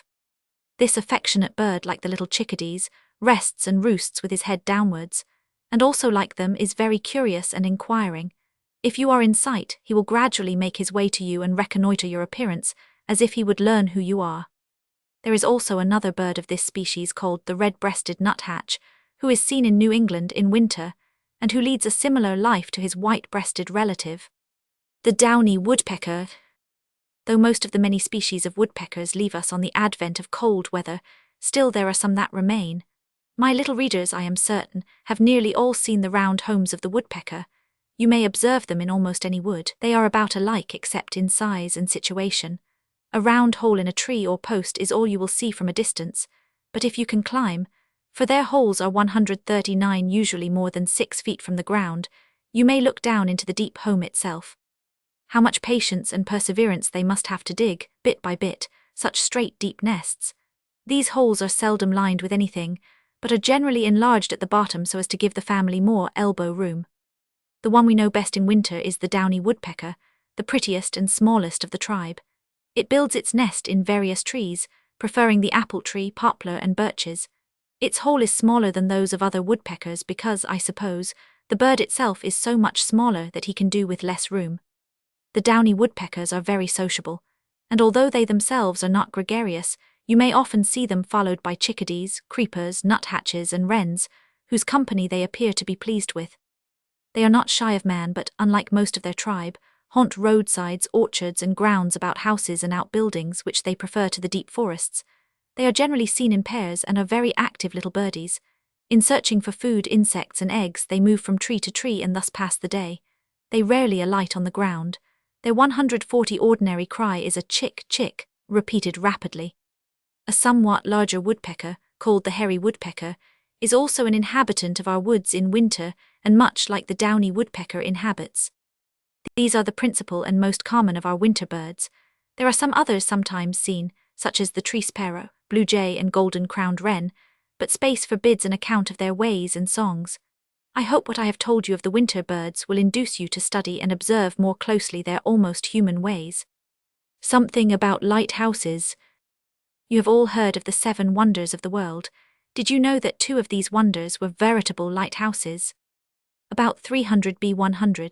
This affectionate bird, like the little chickadees, rests and roosts with his head downwards, and also like them is very curious and inquiring. If you are in sight, he will gradually make his way to you and reconnoiter your appearance, as if he would learn who you are. There is also another bird of this species called the red-breasted nuthatch, who is seen in New England in winter, and who leads a similar life to his white-breasted relative. The downy woodpecker. Though most of the many species of woodpeckers leave us on the advent of cold weather, still there are some that remain. My little readers, I am certain, have nearly all seen the round homes of the woodpecker. You may observe them in almost any wood. They are about alike except in size and situation. A round hole in a tree or post is all you will see from a distance, but if you can climb, for their holes are 139 usually more than 6 feet from the ground, you may look down into the deep home itself. How much patience and perseverance they must have to dig, bit by bit, such straight deep nests. These holes are seldom lined with anything, but are generally enlarged at the bottom so as to give the family more elbow room. The one we know best in winter is the downy woodpecker, the prettiest and smallest of the tribe. It builds its nest in various trees, preferring the apple tree, poplar, and birches. Its hole is smaller than those of other woodpeckers because, I suppose, the bird itself is so much smaller that he can do with less room. The downy woodpeckers are very sociable, and although they themselves are not gregarious, you may often see them followed by chickadees, creepers, nuthatches, and wrens, whose company they appear to be pleased with. They are not shy of man but, unlike most of their tribe, haunt roadsides, orchards, and grounds about houses and outbuildings which they prefer to the deep forests. They are generally seen in pairs and are very active little birdies. In searching for food, insects, and eggs, they move from tree to tree and thus pass the day. They rarely alight on the ground. Their 140 ordinary cry is a chick, chick, repeated rapidly. A somewhat larger woodpecker, called the hairy woodpecker, is also an inhabitant of our woods in winter and much like the downy woodpecker inhabits. These are the principal and most common of our winter birds. There are some others sometimes seen, such as the tree sparrow, blue jay, and golden-crowned wren, but space forbids an account of their ways and songs. I hope what I have told you of the winter birds will induce you to study and observe more closely their almost human ways. Something about lighthouses. You have all heard of the 7 wonders of the world. Did you know that 2 of these wonders were veritable lighthouses? About 300 B.C.,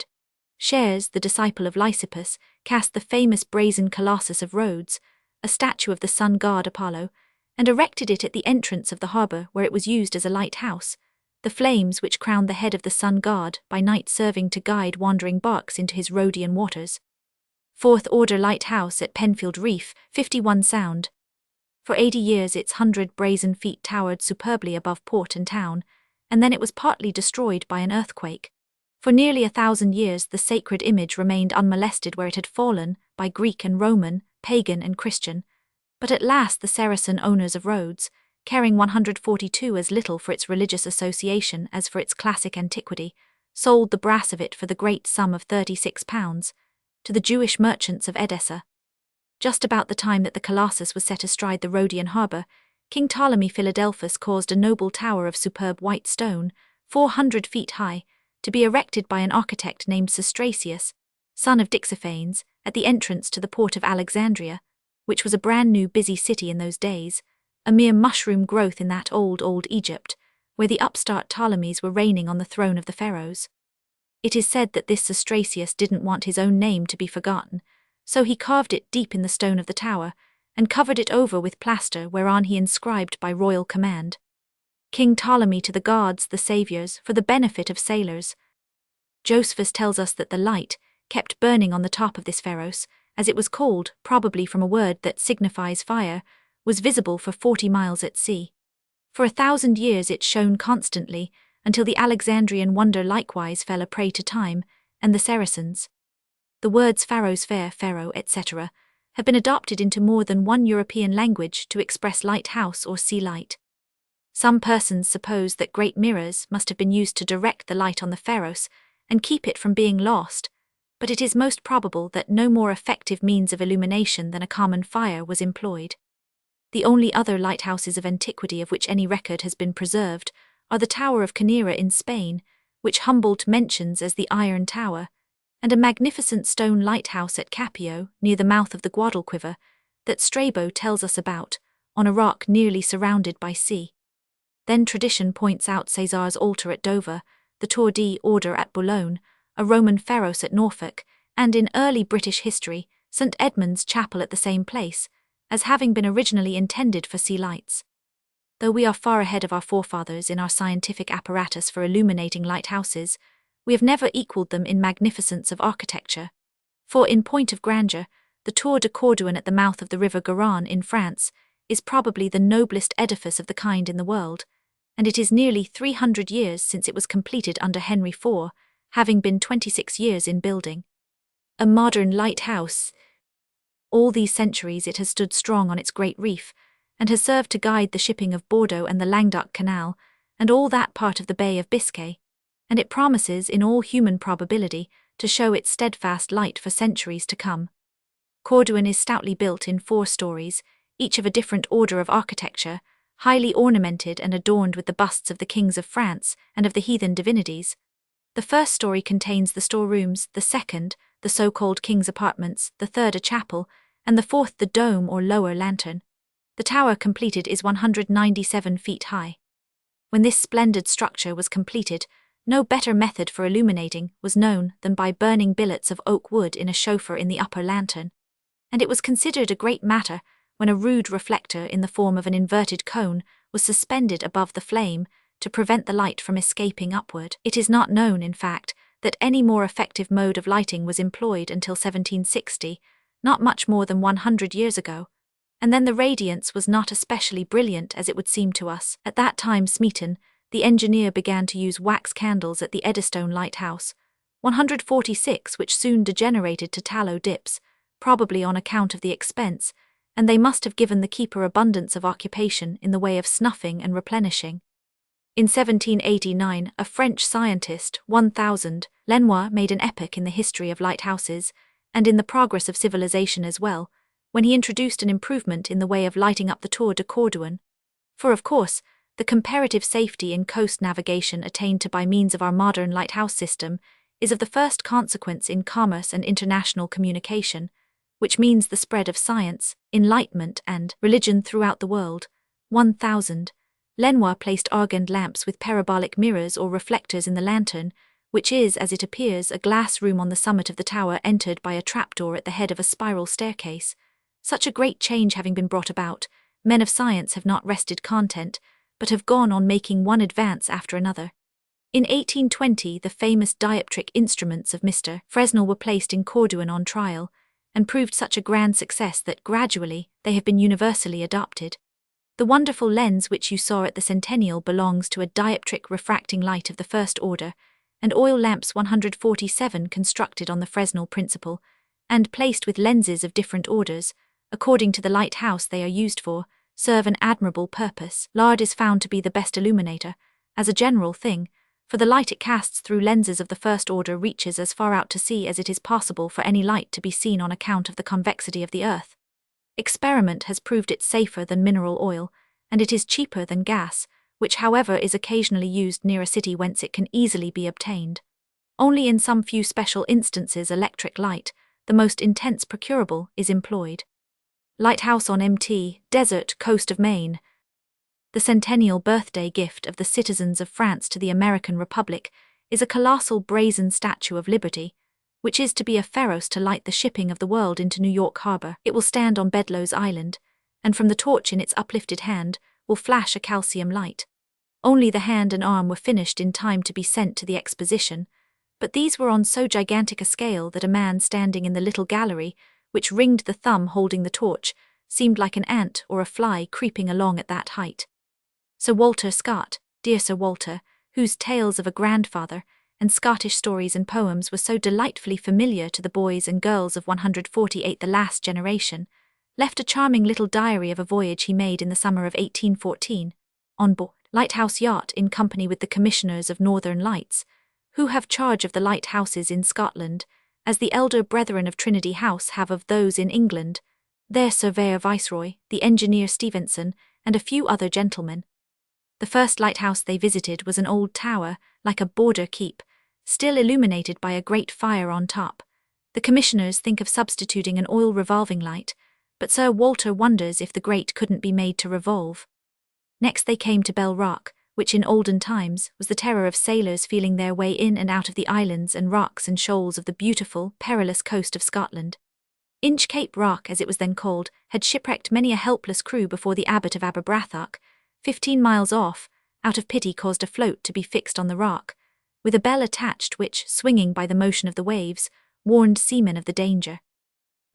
Shares, the disciple of Lysippus, cast the famous brazen Colossus of Rhodes, a statue of the sun god Apollo, and erected it at the entrance of the harbour where it was used as a lighthouse, the flames which crowned the head of the sun god by night serving to guide wandering barks into his Rhodian waters. 4th Order Lighthouse at Penfield Reef, 51 Sound. For 80 years its 100 brazen feet towered superbly above port and town, and then it was partly destroyed by an earthquake. For nearly 1,000 years the sacred image remained unmolested where it had fallen, by Greek and Roman, pagan and Christian, but at last the Saracen owners of Rhodes, caring 142 as little for its religious association as for its classic antiquity, sold the brass of it for the great sum of £36 to the Jewish merchants of Edessa. Just about the time that the Colossus was set astride the Rhodian harbour, King Ptolemy Philadelphus caused a noble tower of superb white stone, 400 feet high, to be erected by an architect named Sostrasius, son of Dixophanes, at the entrance to the port of Alexandria, which was a brand new busy city in those days, a mere mushroom growth in that old Egypt, where the upstart Ptolemies were reigning on the throne of the pharaohs. It is said that this Sostrasius didn't want his own name to be forgotten, so he carved it deep in the stone of the tower, and covered it over with plaster whereon he inscribed by royal command, King Ptolemy to the gods, the saviors, for the benefit of sailors. Josephus tells us that the light, kept burning on the top of this pharos, as it was called, probably from a word that signifies fire, was visible for 40 miles at sea. For 1,000 years it shone constantly, until the Alexandrian wonder likewise fell a prey to time, and the Saracens. The words pharos fair, pharaoh, etc., have been adopted into more than one European language to express lighthouse or sea light. Some persons suppose that great mirrors must have been used to direct the light on the pharos and keep it from being lost, but it is most probable that no more effective means of illumination than a common fire was employed. The only other lighthouses of antiquity of which any record has been preserved are the Tower of Canira in Spain, which Humboldt mentions as the Iron Tower, and a magnificent stone lighthouse at Capio, near the mouth of the Guadalquivir, that Strabo tells us about, on a rock nearly surrounded by sea. Then tradition points out Caesar's altar at Dover, the Tour d'Order at Boulogne, a Roman pharos at Norfolk, and in early British history, St. Edmund's Chapel at the same place, as having been originally intended for sea lights. Though we are far ahead of our forefathers in our scientific apparatus for illuminating lighthouses, we have never equalled them in magnificence of architecture. For in point of grandeur, the Tour de Cordouan at the mouth of the river Garonne in France is probably the noblest edifice of the kind in the world, and it is nearly 300 years since it was completed under Henry IV, having been 26 years in building. A modern lighthouse. All these centuries it has stood strong on its great reef, and has served to guide the shipping of Bordeaux and the Languedoc Canal, and all that part of the Bay of Biscay, and it promises, in all human probability, to show its steadfast light for centuries to come. Cordouan is stoutly built in 4 stories, each of a different order of architecture, highly ornamented and adorned with the busts of the kings of France and of the heathen divinities. The first story contains the storerooms, the second, the so-called king's apartments, the third a chapel, and the fourth the dome or lower lantern. The tower completed is 197 feet high. When this splendid structure was completed, no better method for illuminating was known than by burning billets of oak wood in a chauffeur in the upper lantern, and it was considered a great matter when a rude reflector in the form of an inverted cone was suspended above the flame to prevent the light from escaping upward. It is not known, in fact, that any more effective mode of lighting was employed until 1760, not much more than 100 years ago, and then the radiance was not especially brilliant as it would seem to us. At that time Smeaton, the engineer, began to use wax candles at the Eddystone Lighthouse, 146, which soon degenerated to tallow dips, probably on account of the expense, and they must have given the keeper abundance of occupation in the way of snuffing and replenishing. In 1789, a French scientist, 1000, Lenoir, made an epoch in the history of lighthouses, and in the progress of civilization as well, when he introduced an improvement in the way of lighting up the Tour de Cordoue. For of course, the comparative safety in coast navigation attained to by means of our modern lighthouse system is of the first consequence in commerce and international communication, which means the spread of science, enlightenment, and religion throughout the world. 1000. Lenoir placed argand lamps with parabolic mirrors or reflectors in the lantern, which is, as it appears, a glass room on the summit of the tower entered by a trapdoor at the head of a spiral staircase. Such a great change having been brought about, men of science have not rested content, but have gone on making one advance after another. In 1820, the famous dioptric instruments of Mr. Fresnel were placed in Cordoue on trial, and proved such a grand success that gradually they have been universally adopted. The wonderful lens which you saw at the Centennial belongs to a dioptric refracting light of the first order, and oil lamps 147 constructed on the Fresnel principle, and placed with lenses of different orders, according to the lighthouse they are used for, serve an admirable purpose. Lard is found to be the best illuminator, as a general thing, for the light it casts through lenses of the first order reaches as far out to sea as it is possible for any light to be seen on account of the convexity of the earth. Experiment has proved it safer than mineral oil, and it is cheaper than gas, which however is occasionally used near a city whence it can easily be obtained. Only in some few special instances electric light, the most intense procurable, is employed. Lighthouse on Mt. Desert, coast of Maine. The centennial birthday gift of the citizens of France to the American Republic is a colossal brazen statue of Liberty, which is to be a pharos to light the shipping of the world into New York Harbor. It will stand on Bedloe's Island, and from the torch in its uplifted hand will flash a calcium light. Only the hand and arm were finished in time to be sent to the exposition, but these were on so gigantic a scale that a man standing in the little gallery, which ringed the thumb holding the torch, seemed like an ant or a fly creeping along at that height. Sir Walter Scott, dear Sir Walter, whose tales of a grandfather and Scottish stories and poems were so delightfully familiar to the boys and girls of 148, the last generation, left a charming little diary of a voyage he made in the summer of 1814, on board Lighthouse Yacht in company with the Commissioners of Northern Lights, who have charge of the lighthouses in Scotland, as the elder brethren of Trinity House have of those in England, their Surveyor Viceroy, the Engineer Stevenson, and a few other gentlemen. The first lighthouse they visited was an old tower, like a border keep, still illuminated by a great fire on top. The commissioners think of substituting an oil revolving light, but Sir Walter wonders if the grate couldn't be made to revolve. Next they came to Bell Rock, which in olden times was the terror of sailors feeling their way in and out of the islands and rocks and shoals of the beautiful, perilous coast of Scotland. Inch Cape Rock, as it was then called, had shipwrecked many a helpless crew before the Abbot of Aberbrothock, 15 miles off, out of pity caused a float to be fixed on the rock, with a bell attached which, swinging by the motion of the waves, warned seamen of the danger.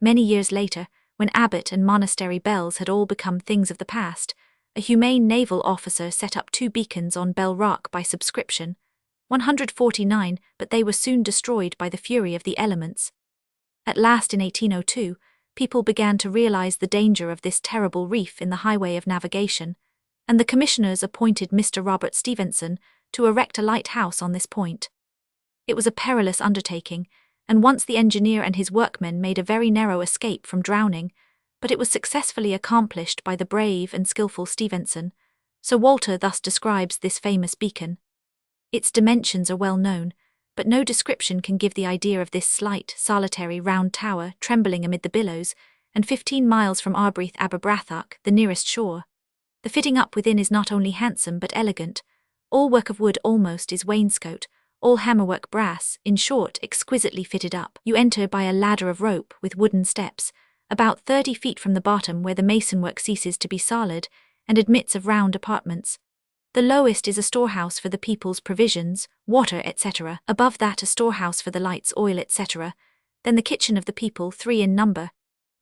Many years later, when abbot and monastery bells had all become things of the past, a humane naval officer set up 2 beacons on Bell Rock by subscription, 149, but they were soon destroyed by the fury of the elements. At last in 1802, people began to realize the danger of this terrible reef in the highway of navigation, and the commissioners appointed Mr. Robert Stevenson to erect a lighthouse on this point. It was a perilous undertaking, and once the engineer and his workmen made a very narrow escape from drowning, but it was successfully accomplished by the brave and skilful Stevenson. Sir Walter thus describes this famous beacon. Its dimensions are well known, but no description can give the idea of this slight, solitary, round tower trembling amid the billows, and 15 miles from Arbreath Aberbrethach, the nearest shore. The fitting up within is not only handsome but elegant. All work of wood almost is wainscot, all hammerwork brass, in short, exquisitely fitted up. You enter by a ladder of rope with wooden steps, about 30 feet from the bottom where the masonwork ceases to be solid, and admits of round apartments. The lowest is a storehouse for the people's provisions, water, etc. Above that a storehouse for the lights, oil, etc. Then the kitchen of the people, 3 in number.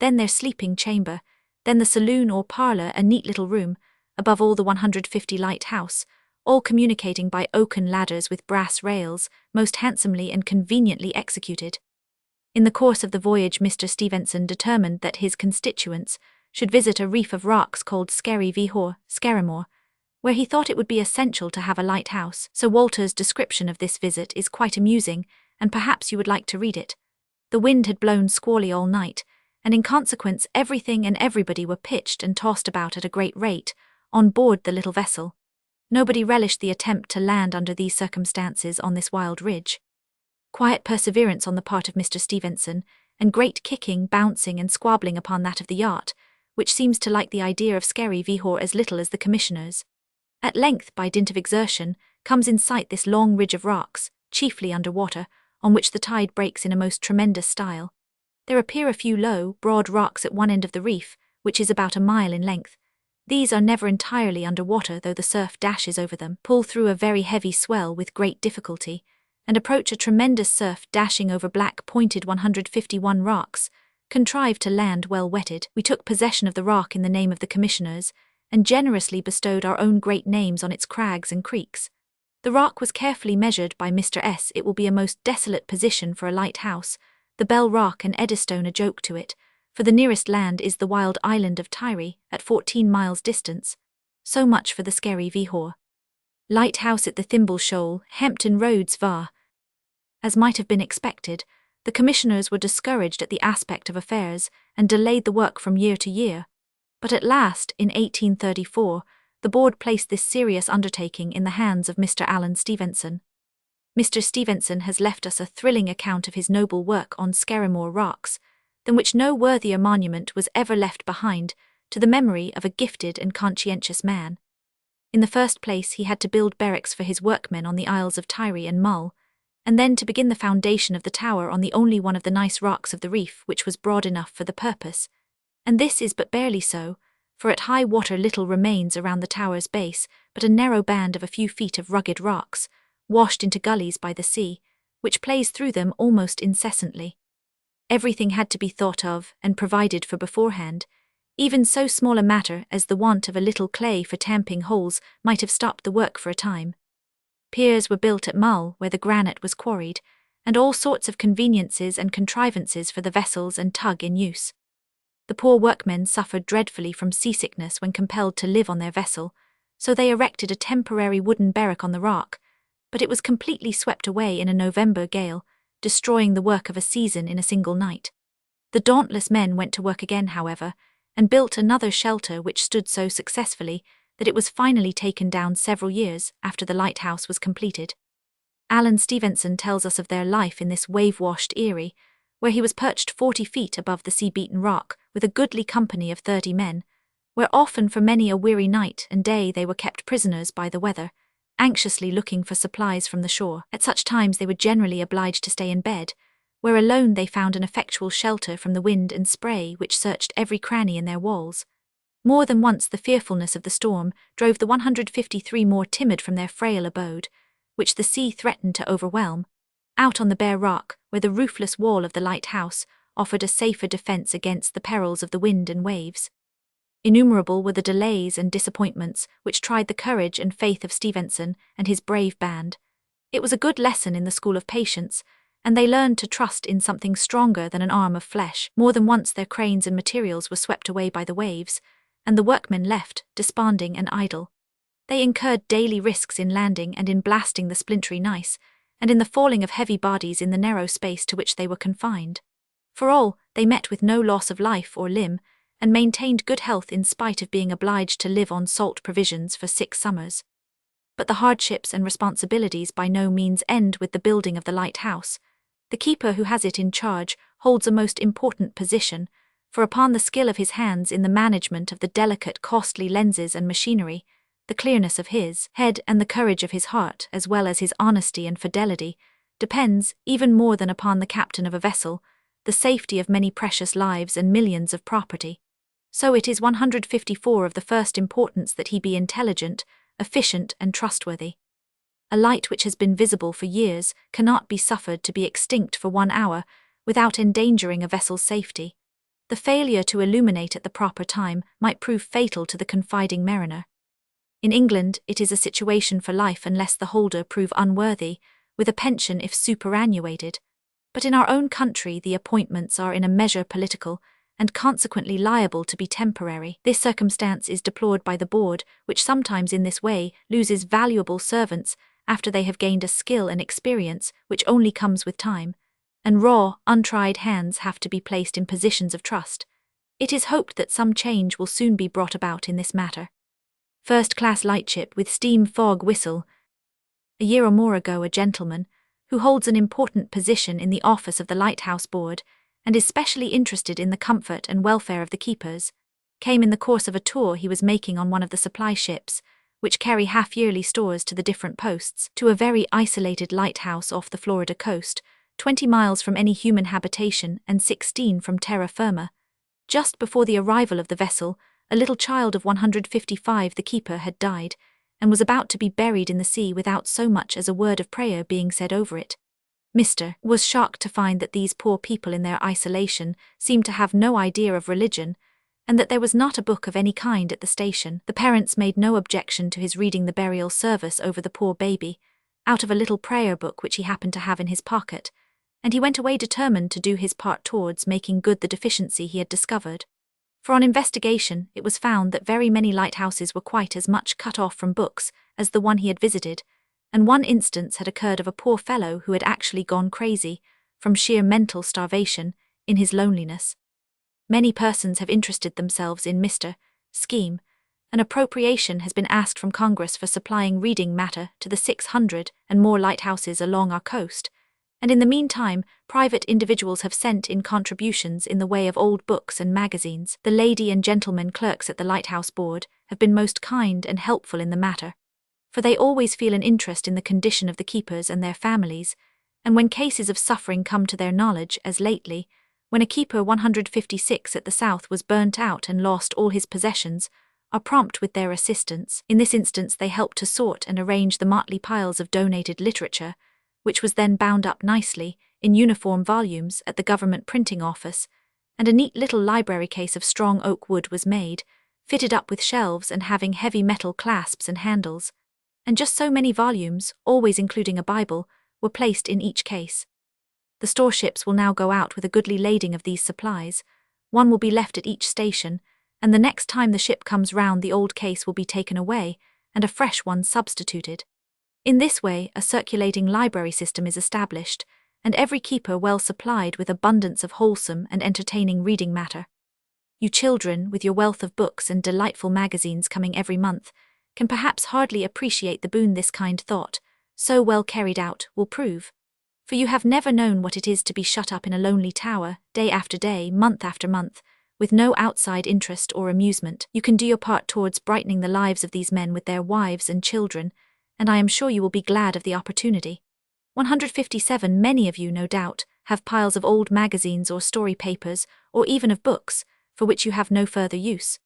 Then their sleeping chamber. Then the saloon or parlour, a neat little room. Above all the 150 lighthouse, all communicating by oaken ladders with brass rails, most handsomely and conveniently executed. In the course of the voyage Mr. Stevenson determined that his constituents should visit a reef of rocks called Skerrimore, where he thought it would be essential to have a lighthouse. Sir Walter's description of this visit is quite amusing, and perhaps you would like to read it. The wind had blown squally all night, and in consequence everything and everybody were pitched and tossed about at a great rate, on board the little vessel. Nobody relished the attempt to land under these circumstances on this wild ridge. Quiet perseverance on the part of Mr. Stevenson, and great kicking, bouncing and squabbling upon that of the yacht, which seems to like the idea of Skerry as little as the commissioners. At length, by dint of exertion, comes in sight this long ridge of rocks, chiefly under water, on which the tide breaks in a most tremendous style. There appear a few low, broad rocks at one end of the reef, which is about a mile in length. These are never entirely under water, though the surf dashes over them, pull through a very heavy swell with great difficulty, and approach a tremendous surf dashing over black pointed 151 rocks, contrived to land well wetted. We took possession of the rock in the name of the commissioners, and generously bestowed our own great names on its crags and creeks. The rock was carefully measured by Mr. S. It will be a most desolate position for a lighthouse, the Bell Rock and Eddystone a joke to it, for the nearest land is the wild island of Tiree, at 14 miles distance. So much for the Skerry Lighthouse at the Thimble Shoal, Hempton Roads, var. As might have been expected, the commissioners were discouraged at the aspect of affairs, and delayed the work from year to year. But at last, in 1834, the board placed this serious undertaking in the hands of Mr. Alan Stevenson. Mr. Stevenson has left us a thrilling account of his noble work on Skerrimore rocks, than which no worthier monument was ever left behind to the memory of a gifted and conscientious man. In the first place he had to build barracks for his workmen on the Isles of Tiree and Mull, and then to begin the foundation of the tower on the only one of the nice rocks of the reef which was broad enough for the purpose. And this is but barely so, for at high water little remains around the tower's base but a narrow band of a few feet of rugged rocks, washed into gullies by the sea, which plays through them almost incessantly. Everything had to be thought of and provided for beforehand. Even so small a matter as the want of a little clay for tamping holes might have stopped the work for a time. Piers were built at Mull, where the granite was quarried, and all sorts of conveniences and contrivances for the vessels and tug in use. The poor workmen suffered dreadfully from seasickness when compelled to live on their vessel, so they erected a temporary wooden barrack on the rock, but it was completely swept away in a November gale, destroying the work of a season in a single night. The dauntless men went to work again, however, and built another shelter which stood so successfully that it was finally taken down several years after the lighthouse was completed. Alan Stevenson tells us of their life in this wave-washed eyrie, where he was perched 40 feet above the sea-beaten rock with a goodly company of 30 men, where often for many a weary night and day they were kept prisoners by the weather, anxiously looking for supplies from the shore. At such times they were generally obliged to stay in bed, where alone they found an effectual shelter from the wind and spray which searched every cranny in their walls. More than once the fearfulness of the storm drove the 153 more timid from their frail abode, which the sea threatened to overwhelm, out on the bare rock, where the roofless wall of the lighthouse offered a safer defence against the perils of the wind and waves. Innumerable were the delays and disappointments which tried the courage and faith of Stevenson and his brave band. It was a good lesson in the school of patience, and they learned to trust in something stronger than an arm of flesh. More than once their cranes and materials were swept away by the waves, and the workmen left, desponding and idle. They incurred daily risks in landing and in blasting the splintery gneiss, and in the falling of heavy bodies in the narrow space to which they were confined. For all, they met with no loss of life or limb, and maintained good health in spite of being obliged to live on salt provisions for 6 summers. But the hardships and responsibilities by no means end with the building of the lighthouse. The keeper who has it in charge holds a most important position, for upon the skill of his hands in the management of the delicate, costly lenses and machinery, the clearness of his head and the courage of his heart, as well as his honesty and fidelity, depends, even more than upon the captain of a vessel, the safety of many precious lives and millions of property. So it is 154 of the first importance that he be intelligent, efficient, and trustworthy. A light which has been visible for years cannot be suffered to be extinct for 1 hour without endangering a vessel's safety. The failure to illuminate at the proper time might prove fatal to the confiding mariner. In England, it is a situation for life unless the holder prove unworthy, with a pension if superannuated. But in our own country the appointments are in a measure political, and consequently liable to be temporary. This circumstance is deplored by the board, which sometimes in this way loses valuable servants after they have gained a skill and experience which only comes with time, and raw, untried hands have to be placed in positions of trust. It is hoped that some change will soon be brought about in this matter. First-class lightship with steam fog whistle. A year or more ago a gentleman, who holds an important position in the office of the Lighthouse Board, and is specially interested in the comfort and welfare of the keepers, came in the course of a tour he was making on one of the supply ships, which carry half-yearly stores to the different posts, to a very isolated lighthouse off the Florida coast, 20 miles from any human habitation and 16 from terra firma. Just before the arrival of the vessel, a little child of 155 the keeper had died, and was about to be buried in the sea without so much as a word of prayer being said over it. Mr. was shocked to find that these poor people in their isolation seemed to have no idea of religion, and that there was not a book of any kind at the station. The parents made no objection to his reading the burial service over the poor baby, out of a little prayer book which he happened to have in his pocket, and he went away determined to do his part towards making good the deficiency he had discovered. For on investigation it was found that very many lighthouses were quite as much cut off from books as the one he had visited, and one instance had occurred of a poor fellow who had actually gone crazy, from sheer mental starvation, in his loneliness. Many persons have interested themselves in Mr. scheme. An appropriation has been asked from Congress for supplying reading matter to the 600 and more lighthouses along our coast, and in the meantime private individuals have sent in contributions in the way of old books and magazines. The lady and gentleman clerks at the Lighthouse Board have been most kind and helpful in the matter, for they always feel an interest in the condition of the keepers and their families, and when cases of suffering come to their knowledge, as lately, when a keeper 156 at the South was burnt out and lost all his possessions, are prompt with their assistance. In this instance they help to sort and arrange the motley piles of donated literature, which was then bound up nicely, in uniform volumes, at the government printing office, and a neat little library case of strong oak wood was made, fitted up with shelves and having heavy metal clasps and handles, and just so many volumes, always including a Bible, were placed in each case. The store ships will now go out with a goodly lading of these supplies. One will be left at each station, and the next time the ship comes round the old case will be taken away, and a fresh one substituted. In this way a circulating library system is established, and every keeper well supplied with abundance of wholesome and entertaining reading matter. You children, with your wealth of books and delightful magazines coming every month, can perhaps hardly appreciate the boon this kind thought, so well carried out, will prove. For you have never known what it is to be shut up in a lonely tower, day after day, month after month, with no outside interest or amusement. You can do your part towards brightening the lives of these men with their wives and children, and I am sure you will be glad of the opportunity. 157 Many of you, no doubt, have piles of old magazines or story papers, or even of books, for which you have no further use.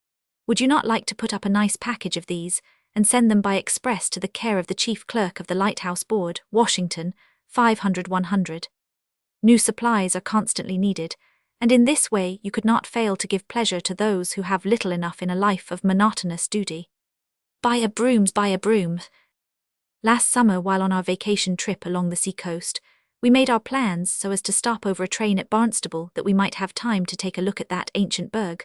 Would you not like to put up a nice package of these, and send them by express to the care of the Chief Clerk of the Lighthouse Board, Washington, 500 100. New supplies are constantly needed, and in this way you could not fail to give pleasure to those who have little enough in a life of monotonous duty. Buy a brooms, buy a broom. Last summer, while on our vacation trip along the sea-coast, we made our plans so as to stop over a train at Barnstable that we might have time to take a look at that ancient burg,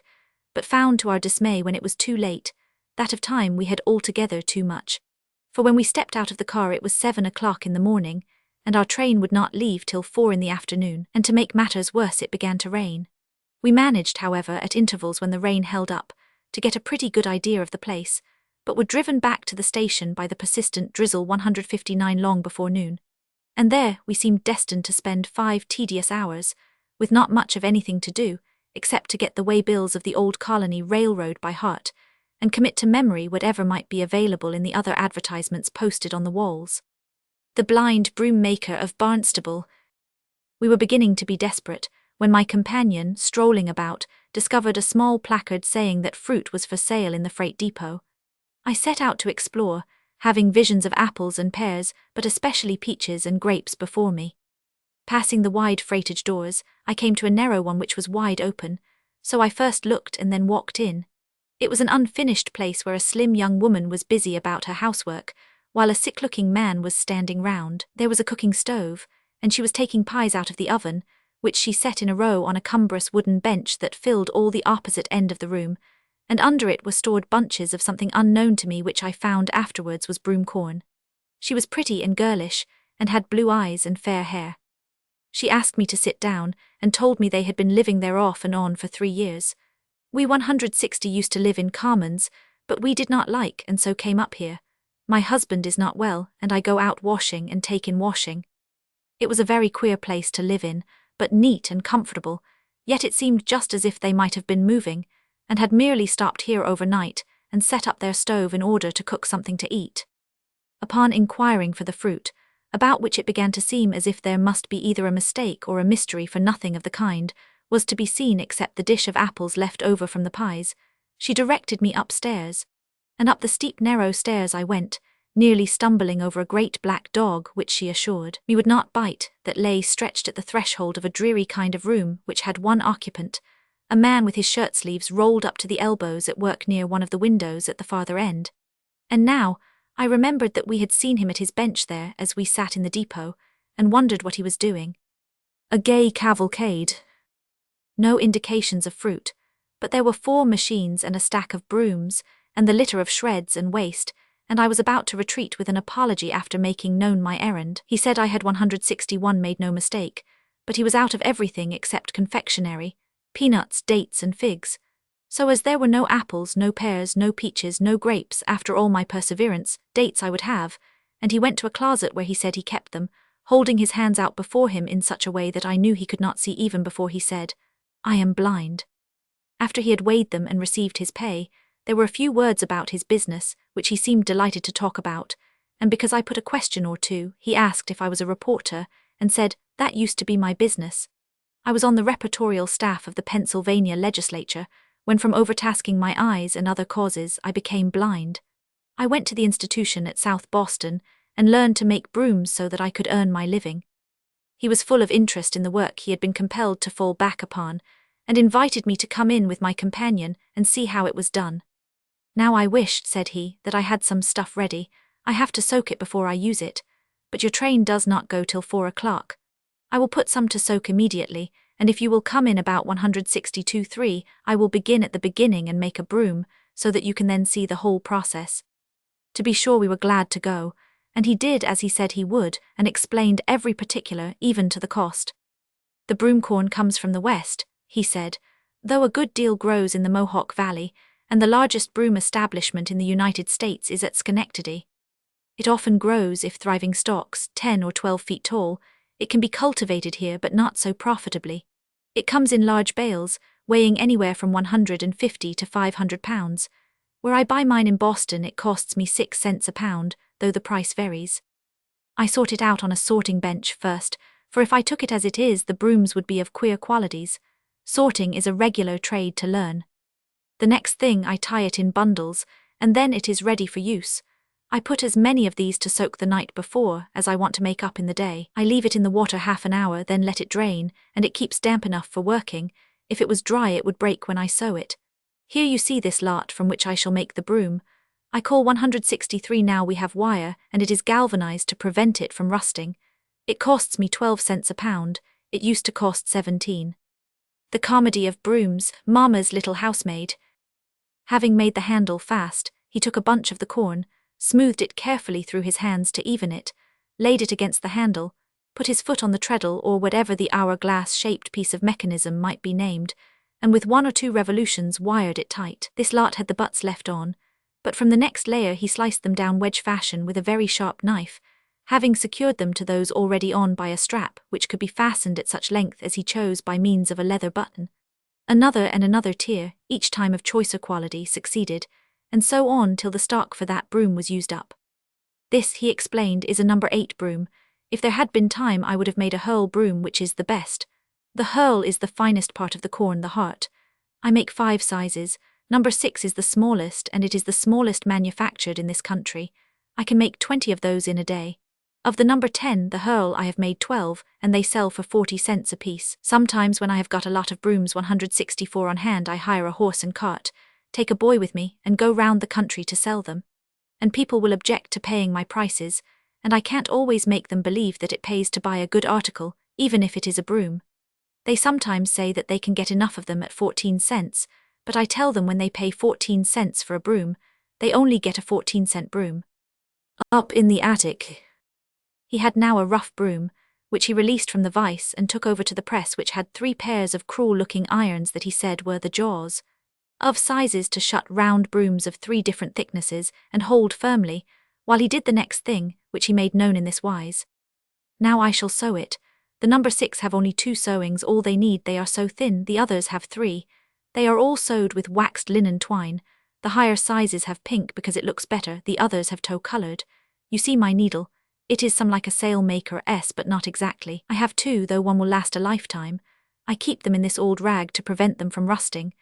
but found to our dismay when it was too late, that of time we had altogether too much. For when we stepped out of the car it was 7 o'clock in the morning, and our train would not leave till 4 in the afternoon, and to make matters worse it began to rain. We managed, however, at intervals when the rain held up, to get a pretty good idea of the place, but were driven back to the station by the persistent drizzle 159 long before noon. And there we seemed destined to spend 5 tedious hours, with not much of anything to do, except to get the waybills of the old colony railroad by heart, and commit to memory whatever might be available in the other advertisements posted on the walls. The blind broom maker of Barnstable. We were beginning to be desperate, when my companion, strolling about, discovered a small placard saying that fruit was for sale in the freight depot. I set out to explore, having visions of apples and pears, but especially peaches and grapes before me. Passing the wide freightage doors, I came to a narrow one which was wide open, so I first looked and then walked in. It was an unfinished place where a slim young woman was busy about her housework, while a sick-looking man was standing round. There was a cooking stove, and she was taking pies out of the oven, which she set in a row on a cumbrous wooden bench that filled all the opposite end of the room, and under it were stored bunches of something unknown to me which I found afterwards was broom corn. She was pretty and girlish, and had blue eyes and fair hair. She asked me to sit down, and told me they had been living there off and on for 3 years. We 160 used to live in Carmans, but we did not like and so came up here. My husband is not well, and I go out washing and take in washing. It was a very queer place to live in, but neat and comfortable, yet it seemed just as if they might have been moving, and had merely stopped here overnight and set up their stove in order to cook something to eat. Upon inquiring for the fruit, about which it began to seem as if there must be either a mistake or a mystery, for nothing of the kind was to be seen except the dish of apples left over from the pies, she directed me upstairs, and up the steep narrow stairs I went, nearly stumbling over a great black dog which she assured me would not bite, that lay stretched at the threshold of a dreary kind of room which had one occupant, a man with his shirt-sleeves rolled up to the elbows at work near one of the windows at the farther end. And now I remembered that we had seen him at his bench there as we sat in the depot, and wondered what he was doing. A gay cavalcade. No indications of fruit, but there were 4 machines and a stack of brooms, and the litter of shreds and waste, and I was about to retreat with an apology after making known my errand. He said I had 161 made no mistake, but he was out of everything except confectionery, peanuts, dates and figs. So as there were no apples, no pears, no peaches, no grapes, after all my perseverance, dates I would have, and he went to a closet where he said he kept them, holding his hands out before him in such a way that I knew he could not see even before he said, "I am blind." After he had weighed them and received his pay, there were a few words about his business, which he seemed delighted to talk about, and because I put a question or two, he asked if I was a reporter, and said, that used to be my business. I was on the reportorial staff of the Pennsylvania legislature, when from overtasking my eyes and other causes I became blind. I went to the institution at South Boston, and learned to make brooms so that I could earn my living. He was full of interest in the work he had been compelled to fall back upon, and invited me to come in with my companion and see how it was done. Now I wished, said he, that I had some stuff ready. I have to soak it before I use it, but your train does not go till 4 o'clock. I will put some to soak immediately, and if you will come in about 162.3, I will begin at the beginning and make a broom, so that you can then see the whole process. To be sure, we were glad to go, and he did as he said he would, and explained every particular, even to the cost. The broom corn comes from the west, he said, though a good deal grows in the Mohawk Valley, and the largest broom establishment in the United States is at Schenectady. It often grows if thriving stalks, 10 or 12 feet tall. It can be cultivated here, but not so profitably. It comes in large bales, weighing anywhere from 150 to 500 pounds. Where I buy mine in Boston, it costs me 6 cents a pound, though the price varies. I sort it out on a sorting bench first, for if I took it as it is, the brooms would be of queer qualities. Sorting is a regular trade to learn. The next thing I tie it in bundles, and then it is ready for use. I put as many of these to soak the night before as I want to make up in the day. I leave it in the water half an hour, then let it drain, and it keeps damp enough for working. If it was dry it would break when I sew it. Here you see this lot from which I shall make the broom. I call 163 now. We have wire, and it is galvanized to prevent it from rusting. It costs me 12 cents a pound. It used to cost 17. The comedy of brooms, Mamma's little housemaid. Having made the handle fast, he took a bunch of the corn, smoothed it carefully through his hands to even it, laid it against the handle, put his foot on the treadle or whatever the hourglass-shaped piece of mechanism might be named, and with 1 or 2 revolutions wired it tight. This lot had the butts left on, But from the next layer he sliced them down wedge fashion with a very sharp knife, having secured them to those already on by a strap which could be fastened at such length as he chose by means of a leather button. Another and another tier, each time of choicer quality, succeeded, and so on till the stock for that broom was used up. This, he explained, is a number 8 broom. If there had been time I would have made a hurl broom, which is the best. The hurl is the finest part of the corn, the heart. I make 5 sizes. Number 6 is the smallest, and it is the smallest manufactured in this country. I can make 20 of those in a day. Of the number 10, the hurl, I have made 12, and they sell for 40 cents apiece. Sometimes when I have got a lot of brooms 164 on hand, I hire a horse and cart, take a boy with me, and go round the country to sell them. And people will object to paying my prices, and I can't always make them believe that it pays to buy a good article, even if it is a broom. They sometimes say that they can get enough of them at 14 cents, but I tell them when they pay 14 cents for a broom, they only get a 14-cent broom. Up in the attic. He had now a rough broom, which he released from the vise and took over to the press, which had 3 pairs of cruel-looking irons that he said were the jaws. Of sizes to shut round brooms of 3 different thicknesses and hold firmly, while he did the next thing, which he made known in this wise. Now I shall sew it. The number 6 have only 2 sewings, all they need, they are so thin, the others have 3. They are all sewed with waxed linen twine. The higher sizes have pink because it looks better, the others have tow-coloured. You see my needle. It is some like a sailmaker S, but not exactly. I have 2, though one will last a lifetime. I keep them in this old rag to prevent them from rusting.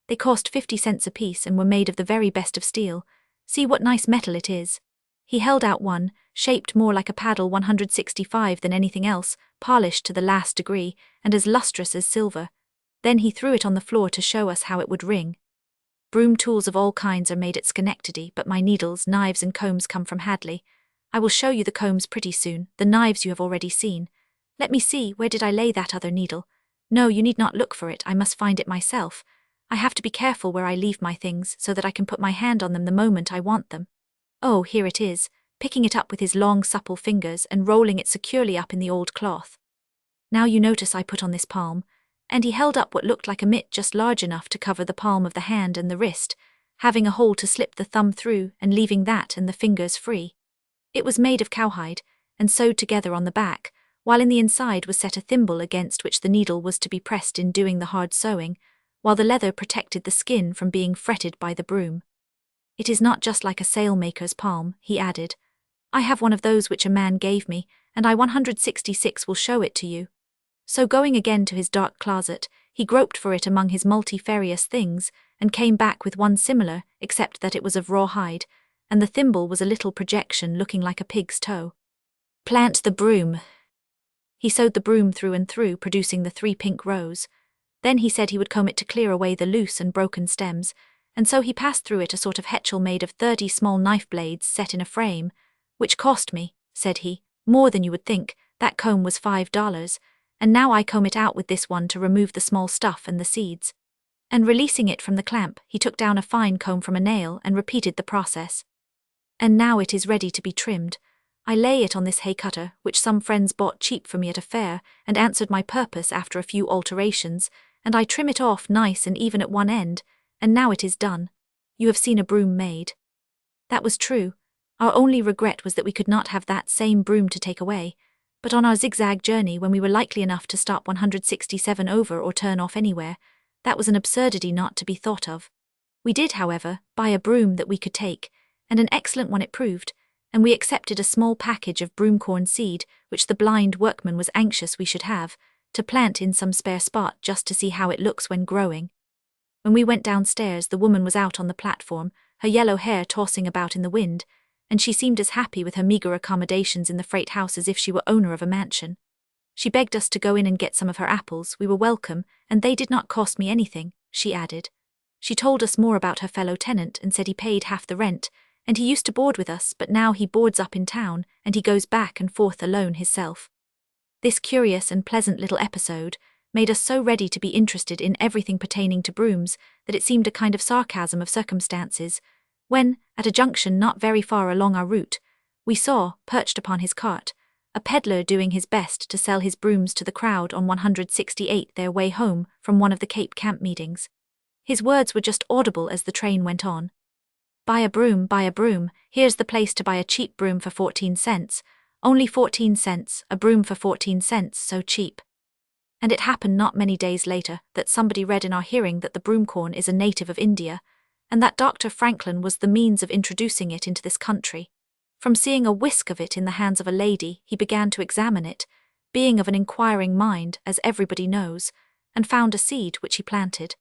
They cost 50 cents apiece and were made of the very best of steel. See what nice metal it is. He held out one, shaped more like a paddle 165 than anything else, polished to the last degree, and as lustrous as silver. Then he threw it on the floor to show us how it would ring. Broom tools of all kinds are made at Schenectady, but my needles, knives and combs come from Hadley. I will show you the combs pretty soon, the knives you have already seen. Let me see, where did I lay that other needle? No, you need not look for it, I must find it myself. I have to be careful where I leave my things, so that I can put my hand on them the moment I want them. Oh, here it is, picking it up with his long supple fingers and rolling it securely up in the old cloth. Now you notice I put on this palm, and he held up what looked like a mitt just large enough to cover the palm of the hand and the wrist, having a hole to slip the thumb through and leaving that and the fingers free. It was made of cowhide, and sewed together on the back, while in the inside was set a thimble against which the needle was to be pressed in doing the hard sewing, while the leather protected the skin from being fretted by the broom. It is not just like a sailmaker's palm, he added. I have one of those which a man gave me, and I 166 will show it to you. So going again to his dark closet, he groped for it among his multifarious things, and came back with one similar, except that it was of rawhide, and the thimble was a little projection looking like a pig's toe. Plant the broom. He sewed the broom through and through, producing the 3 pink rows. Then he said he would comb it to clear away the loose and broken stems, and so he passed through it a sort of hetchel made of 30 small knife blades set in a frame, which cost me, said he, more than you would think. That comb was $5, and now I comb it out with this one to remove the small stuff and the seeds. And releasing it from the clamp, he took down a fine comb from a nail and repeated the process. And now it is ready to be trimmed. I lay it on this hay cutter, which some friends bought cheap for me at a fair, and answered my purpose after a few alterations, and I trim it off nice and even at one end, and now it is done. You have seen a broom made. That was true. Our only regret was that we could not have that same broom to take away, but on our zigzag journey, when we were likely enough to stop 167 over or turn off anywhere, that was an absurdity not to be thought of. We did, however, buy a broom that we could take, and an excellent one it proved, and we accepted a small package of broomcorn seed, which the blind workman was anxious we should have, to plant in some spare spot just to see how it looks when growing. When we went downstairs, the woman was out on the platform, her yellow hair tossing about in the wind, and she seemed as happy with her meagre accommodations in the freight house as if she were owner of a mansion. She begged us to go in and get some of her apples. We were welcome, and they did not cost me anything, she added. She told us more about her fellow tenant and said he paid half the rent, and he used to board with us, but now he boards up in town, and he goes back and forth alone hisself. This curious and pleasant little episode made us so ready to be interested in everything pertaining to brooms that it seemed a kind of sarcasm of circumstances, when, at a junction not very far along our route, we saw, perched upon his cart, a peddler doing his best to sell his brooms to the crowd on 168 their way home from one of the Cape camp meetings. His words were just audible as the train went on. Buy a broom, here's the place to buy a cheap broom for 14 cents. Only 14 cents, a broom for 14 cents, so cheap. And it happened not many days later that somebody read in our hearing that the broomcorn is a native of India, and that Dr. Franklin was the means of introducing it into this country. From seeing a whisk of it in the hands of a lady, he began to examine it, being of an inquiring mind, as everybody knows, and found a seed which he planted.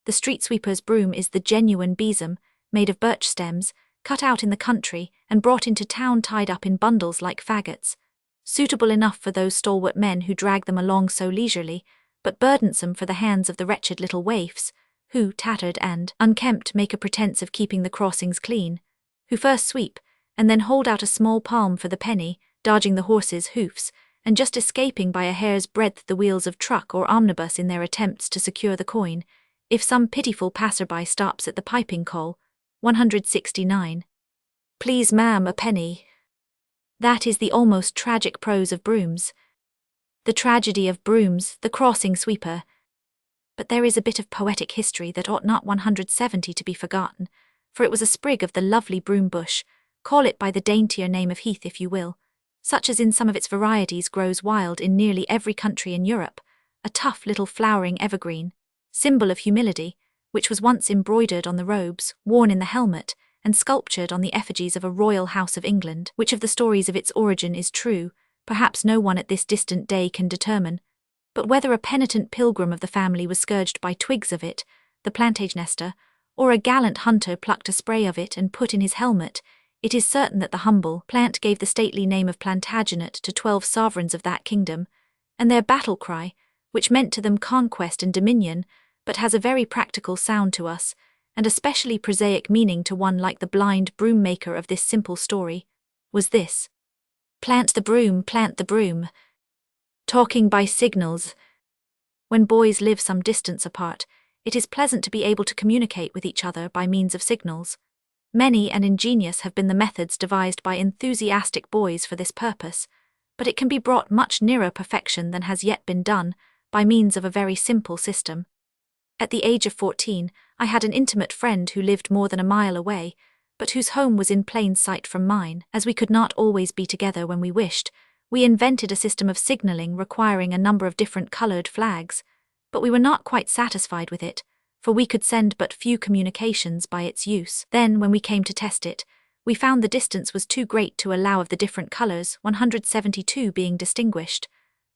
The street sweeper's broom is the genuine besom, made of birch stems, cut out in the country and brought into town tied up in bundles like faggots, suitable enough for those stalwart men who drag them along so leisurely, but burdensome for the hands of the wretched little waifs, who, tattered and unkempt, make a pretence of keeping the crossings clean, who first sweep, and then hold out a small palm for the penny, dodging the horses' hoofs, and just escaping by a hair's breadth the wheels of truck or omnibus in their attempts to secure the coin, if some pitiful passer-by stops at the piping call. 169. Please, ma'am, a penny. That is the almost tragic prose of brooms. The tragedy of brooms, the crossing sweeper. But there is a bit of poetic history that ought not 170 to be forgotten, for it was a sprig of the lovely broom bush, call it by the daintier name of heath if you will, such as in some of its varieties grows wild in nearly every country in Europe, a tough little flowering evergreen, symbol of humility, which was once embroidered on the robes, worn in the helmet, and sculptured on the effigies of a royal house of England. Which of the stories of its origin is true, perhaps no one at this distant day can determine, but whether a penitent pilgrim of the family was scourged by twigs of it, the plantage nester, or a gallant hunter plucked a spray of it and put in his helmet, it is certain that the humble plant gave the stately name of Plantagenet to 12 sovereigns of that kingdom, and their battle cry, which meant to them conquest and dominion, but has a very practical sound to us, and a specially prosaic meaning to one like the blind broom maker of this simple story, was this: plant the broom, plant the broom. Talking by signals. When boys live some distance apart, it is pleasant to be able to communicate with each other by means of signals. Many and ingenious have been the methods devised by enthusiastic boys for this purpose, but it can be brought much nearer perfection than has yet been done, by means of a very simple system. At the age of 14, I had an intimate friend who lived more than a mile away, but whose home was in plain sight from mine. As we could not always be together when we wished, we invented a system of signalling requiring a number of different colored flags, but we were not quite satisfied with it, for we could send but few communications by its use. Then, when we came to test it, we found the distance was too great to allow of the different colors, 172 being distinguished.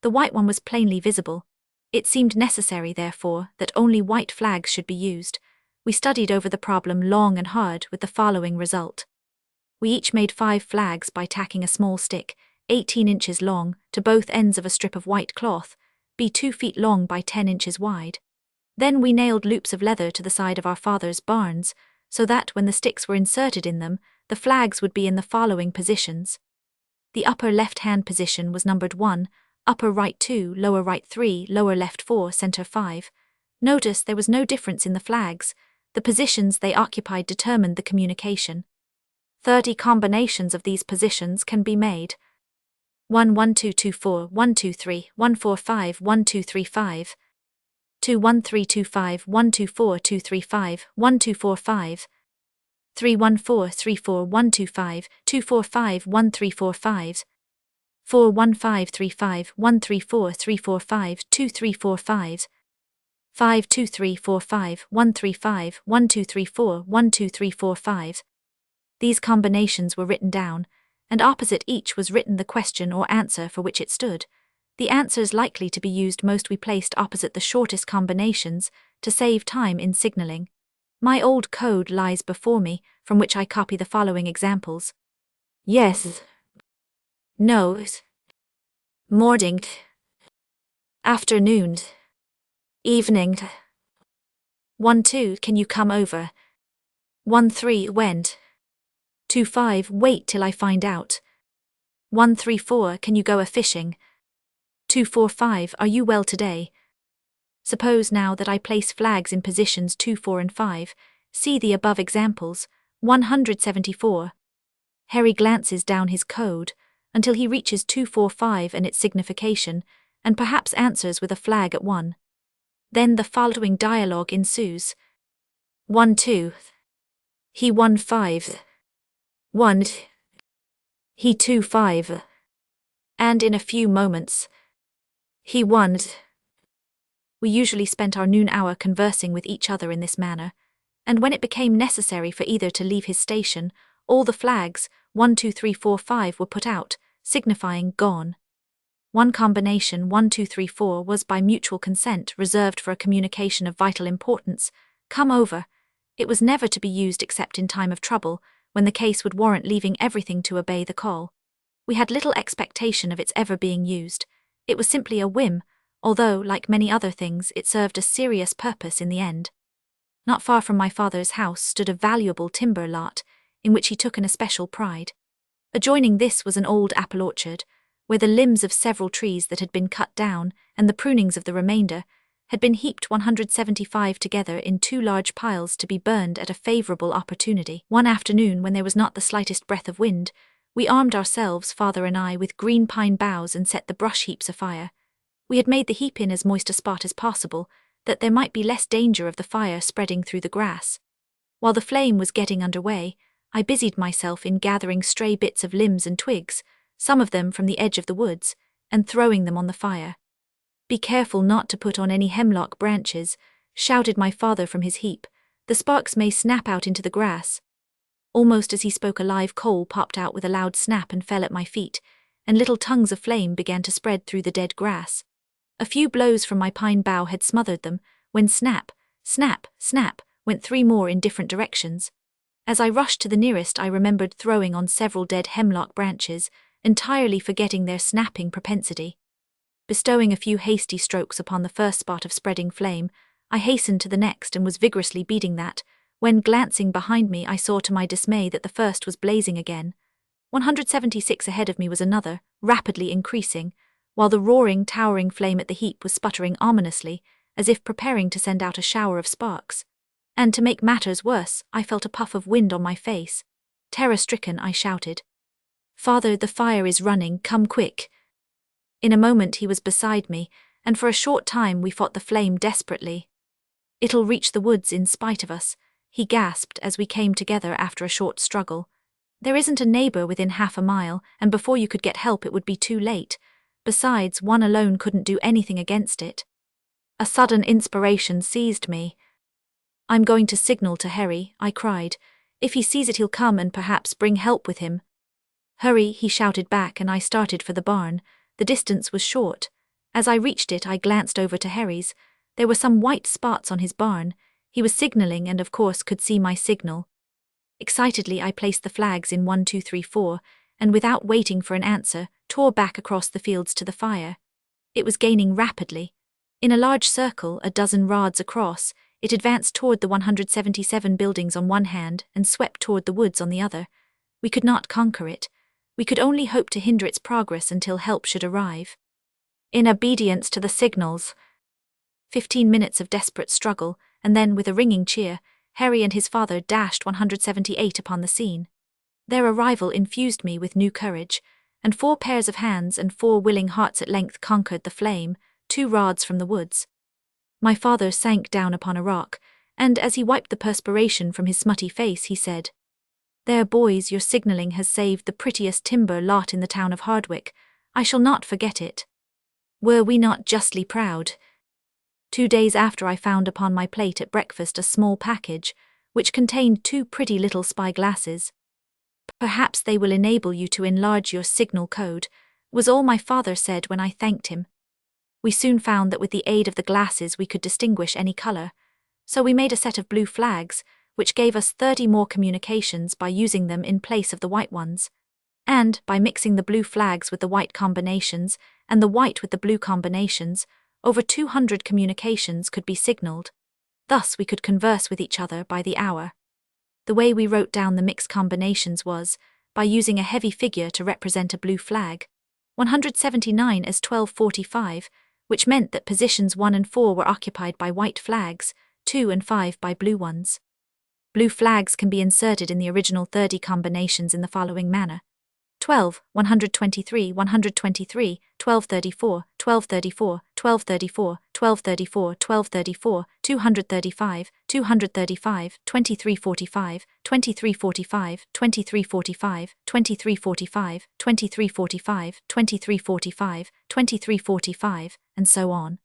The white one was plainly visible. It seemed necessary, therefore, that only white flags should be used. We studied over the problem long and hard with the following result. We each made 5 flags by tacking a small stick, 18 inches long, to both ends of a strip of white cloth, be 2 feet long by 10 inches wide. Then we nailed loops of leather to the side of our father's barns, so that when the sticks were inserted in them, the flags would be in the following positions. The upper left-hand position was numbered 1, upper right 2, lower right 3, lower left 4, center 5. Notice there was no difference in the flags. The positions they occupied determined the communication. 30 combinations of these positions can be made. 1 1 2 2 4 1 2 3 1 4 5 1 2 3 5 2 1 3 2 5 1 2 4 2 3 5 1 2 4 5 3 1 4 3 4 1 2 5 2 4 5 1 3 4 5 4 1 5 3 5 1 3 4 3 4 5 2 3 4 5 5 2 3 4 5 1 3 5 1 2 3 4 1 2 3 4 5. These combinations were written down, and opposite each was written the question or answer for which it stood. The answers likely to be used most we placed opposite the shortest combinations to save time in signalling. My old code lies before me, from which I copy the following examples. Yes. No. Morning. Afternoon. Evening. 1 2 Can you come over? 1 3 Went. 2 5 Wait till I find out. 1 3 4 Can you go a-fishing? 2 4 5 Are you well today? Suppose now that I place flags in positions 2 4 and 5. See the above examples. 174. Harry glances down his code until he reaches 2 4 5 and its signification, and perhaps answers with a flag at 1. Then the following dialogue ensues. 1 2 He won 5. 1. He 2 5. And in a few moments, he won. We usually spent our noon hour conversing with each other in this manner, and when it became necessary for either to leave his station, all the flags, 1 2 3 4 5, were put out, signifying gone. One combination, 1 2 3 4, was by mutual consent reserved for a communication of vital importance. Come over. It was never to be used except in time of trouble, when the case would warrant leaving everything to obey the call. We had little expectation of its ever being used. It was simply a whim, although, like many other things, it served a serious purpose in the end. Not far from my father's house stood a valuable timber lot, in which he took an especial pride. Adjoining this was an old apple orchard, where the limbs of several trees that had been cut down, and the prunings of the remainder, had been heaped 175 together in 2 large piles to be burned at a favourable opportunity. One afternoon, when there was not the slightest breath of wind, we armed ourselves, father and I, with green pine boughs and set the brush heaps afire. We had made the heap in as moist a spot as possible, that there might be less danger of the fire spreading through the grass. While the flame was getting under way, I busied myself in gathering stray bits of limbs and twigs, some of them from the edge of the woods, and throwing them on the fire. "Be careful not to put on any hemlock branches," shouted my father from his heap. "The sparks may snap out into the grass." Almost as he spoke, a live coal popped out with a loud snap and fell at my feet, and little tongues of flame began to spread through the dead grass. A few blows from my pine bough had smothered them, when snap, snap, snap, went 3 more in different directions. As I rushed to the nearest, I remembered throwing on several dead hemlock branches, entirely forgetting their snapping propensity. Bestowing a few hasty strokes upon the first spot of spreading flame, I hastened to the next and was vigorously beating that, when, glancing behind me, I saw to my dismay that the first was blazing again. 176 ahead of me was another, rapidly increasing, while the roaring, towering flame at the heap was sputtering ominously, as if preparing to send out a shower of sparks. And to make matters worse, I felt a puff of wind on my face. Terror-stricken, I shouted, "Father, the fire is running, come quick." In a moment he was beside me, and for a short time we fought the flame desperately. "It'll reach the woods in spite of us," he gasped as we came together after a short struggle. "There isn't a neighbor within half a mile, and before you could get help it would be too late. Besides, one alone couldn't do anything against it." A sudden inspiration seized me. "I'm going to signal to Harry," I cried. "If he sees it he'll come and perhaps bring help with him." "Hurry," he shouted back, and I started for the barn. The distance was short. As I reached it, I glanced over to Harry's. There were some white spots on his barn. He was signalling and of course could see my signal. Excitedly, I placed the flags in 1 2 3 4, and without waiting for an answer, tore back across the fields to the fire. It was gaining rapidly. In a large circle, a dozen rods across, it advanced toward the 177 buildings on one hand and swept toward the woods on the other. We could not conquer it. We could only hope to hinder its progress until help should arrive. In obedience to the signals. 15 minutes of desperate struggle, and then, with a ringing cheer, Harry and his father dashed 178 upon the scene. Their arrival infused me with new courage, and 4 pairs of hands and 4 willing hearts at length conquered the flame, 2 rods from the woods. My father sank down upon a rock, and as he wiped the perspiration from his smutty face, he said, "There, boys, your signalling has saved the prettiest timber lot in the town of Hardwick. I shall not forget it. Were we not justly proud?" 2 days after, I found upon my plate at breakfast a small package, which contained 2 pretty little spy-glasses. "Perhaps they will enable you to enlarge your signal code," was all my father said when I thanked him. We soon found that with the aid of the glasses we could distinguish any color, so we made a set of blue flags, which gave us 30 more communications by using them in place of the white ones. And, by mixing the blue flags with the white combinations, and the white with the blue combinations, over 200 communications could be signaled. Thus we could converse with each other by the hour. The way we wrote down the mixed combinations was, by using a heavy figure to represent a blue flag, 179 as 1245, which meant that positions 1 and 4 were occupied by white flags, 2 and 5 by blue ones. Blue flags can be inserted in the original 30 combinations in the following manner: 12, 123, 123, 1234, 1234, 1234, 1234, 1234, 235, 235, 2345, 2345, 2345, 2345, 2345, 2345, 2345, and so on.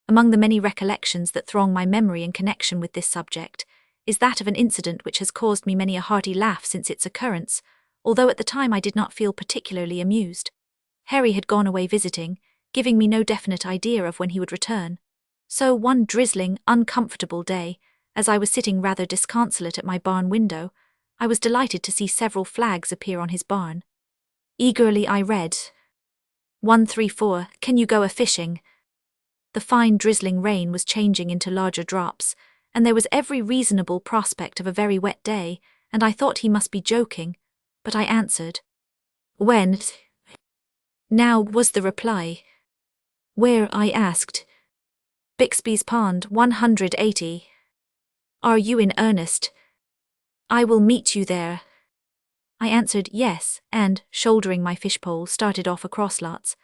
Among the many recollections that throng my memory in connection with this subject is that of an incident which has caused me many a hearty laugh since its occurrence, although at the time I did not feel particularly amused. Harry had gone away visiting, giving me no definite idea of when he would return. So one drizzling, uncomfortable day, as I was sitting rather disconsolate at my barn window, I was delighted to see several flags appear on his barn. Eagerly I read, 134, can you go a-fishing? The fine drizzling rain was changing into larger drops, and there was every reasonable prospect of a very wet day, and I thought he must be joking, but I answered, when? Now, was the reply. Where? I asked. Bixby's Pond, 180. Are you in earnest? I will meet you there. I answered yes, and, shouldering my fishpole, started off across lots.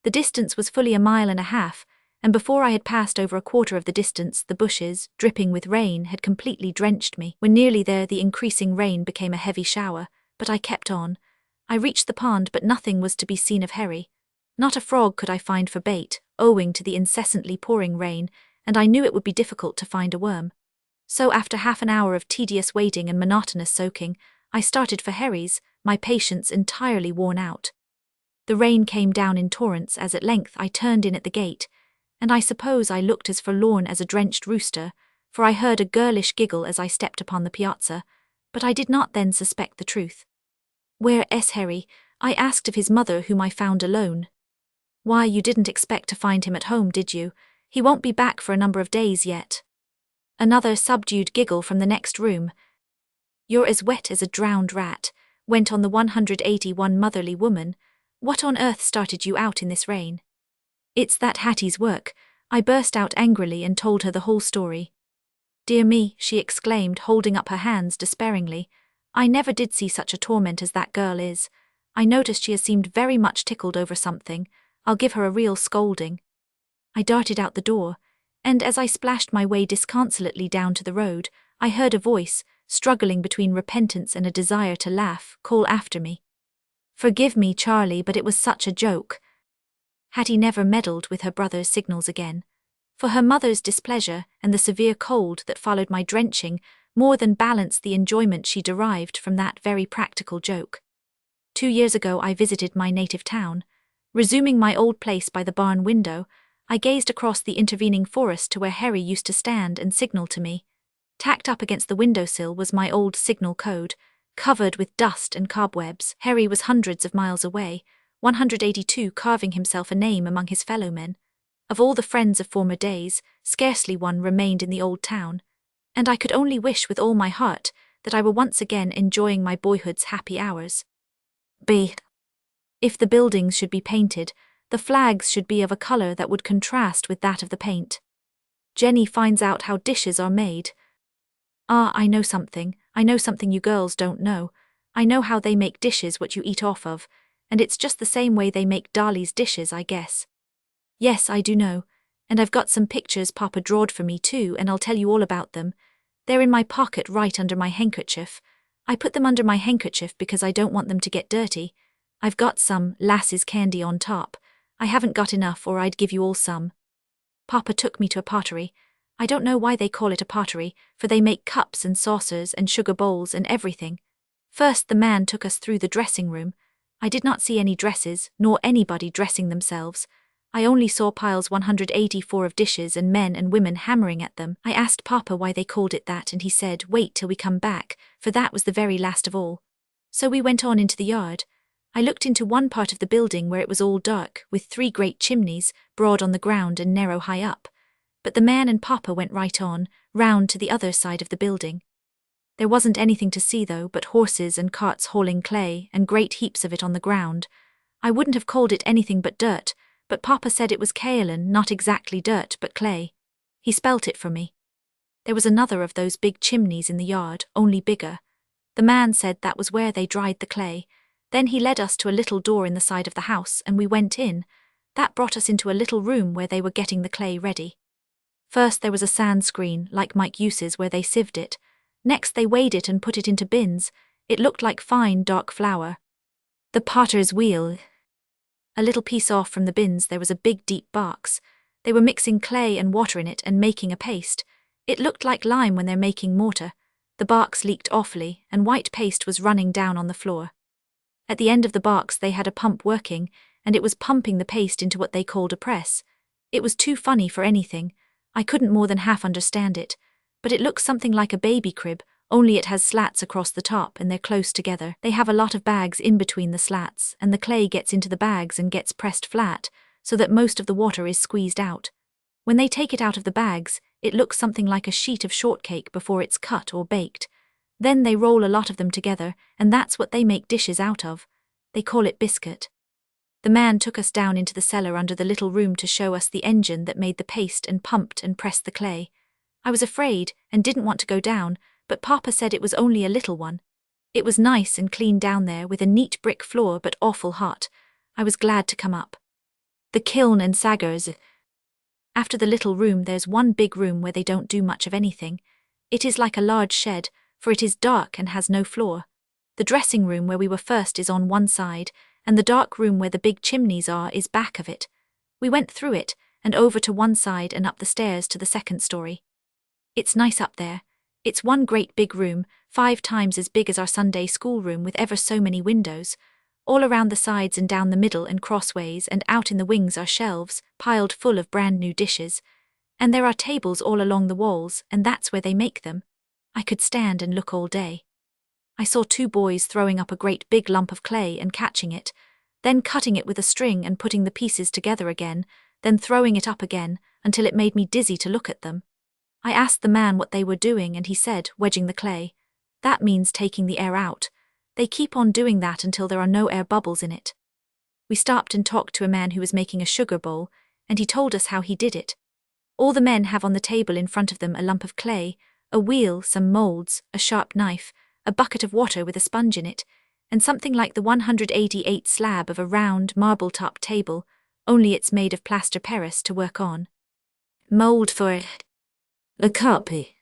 The distance was fully 1.5 miles, and before I had passed over a quarter of the distance, the bushes, dripping with rain, had completely drenched me. When nearly there, the increasing rain became a heavy shower, but I kept on. I reached the pond, but nothing was to be seen of Harry. Not a frog could I find for bait, owing to the incessantly pouring rain, and I knew it would be difficult to find a worm. So after half an hour of tedious waiting and monotonous soaking, I started for Harry's, my patience entirely worn out. The rain came down in torrents as at length I turned in at the gate, and I suppose I looked as forlorn as a drenched rooster, for I heard a girlish giggle as I stepped upon the piazza, but I did not then suspect the truth. Where's Harry? I asked of his mother, whom I found alone. Why, you didn't expect to find him at home, did you? He won't be back for a number of days yet. Another subdued giggle from the next room. You're as wet as a drowned rat, went on the 181 motherly woman. What on earth started you out in this rain? It's that Hattie's work. I burst out angrily and told her the whole story. Dear me, she exclaimed, holding up her hands despairingly. I never did see such a torment as that girl is. I noticed she has seemed very much tickled over something. I'll give her a real scolding. I darted out the door, and as I splashed my way disconsolately down to the road, I heard a voice, struggling between repentance and a desire to laugh, call after me. Forgive me, Charlie, but it was such a joke. Hattie never meddled with her brother's signals again, for her mother's displeasure and the severe cold that followed my drenching more than balanced the enjoyment she derived from that very practical joke. 2 years ago I visited my native town. Resuming my old place by the barn window, I gazed across the intervening forest to where Harry used to stand and signal to me. Tacked up against the windowsill was my old signal code, covered with dust and cobwebs. Harry was hundreds of miles away, 182, carving himself a name among his fellow men. Of all the friends of former days, scarcely one remained in the old town, and I could only wish with all my heart that I were once again enjoying my boyhood's happy hours. If the buildings should be painted, the flags should be of a colour that would contrast with that of the paint. Jenny finds out how dishes are made. I know something you girls don't know. I know how they make dishes what you eat off of, and it's just the same way they make Dolly's dishes, I guess. Yes, I do know, and I've got some pictures Papa drawed for me too, and I'll tell you all about them. They're in my pocket right under my handkerchief. I put them under my handkerchief because I don't want them to get dirty. I've got some lasses candy on top. I haven't got enough, or I'd give you all some. Papa took me to a pottery. I don't know why they call it a pottery, for they make cups and saucers and sugar bowls and everything. First the man took us through the dressing room. I did not see any dresses, nor anybody dressing themselves. I only saw piles 184 of dishes and men and women hammering at them. I asked Papa why they called it that, and he said, wait till we come back, for that was the very last of all. So we went on into the yard. I looked into one part of the building where it was all dark, with 3 great chimneys, broad on the ground and narrow high up. But the man and Papa went right on, round to the other side of the building. There wasn't anything to see though, but horses and carts hauling clay, and great heaps of it on the ground. I wouldn't have called it anything but dirt, but Papa said it was kaolin, not exactly dirt, but clay. He spelt it for me. There was another of those big chimneys in the yard, only bigger. The man said that was where they dried the clay. Then he led us to a little door in the side of the house, and we went in. That brought us into a little room where they were getting the clay ready. First there was a sand screen, like Mike uses, where they sieved it. Next they weighed it and put it into bins. It looked like fine, dark flour. The potter's wheel. A little piece off from the bins there was a big, deep box. They were mixing clay and water in it and making a paste. It looked like lime when they're making mortar. The box leaked awfully, and white paste was running down on the floor. At the end of the box they had a pump working, and it was pumping the paste into what they called a press. It was too funny for anything. I couldn't more than half understand it, but it looks something like a baby crib, only it has slats across the top and they're close together. They have a lot of bags in between the slats, and the clay gets into the bags and gets pressed flat, so that most of the water is squeezed out. When they take it out of the bags, it looks something like a sheet of shortcake before it's cut or baked. Then they roll a lot of them together, and that's what they make dishes out of. They call it biscuit. The man took us down into the cellar under the little room to show us the engine that made the paste and pumped and pressed the clay. I was afraid and didn't want to go down, but Papa said it was only a little one. It was nice and clean down there with a neat brick floor but awful hot. I was glad to come up. The kiln and saggers. After the little room there's one big room where they don't do much of anything. It is like a large shed, for it is dark and has no floor. The dressing room where we were first is on one side, and the dark room where the big chimneys are is back of it. We went through it, and over to one side and up the stairs to the second story. It's nice up there. It's one great big room, 5 times as big as our Sunday school room with ever so many windows. All around the sides and down the middle and crossways and out in the wings are shelves, piled full of brand new dishes. And there are tables all along the walls, and that's where they make them. I could stand and look all day. I saw 2 boys throwing up a great big lump of clay and catching it, then cutting it with a string and putting the pieces together again, then throwing it up again, until it made me dizzy to look at them. I asked the man what they were doing and he said, wedging the clay. That means taking the air out. They keep on doing that until there are no air bubbles in it. We stopped and talked to a man who was making a sugar bowl, and he told us how he did it. All the men have on the table in front of them a lump of clay, a wheel, some molds, a sharp knife, a bucket of water with a sponge in it, and something like the 188 slab of a round, marble-top table, only it's made of plaster Paris to work on. Mold for the copy.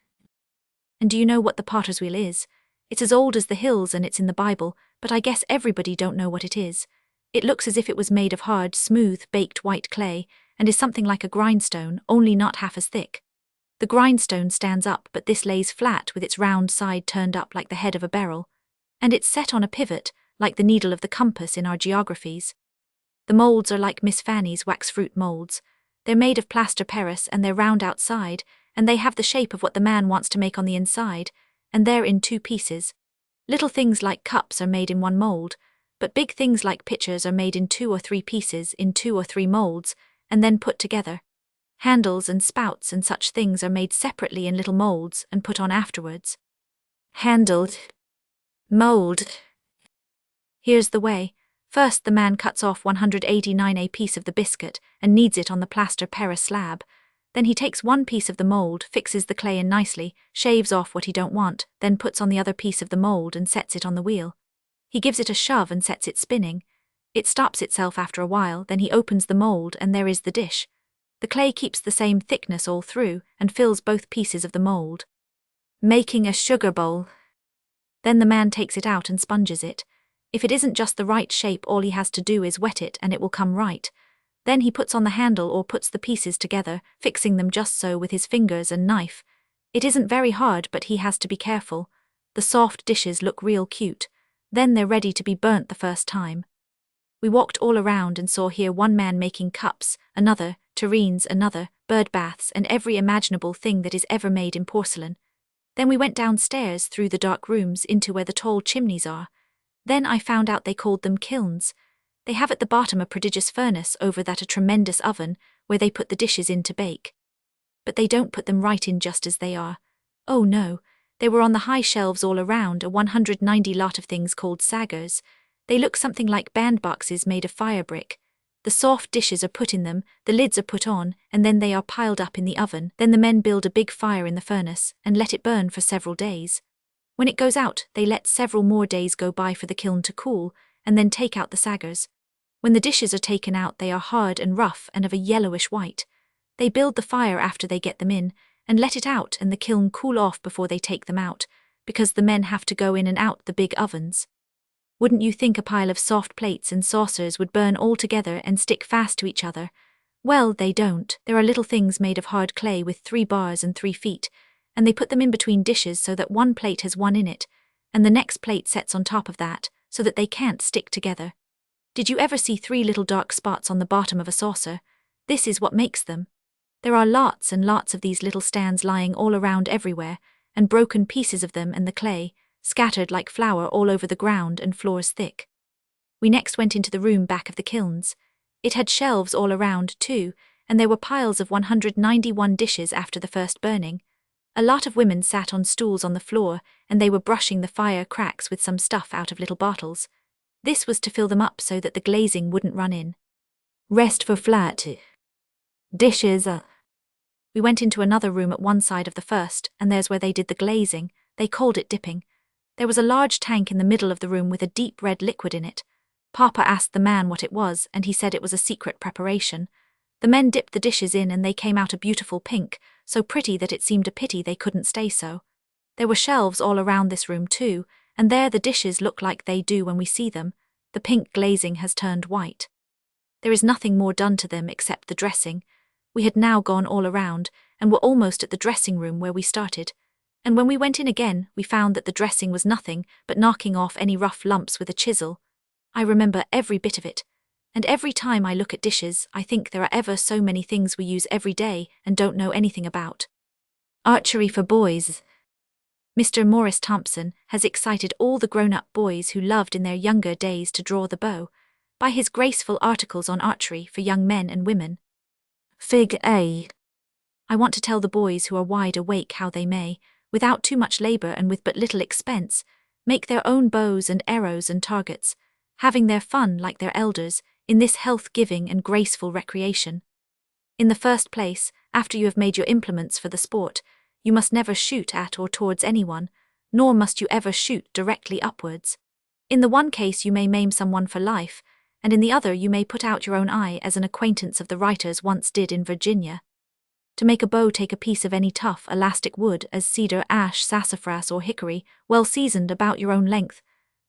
And do you know what the potter's wheel is? It's as old as the hills and it's in the Bible, but I guess everybody don't know what it is. It looks as if it was made of hard, smooth, baked white clay, and is something like a grindstone, only not half as thick. The grindstone stands up, but this lays flat with its round side turned up like the head of a barrel. And it's set on a pivot, like the needle of the compass in our geographies. The molds are like Miss Fanny's wax fruit molds. They're made of plaster Paris and they're round outside, and they have the shape of what the man wants to make on the inside, and they're in 2 pieces. Little things like cups are made in 1 mold, but big things like pitchers are made in 2 or 3 pieces in 2 or 3 molds, and then put together. Handles and spouts and such things are made separately in little molds and put on afterwards. Handled. Mold. Here's the way. First the man cuts off 189 a piece of the biscuit and kneads it on the plaster Paris slab. Then he takes 1 piece of the mold, fixes the clay in nicely, shaves off what he don't want, then puts on the other piece of the mold and sets it on the wheel. He gives it a shove and sets it spinning. It stops itself after a while, then he opens the mold and there is the dish. The clay keeps the same thickness all through and fills both pieces of the mold. Making a sugar bowl. Then the man takes it out and sponges it. If it isn't just the right shape, all he has to do is wet it and it will come right. Then he puts on the handle or puts the pieces together, fixing them just so with his fingers and knife. It isn't very hard, but he has to be careful. The soft dishes look real cute. Then they're ready to be burnt the first time. We walked all around and saw here 1 man making cups, another, tureens, another, bird baths, and every imaginable thing that is ever made in porcelain. Then we went downstairs through the dark rooms into where the tall chimneys are. Then I found out they called them kilns. They have at the bottom a prodigious furnace, over that a tremendous oven, where they put the dishes in to bake. But they don't put them right in just as they are. Oh no, they were on the high shelves all around, a 190 lot of things called saggers. They look something like bandboxes made of fire brick. The soft dishes are put in them, the lids are put on, and then they are piled up in the oven. Then the men build a big fire in the furnace, and let it burn for several days. When it goes out, they let several more days go by for the kiln to cool, and then take out the saggers. When the dishes are taken out, they are hard and rough and of a yellowish white. They build the fire after they get them in, and let it out and the kiln cool off before they take them out, because the men have to go in and out the big ovens. Wouldn't you think a pile of soft plates and saucers would burn all together and stick fast to each other? Well, they don't. There are little things made of hard clay with 3 bars and 3 feet, and they put them in between dishes so that one plate has one in it, and the next plate sets on top of that, so that they can't stick together. Did you ever see 3 little dark spots on the bottom of a saucer? This is what makes them. There are lots and lots of these little stands lying all around everywhere, and broken pieces of them and the clay, scattered like flour all over the ground and floors thick. We next went into the room back of the kilns. It had shelves all around, too, and there were piles of 191 dishes after the first burning. A lot of women sat on stools on the floor, and they were brushing the fire cracks with some stuff out of little bottles. This was to fill them up so that the glazing wouldn't run in. Rest for flat dishes. We went into another room at one side of the first, and there's where they did the glazing. They called it dipping. There was a large tank in the middle of the room with a deep red liquid in it. Papa asked the man what it was, and he said it was a secret preparation. The men dipped the dishes in and they came out a beautiful pink, so pretty that it seemed a pity they couldn't stay so. There were shelves all around this room too, and there the dishes look like they do when we see them. The pink glazing has turned white. There is nothing more done to them except the dressing. We had now gone all around, and were almost at the dressing room where we started. And when we went in again, we found that the dressing was nothing but knocking off any rough lumps with a chisel. I remember every bit of it, and every time I look at dishes, I think there are ever so many things we use every day and don't know anything about. Archery for boys. Mr. Morris Thompson has excited all the grown-up boys who loved in their younger days to draw the bow, by his graceful articles on archery for young men and women. Fig. A. I want to tell the boys who are wide awake how they may, without too much labor and with but little expense, make their own bows and arrows and targets, having their fun like their elders, in this health-giving and graceful recreation. In the first place, after you have made your implements for the sport, you must never shoot at or towards anyone, nor must you ever shoot directly upwards. In the one case you may maim someone for life, and in the other you may put out your own eye, as an acquaintance of the writer's once did in Virginia. To make a bow, take a piece of any tough, elastic wood, as cedar, ash, sassafras, or hickory, well seasoned, about your own length.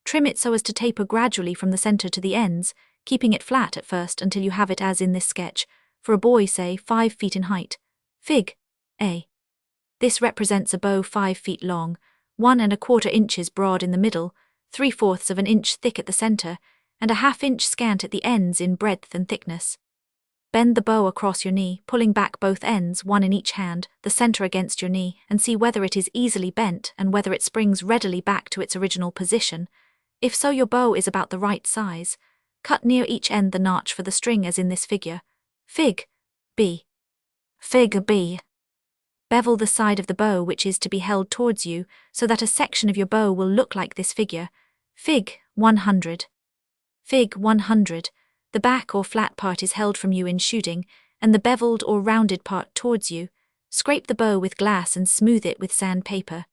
Trim it so as to taper gradually from the center to the ends, keeping it flat at first until you have it as in this sketch, for a boy, say, 5 feet in height. Fig. A. This represents a bow 5 feet long, 1¼ inches broad in the middle, 3/4 of an inch thick at the center, and a 1/2 inch scant at the ends in breadth and thickness. Bend the bow across your knee, pulling back both ends, one in each hand, the center against your knee, and see whether it is easily bent and whether it springs readily back to its original position. If so, your bow is about the right size. Cut near each end the notch for the string as in this figure. Fig. B. Fig. B. Bevel the side of the bow which is to be held towards you, so that a section of your bow will look like this figure. Fig. 100. Fig. 100. The back or flat part is held from you in shooting, and the beveled or rounded part towards you. Scrape the bow with glass and smooth it with sandpaper.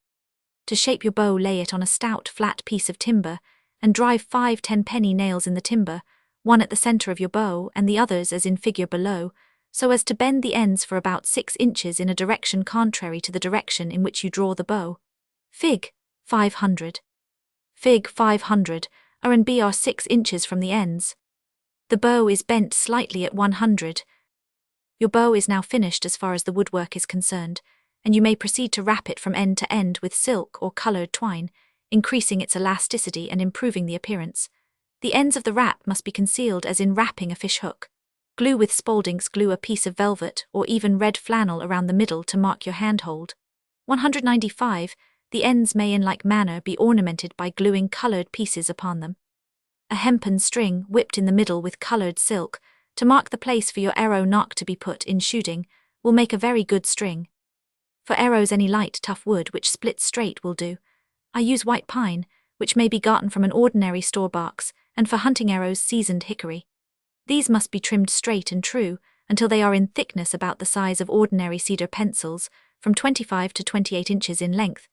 To shape your bow, lay it on a stout, flat piece of timber, and drive 5 10-penny nails in the timber, one at the center of your bow and the others as in figure below, so as to bend the ends for about 6 inches in a direction contrary to the direction in which you draw the bow. Fig. 500. Fig. 500, R and B are 6 inches from the ends. The bow is bent slightly at 100. Your bow is now finished as far as the woodwork is concerned, and you may proceed to wrap it from end to end with silk or colored twine, increasing its elasticity and improving the appearance. The ends of the wrap must be concealed as in wrapping a fish hook. Glue with Spalding's glue a piece of velvet or even red flannel around the middle to mark your handhold. 195. The ends may in like manner be ornamented by gluing colored pieces upon them. A hempen string whipped in the middle with colored silk, to mark the place for your arrow nock to be put in shooting, will make a very good string. For arrows, any light, tough wood which splits straight will do. I use white pine, which may be gotten from an ordinary store box, and for hunting arrows, seasoned hickory. These must be trimmed straight and true, until they are in thickness about the size of ordinary cedar pencils, from 25 to 28 inches in length.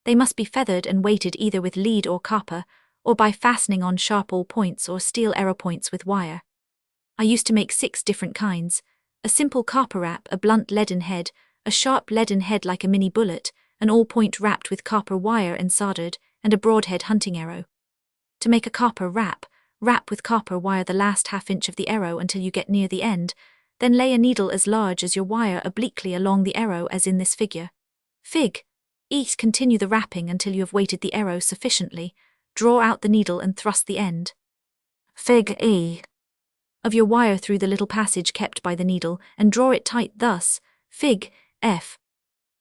They must be feathered and weighted either with lead or copper, or by fastening on sharp awl points or steel arrow points with wire. I used to make 6 different kinds: a simple copper wrap, a blunt leaden head, a sharp leaden head like a mini bullet, an all-point wrapped with copper wire and soldered, and a broadhead hunting arrow. To make a copper wrap, wrap with copper wire the last half-inch of the arrow until you get near the end, then lay a needle as large as your wire obliquely along the arrow as in this figure. Fig. E. Continue the wrapping until you have weighted the arrow sufficiently. Draw out the needle and thrust the end. Fig. E. of your wire through the little passage kept by the needle and draw it tight thus. Fig. F.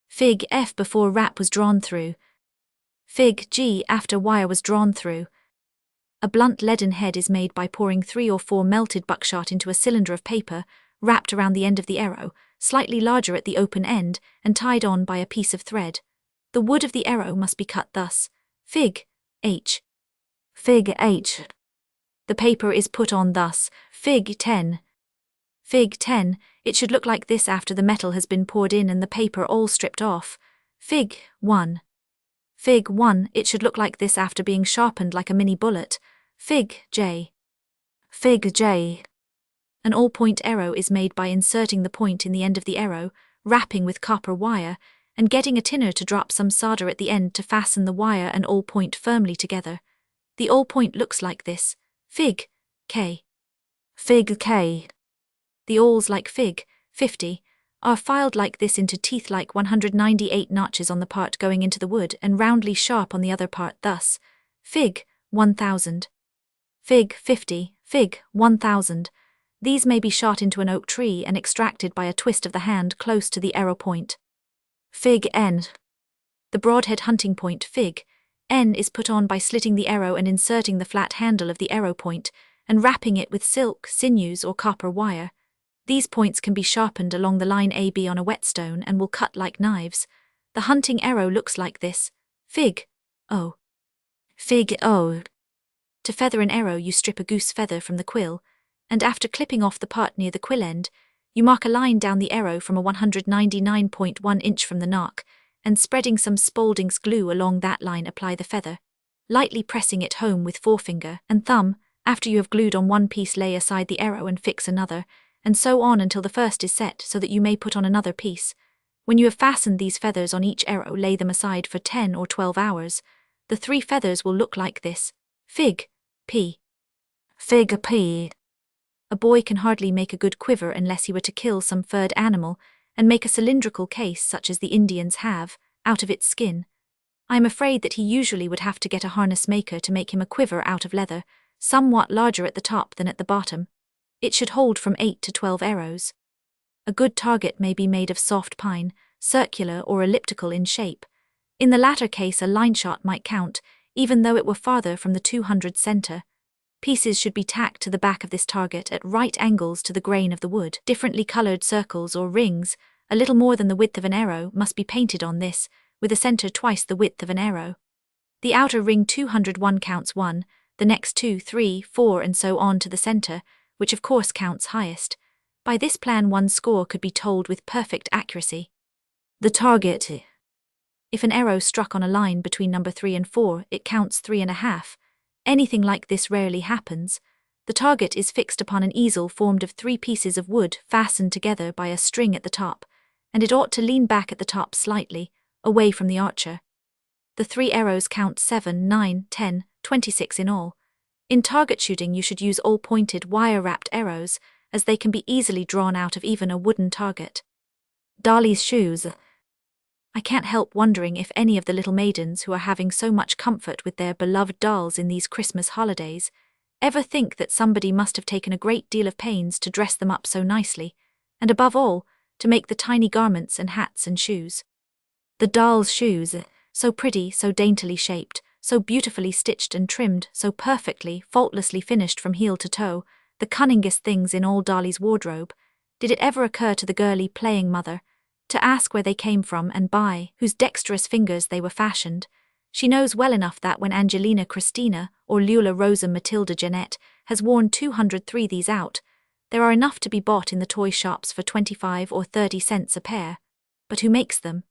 Fig. F before wrap was drawn through. Fig. G after wire was drawn through. A blunt leaden head is made by pouring 3 or 4 melted buckshot into a cylinder of paper, wrapped around the end of the arrow, slightly larger at the open end, and tied on by a piece of thread. The wood of the arrow must be cut thus. Fig. H. Fig. H. The paper is put on thus. Fig. 10. Fig. 10. It should look like this after the metal has been poured in and the paper all stripped off. Fig. 1. Fig. 1. It should look like this after being sharpened like a mini bullet. Fig. J. Fig. J. An all-point arrow is made by inserting the point in the end of the arrow, wrapping with copper wire, and getting a tinner to drop some solder at the end to fasten the wire and all-point firmly together. The all-point looks like this. Fig. K. Fig. K. The awls like Fig. 50 are filed like this into teeth like 198 notches on the part going into the wood and roundly sharp on the other part thus. Fig. 1000. Fig. 50. Fig. 1000. These may be shot into an oak tree and extracted by a twist of the hand close to the arrow point. Fig. N. The broadhead hunting point Fig. N is put on by slitting the arrow and inserting the flat handle of the arrow point and wrapping it with silk, sinews, or copper wire. These points can be sharpened along the line AB on a whetstone and will cut like knives. The hunting arrow looks like this. Fig. O. Fig. O. To feather an arrow, you strip a goose feather from the quill, and after clipping off the part near the quill end, you mark a line down the arrow from a 199.1 inch from the nock, and spreading some Spaulding's glue along that line apply the feather, lightly pressing it home with forefinger and thumb. After you have glued on one piece, lay aside the arrow and fix another, and so on until the first is set so that you may put on another piece. When you have fastened these feathers on each arrow, lay them aside for 10 or 12 hours. The 3 feathers will look like this. Fig. P. Fig. P. A boy can hardly make a good quiver unless he were to kill some furred animal and make a cylindrical case such as the Indians have, out of its skin. I am afraid that he usually would have to get a harness maker to make him a quiver out of leather, somewhat larger at the top than at the bottom. It should hold from 8 to 12 arrows. A good target may be made of soft pine, circular or elliptical in shape. In the latter case, a line shot might count, even though it were farther from the 200 center. Pieces should be tacked to the back of this target at right angles to the grain of the wood. Differently colored circles or rings, a little more than the width of an arrow, must be painted on this, with a center twice the width of an arrow. The outer ring 201 counts 1, the next 2, 3, 4 and so on to the center, which of course counts highest. By this plan one score could be told with perfect accuracy. The target. If an arrow struck on a line between number 3 and 4, it counts 3.5. Anything like this rarely happens. The target is fixed upon an easel formed of 3 pieces of wood fastened together by a string at the top, and it ought to lean back at the top slightly, away from the archer. The 3 arrows count 7, 9, 10, 26 in all. In target shooting you should use all-pointed wire-wrapped arrows, as they can be easily drawn out of even a wooden target. Dolly's shoes. I can't help wondering if any of the little maidens who are having so much comfort with their beloved dolls in these Christmas holidays ever think that somebody must have taken a great deal of pains to dress them up so nicely, and above all, to make the tiny garments and hats and shoes. The doll's shoes, so pretty, so daintily shaped, so beautifully stitched and trimmed, so perfectly, faultlessly finished from heel to toe, the cunningest things in all Dolly's wardrobe. Did it ever occur to the girly playing mother to ask where they came from and by whose dexterous fingers they were fashioned? She knows well enough that when Angelina Christina or Lula Rosa Matilda Jeanette has worn 203 these out, there are enough to be bought in the toy shops for 25 or 30 cents a pair. But who makes them?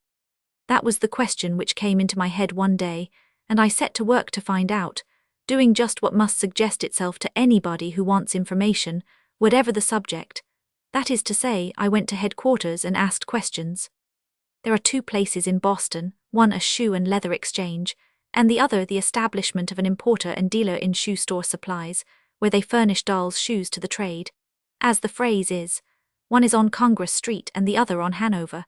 That was the question which came into my head one day, and I set to work to find out, doing just what must suggest itself to anybody who wants information, whatever the subject. That is to say, I went to headquarters and asked questions. There are 2 places in Boston, one a shoe and leather exchange, and the other the establishment of an importer and dealer in shoe store supplies, where they furnish dolls' shoes to the trade. As the phrase is, one is on Congress Street and the other on Hanover.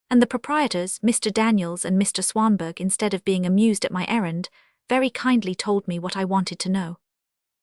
And the proprietors, Mr. Daniels and Mr. Swanberg, instead of being amused at my errand, very kindly told me what I wanted to know.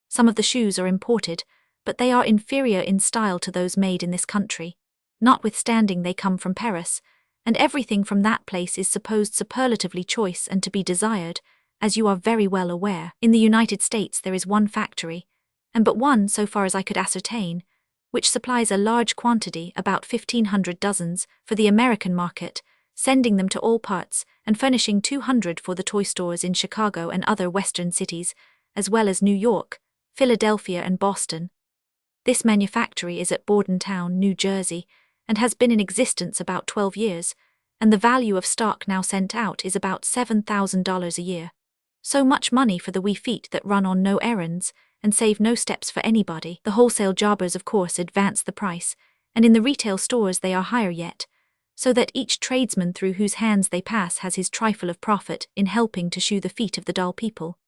Some of the shoes are imported, but they are inferior in style to those made in this country, notwithstanding they come from Paris, and everything from that place is supposed superlatively choice and to be desired, as you are very well aware. In the United States there is one factory, and but one so far as I could ascertain, which supplies a large quantity, about 1,500 dozens, for the American market, sending them to all parts, and furnishing 200 for the toy stores in Chicago and other western cities, as well as New York, Philadelphia and Boston. This manufactory is at Bordentown, New Jersey, and has been in existence about 12 years, and the value of stock now sent out is about $7,000 a year. So much money for the wee feet that run on no errands, and save no steps for anybody. The wholesale jobbers of course advance the price, and in the retail stores they are higher yet, so that each tradesman through whose hands they pass has his trifle of profit in helping to shoe the feet of the dull people.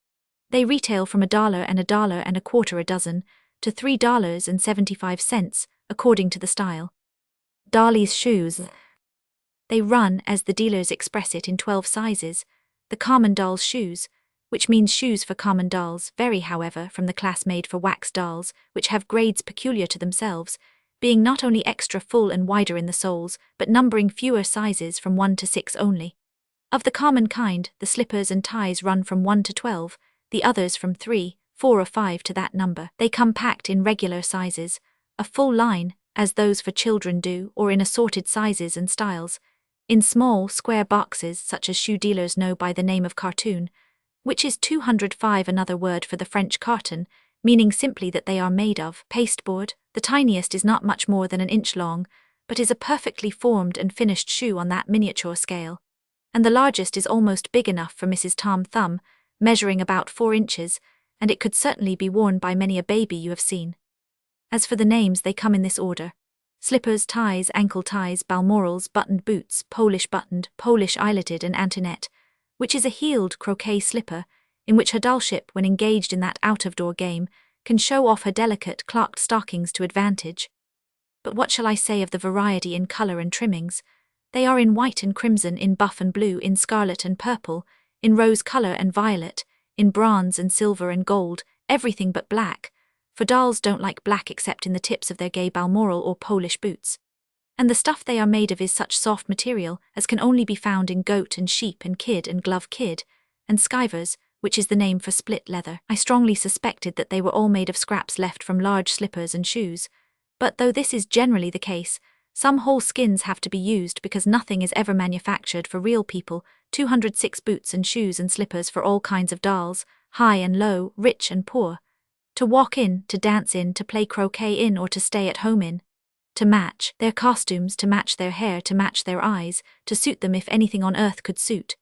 They retail from $1.25 a dozen, to $3.75, according to the style. Dolly's shoes. They run, as the dealers express it, in 12 sizes, the common doll's shoes, which means shoes for common dolls, vary however from the class made for wax dolls, which have grades peculiar to themselves, being not only extra full and wider in the soles, but numbering fewer sizes from 1 to 6 only. Of the common kind, the slippers and ties run from 1 to 12, the others from 3, 4 or 5 to that number. They come packed in regular sizes, a full line, as those for children do, or in assorted sizes and styles, in small, square boxes such as shoe dealers know by the name of cartoon, which is 205, another word for the French carton, meaning simply that they are made of pasteboard. The tiniest is not much more than an inch long, but is a perfectly formed and finished shoe on that miniature scale, and the largest is almost big enough for Mrs. Tom Thumb, measuring about 4 inches, and it could certainly be worn by many a baby you have seen. As for the names, they come in this order: slippers, ties, ankle ties, balmorals, buttoned boots, Polish buttoned, Polish eyeletted and Antoinette, which is a heeled croquet slipper, in which her dollship, when engaged in that out-of-door game, can show off her delicate clocked stockings to advantage. But what shall I say of the variety in colour and trimmings? They are in white and crimson, in buff and blue, in scarlet and purple, in rose colour and violet, in bronze and silver and gold, everything but black, for dolls don't like black except in the tips of their gay balmoral or Polish boots. And the stuff they are made of is such soft material as can only be found in goat and sheep and kid and glove kid, and skivers, which is the name for split leather. I strongly suspected that they were all made of scraps left from large slippers and shoes, but though this is generally the case, some whole skins have to be used because nothing is ever manufactured for real people. 206 boots and shoes and slippers for all kinds of dolls, high and low, rich and poor, to walk in, to dance in, to play croquet in, or to stay at home in. To match their costumes, to match their hair, to match their eyes, to suit them if anything on earth could suit.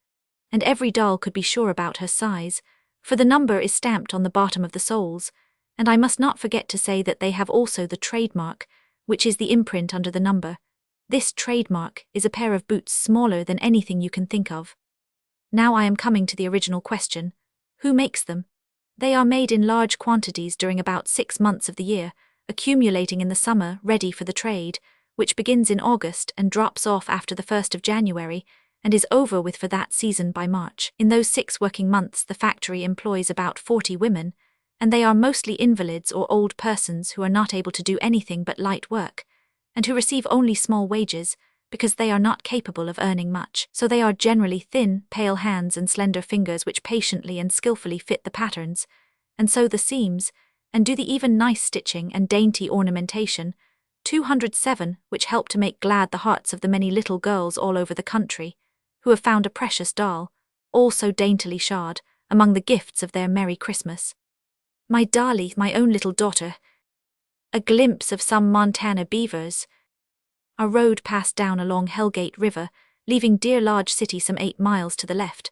And every doll could be sure about her size, for the number is stamped on the bottom of the soles, and I must not forget to say that they have also the trademark, which is the imprint under the number. This trademark is a pair of boots smaller than anything you can think of. Now I am coming to the original question: who makes them? They are made in large quantities during about 6 months of the year, accumulating in the summer, ready for the trade, which begins in August and drops off after the 1st of January, and is over with for that season by March. In those 6 working months the factory employs about 40 women, and they are mostly invalids or old persons who are not able to do anything but light work, and who receive only small wages, because they are not capable of earning much. So they are generally thin, pale hands and slender fingers which patiently and skillfully fit the patterns, and sew the seams, and do the even nice stitching and dainty ornamentation, 207, which help to make glad the hearts of the many little girls all over the country, who have found a precious doll, all so daintily shod, among the gifts of their Merry Christmas. My Dolly, my own little daughter. A glimpse of some Montana beavers. Our road passed down along Hellgate River, leaving Deer Lodge City some 8 miles to the left.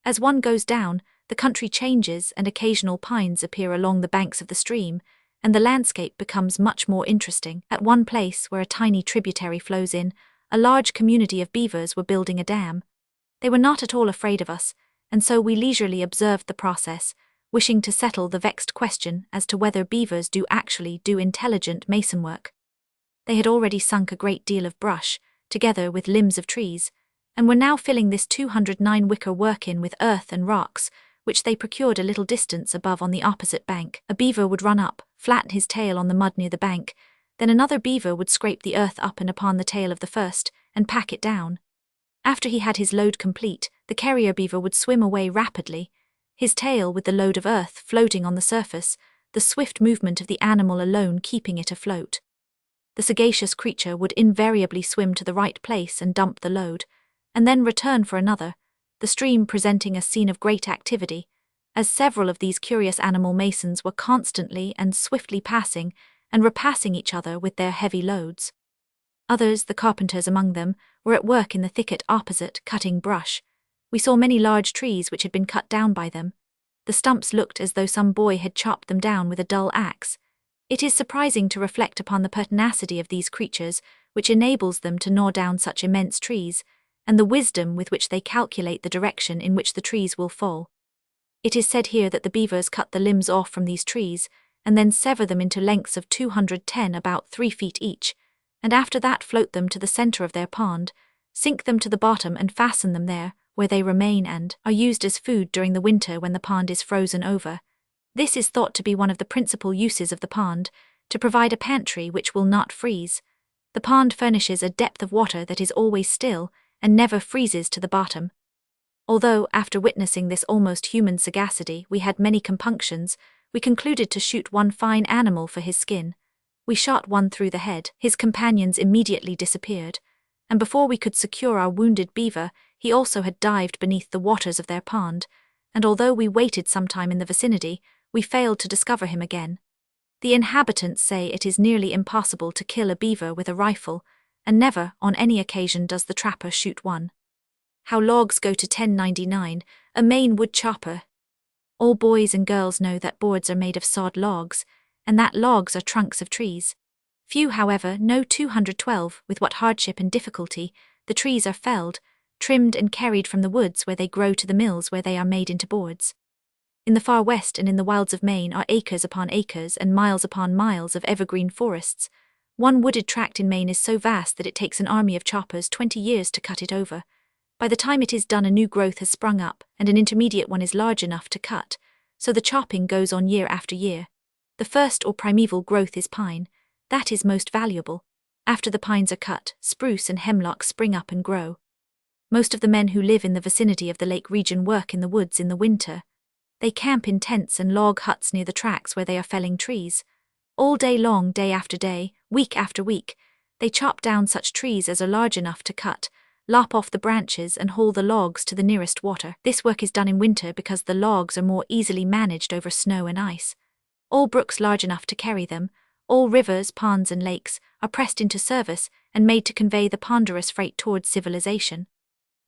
As one goes down, the country changes and occasional pines appear along the banks of the stream, and the landscape becomes much more interesting. At one place where a tiny tributary flows in, a large community of beavers were building a dam. They were not at all afraid of us, and so we leisurely observed the process, wishing to settle the vexed question as to whether beavers do actually do intelligent mason work. They had already sunk a great deal of brush, together with limbs of trees, and were now filling this 209 wicker work-in with earth and rocks, which they procured a little distance above on the opposite bank. A beaver would run up, flatten his tail on the mud near the bank, then another beaver would scrape the earth up and upon the tail of the first, and pack it down. After he had his load complete, the carrier beaver would swim away rapidly, his tail with the load of earth floating on the surface, the swift movement of the animal alone keeping it afloat. The sagacious creature would invariably swim to the right place and dump the load, and then return for another, the stream presenting a scene of great activity, as several of these curious animal masons were constantly and swiftly passing and repassing each other with their heavy loads. Others, the carpenters among them, were at work in the thicket opposite, cutting brush. We saw many large trees which had been cut down by them. The stumps looked as though some boy had chopped them down with a dull axe. It is surprising to reflect upon the pertinacity of these creatures, which enables them to gnaw down such immense trees, and the wisdom with which they calculate the direction in which the trees will fall. It is said here that the beavers cut the limbs off from these trees, and then sever them into lengths of 210 about 3 feet each, and after that float them to the center of their pond, sink them to the bottom and fasten them there, where they remain and are used as food during the winter when the pond is frozen over. This is thought to be one of the principal uses of the pond, to provide a pantry which will not freeze. The pond furnishes a depth of water that is always still, and never freezes to the bottom. Although, after witnessing this almost human sagacity, we had many compunctions, we concluded to shoot one fine animal for his skin. We shot one through the head, his companions immediately disappeared, and before we could secure our wounded beaver, he also had dived beneath the waters of their pond, and although we waited some time in the vicinity, we failed to discover him again. The inhabitants say it is nearly impossible to kill a beaver with a rifle, and never, on any occasion, does the trapper shoot one. How logs go to 10.99, a Maine wood chopper. All boys and girls know that boards are made of sawed logs, and that logs are trunks of trees. Few, however, know 212 with what hardship and difficulty the trees are felled, trimmed and carried from the woods where they grow to the mills where they are made into boards. In the far west and in the wilds of Maine are acres upon acres and miles upon miles of evergreen forests. One wooded tract in Maine is so vast that it takes an army of choppers 20 years to cut it over. By the time it is done, a new growth has sprung up, and an intermediate one is large enough to cut, so the chopping goes on year after year. The first or primeval growth is pine. That is most valuable. After the pines are cut, spruce and hemlock spring up and grow. Most of the men who live in the vicinity of the lake region work in the woods in the winter. They camp in tents and log huts near the tracks where they are felling trees. All day long, day after day, week after week, they chop down such trees as are large enough to cut, lop off the branches and haul the logs to the nearest water. This work is done in winter because the logs are more easily managed over snow and ice. All brooks large enough to carry them, all rivers, ponds and lakes, are pressed into service and made to convey the ponderous freight towards civilization.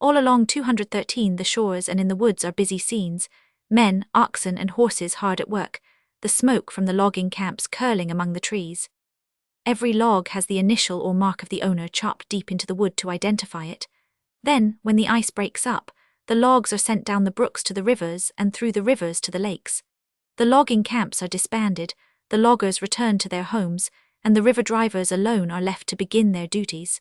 All along 213 the shores and in the woods are busy scenes, men, oxen and horses hard at work, the smoke from the logging camps curling among the trees. Every log has the initial or mark of the owner chopped deep into the wood to identify it. Then, when the ice breaks up, the logs are sent down the brooks to the rivers and through the rivers to the lakes. The logging camps are disbanded, the loggers return to their homes, and the river drivers alone are left to begin their duties.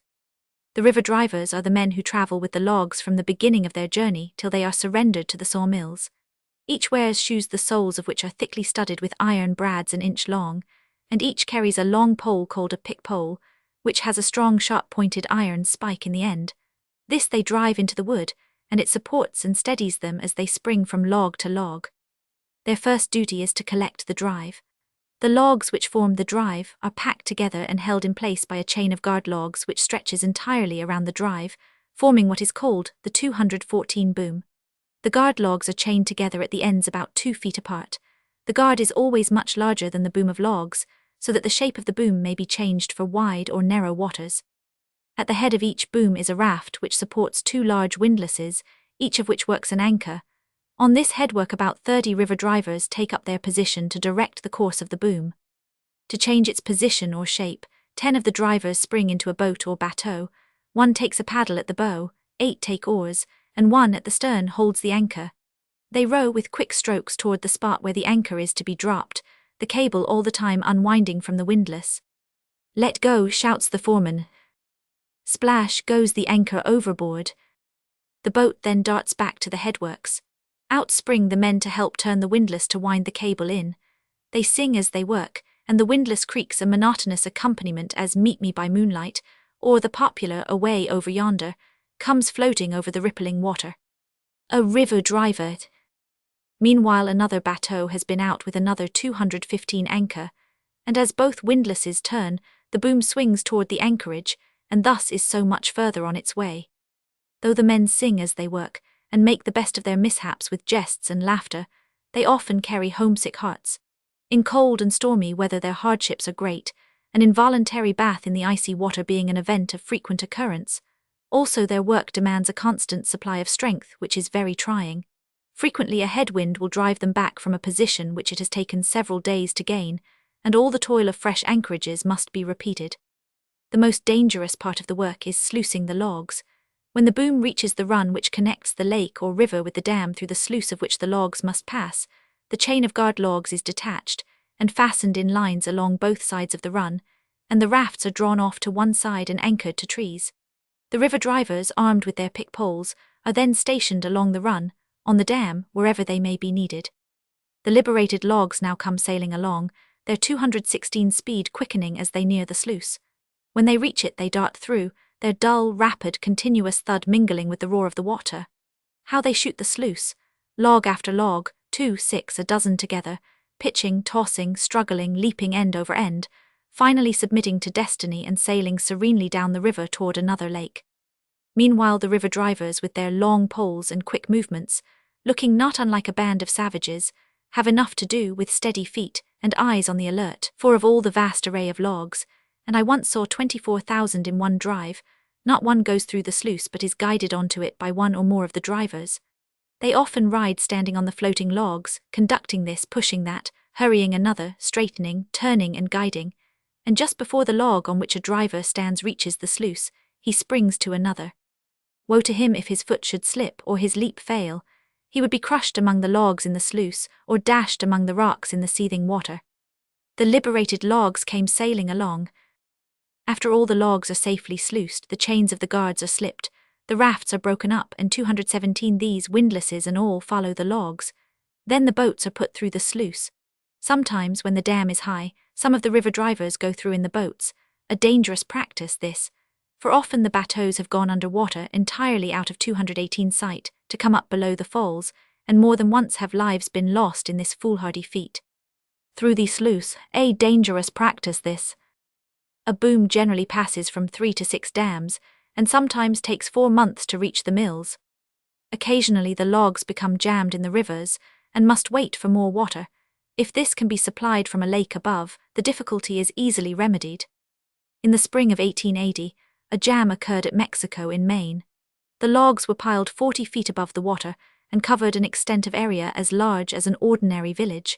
The river drivers are the men who travel with the logs from the beginning of their journey till they are surrendered to the sawmills. Each wears shoes the soles of which are thickly studded with iron brads an inch long, and each carries a long pole called a pick pole, which has a strong sharp-pointed iron spike in the end. This they drive into the wood, and it supports and steadies them as they spring from log to log. Their first duty is to collect the drive. The logs which form the drive are packed together and held in place by a chain of guard logs which stretches entirely around the drive, forming what is called the 214 boom. The guard logs are chained together at the ends about 2 feet apart. The guard is always much larger than the boom of logs, so that the shape of the boom may be changed for wide or narrow waters. At the head of each boom is a raft which supports 2 large windlasses, each of which works an anchor. On this headwork about 30 river drivers take up their position to direct the course of the boom. To change its position or shape, 10 of the drivers spring into a boat or bateau, 1 takes a paddle at the bow, 8 take oars, and 1 at the stern holds the anchor. They row with quick strokes toward the spot where the anchor is to be dropped, the cable all the time unwinding from the windlass. "Let go," shouts the foreman. Splash goes the anchor overboard. The boat then darts back to the headworks. Out spring the men to help turn the windlass to wind the cable in. They sing as they work, and the windlass creaks a monotonous accompaniment as "Meet Me by Moonlight," or the popular "Away Over Yonder," comes floating over the rippling water. A river driver. Meanwhile another bateau has been out with another 215 anchor, and as both windlasses turn, the boom swings toward the anchorage, and thus is so much further on its way. Though the men sing as they work, and make the best of their mishaps with jests and laughter, they often carry homesick hearts. In cold and stormy weather their hardships are great, an involuntary bath in the icy water being an event of frequent occurrence. Also their work demands a constant supply of strength, which is very trying. Frequently a headwind will drive them back from a position which it has taken several days to gain, and all the toil of fresh anchorages must be repeated. The most dangerous part of the work is sluicing the logs. When the boom reaches the run which connects the lake or river with the dam through the sluice of which the logs must pass, the chain of guard logs is detached and fastened in lines along both sides of the run, and the rafts are drawn off to one side and anchored to trees. The river drivers, armed with their pick poles, are then stationed along the run, on the dam, wherever they may be needed. The liberated logs now come sailing along, their 216 speed quickening as they near the sluice. When they reach it they dart through, their dull, rapid, continuous thud mingling with the roar of the water. How they shoot the sluice! Log after log, 2, 6, a dozen together, pitching, tossing, struggling, leaping end over end, finally submitting to destiny and sailing serenely down the river toward another lake. Meanwhile the river drivers, with their long poles and quick movements, looking not unlike a band of savages, have enough to do with steady feet and eyes on the alert, for of all the vast array of logs, and I once saw 24,000 in one drive, not one goes through the sluice but is guided onto it by one or more of the drivers. They often ride standing on the floating logs, conducting this, pushing that, hurrying another, straightening, turning and guiding, and just before the log on which a driver stands reaches the sluice, he springs to another. Woe to him if his foot should slip or his leap fail. He would be crushed among the logs in the sluice or dashed among the rocks in the seething water. The liberated logs came sailing along. After all the logs are safely sluiced, the chains of the guards are slipped, the rafts are broken up, and 217 these windlasses and all follow the logs. Then the boats are put through the sluice. Sometimes, when the dam is high, some of the river drivers go through in the boats, a dangerous practice this, for often the bateaux have gone under water entirely out of 218 sight to come up below the falls, and more than once have lives been lost in this foolhardy feat. Through the sluice, a dangerous practice this. A boom generally passes from 3 to 6 dams, and sometimes takes 4 months to reach the mills. Occasionally the logs become jammed in the rivers, and must wait for more water. If this can be supplied from a lake above, the difficulty is easily remedied. In the spring of 1880, a jam occurred at Mexico in Maine. The logs were piled 40 feet above the water, and covered an extent of area as large as an ordinary village.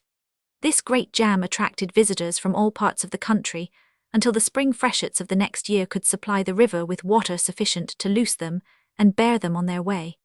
This great jam attracted visitors from all parts of the country, until the spring freshets of the next year could supply the river with water sufficient to loose them and bear them on their way.